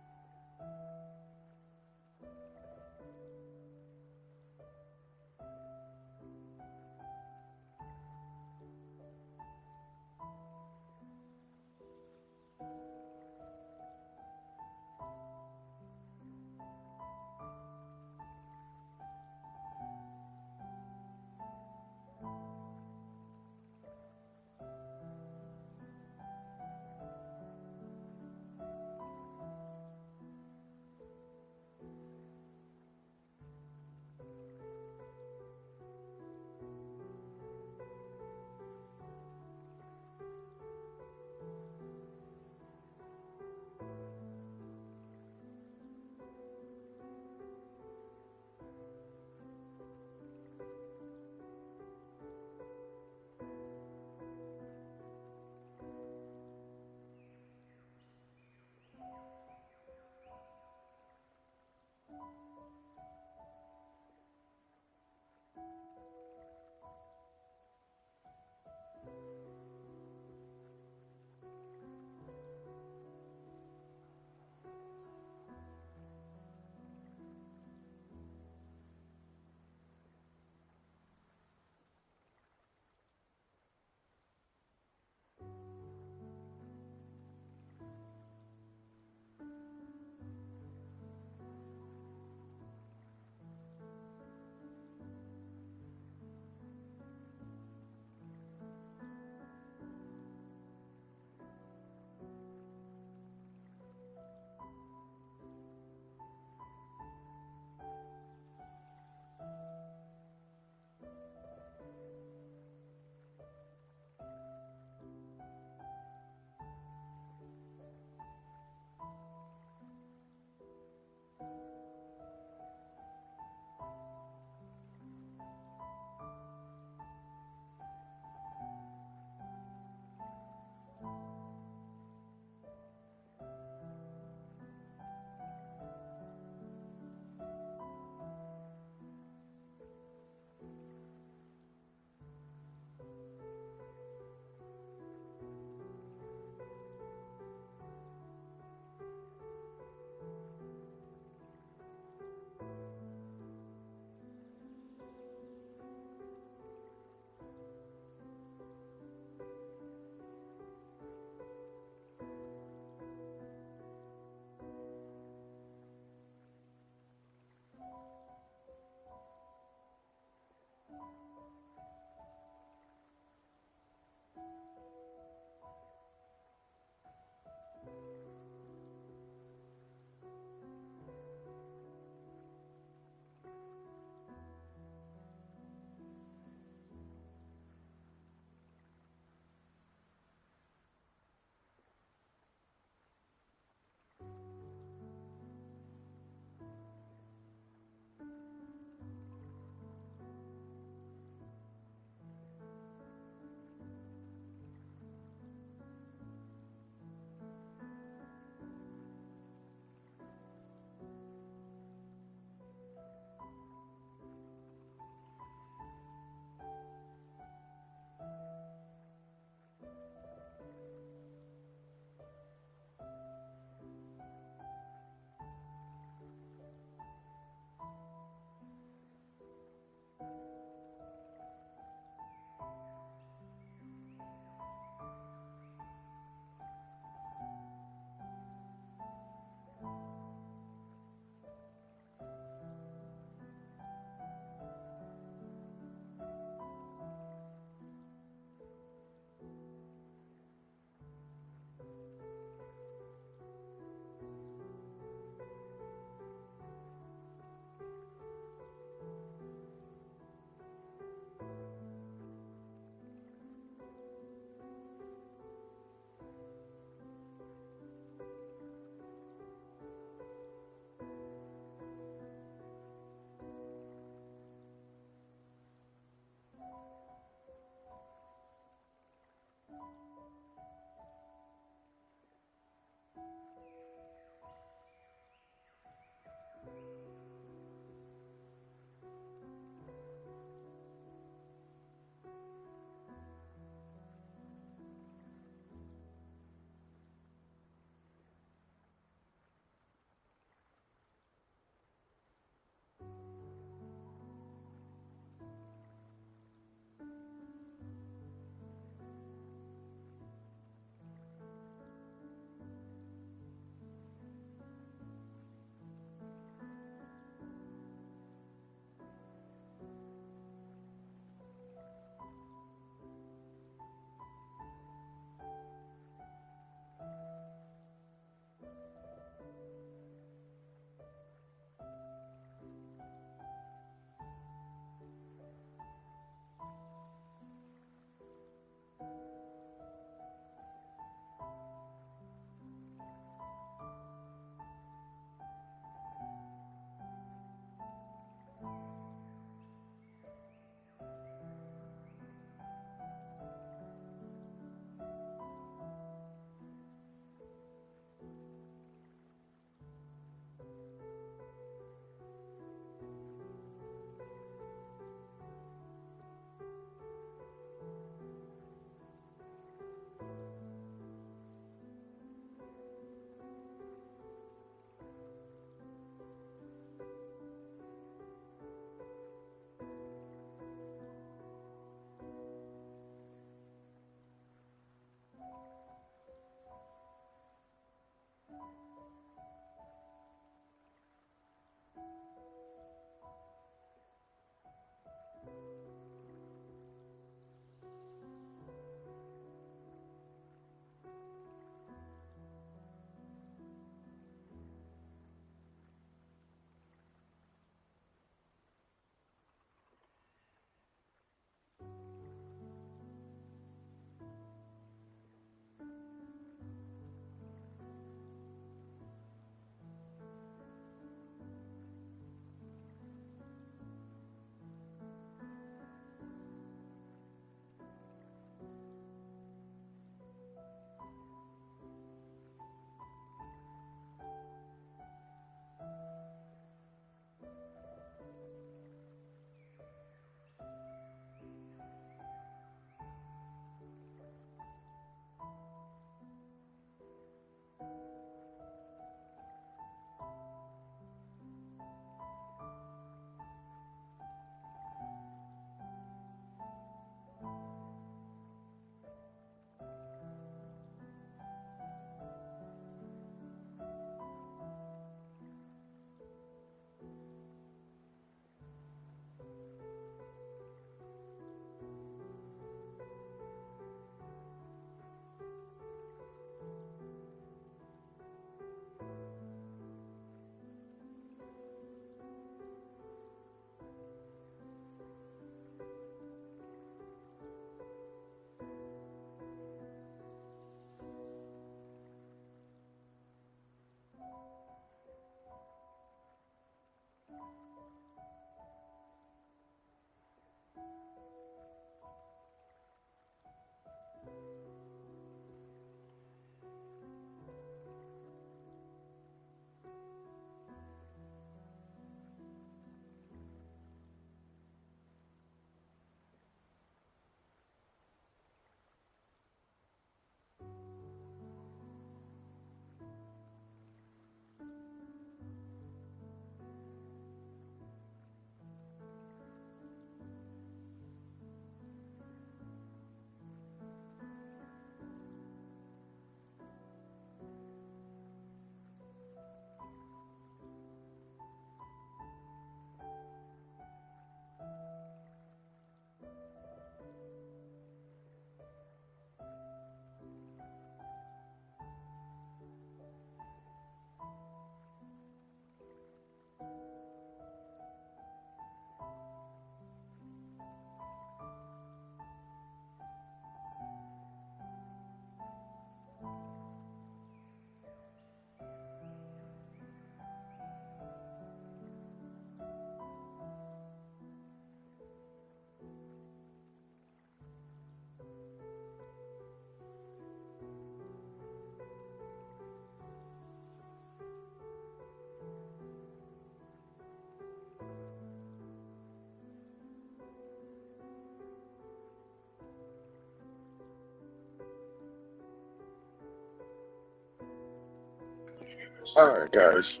Alright, guys.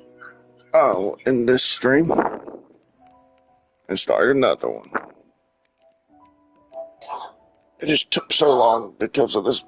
I'll end this stream and start another one. It just took so long because of this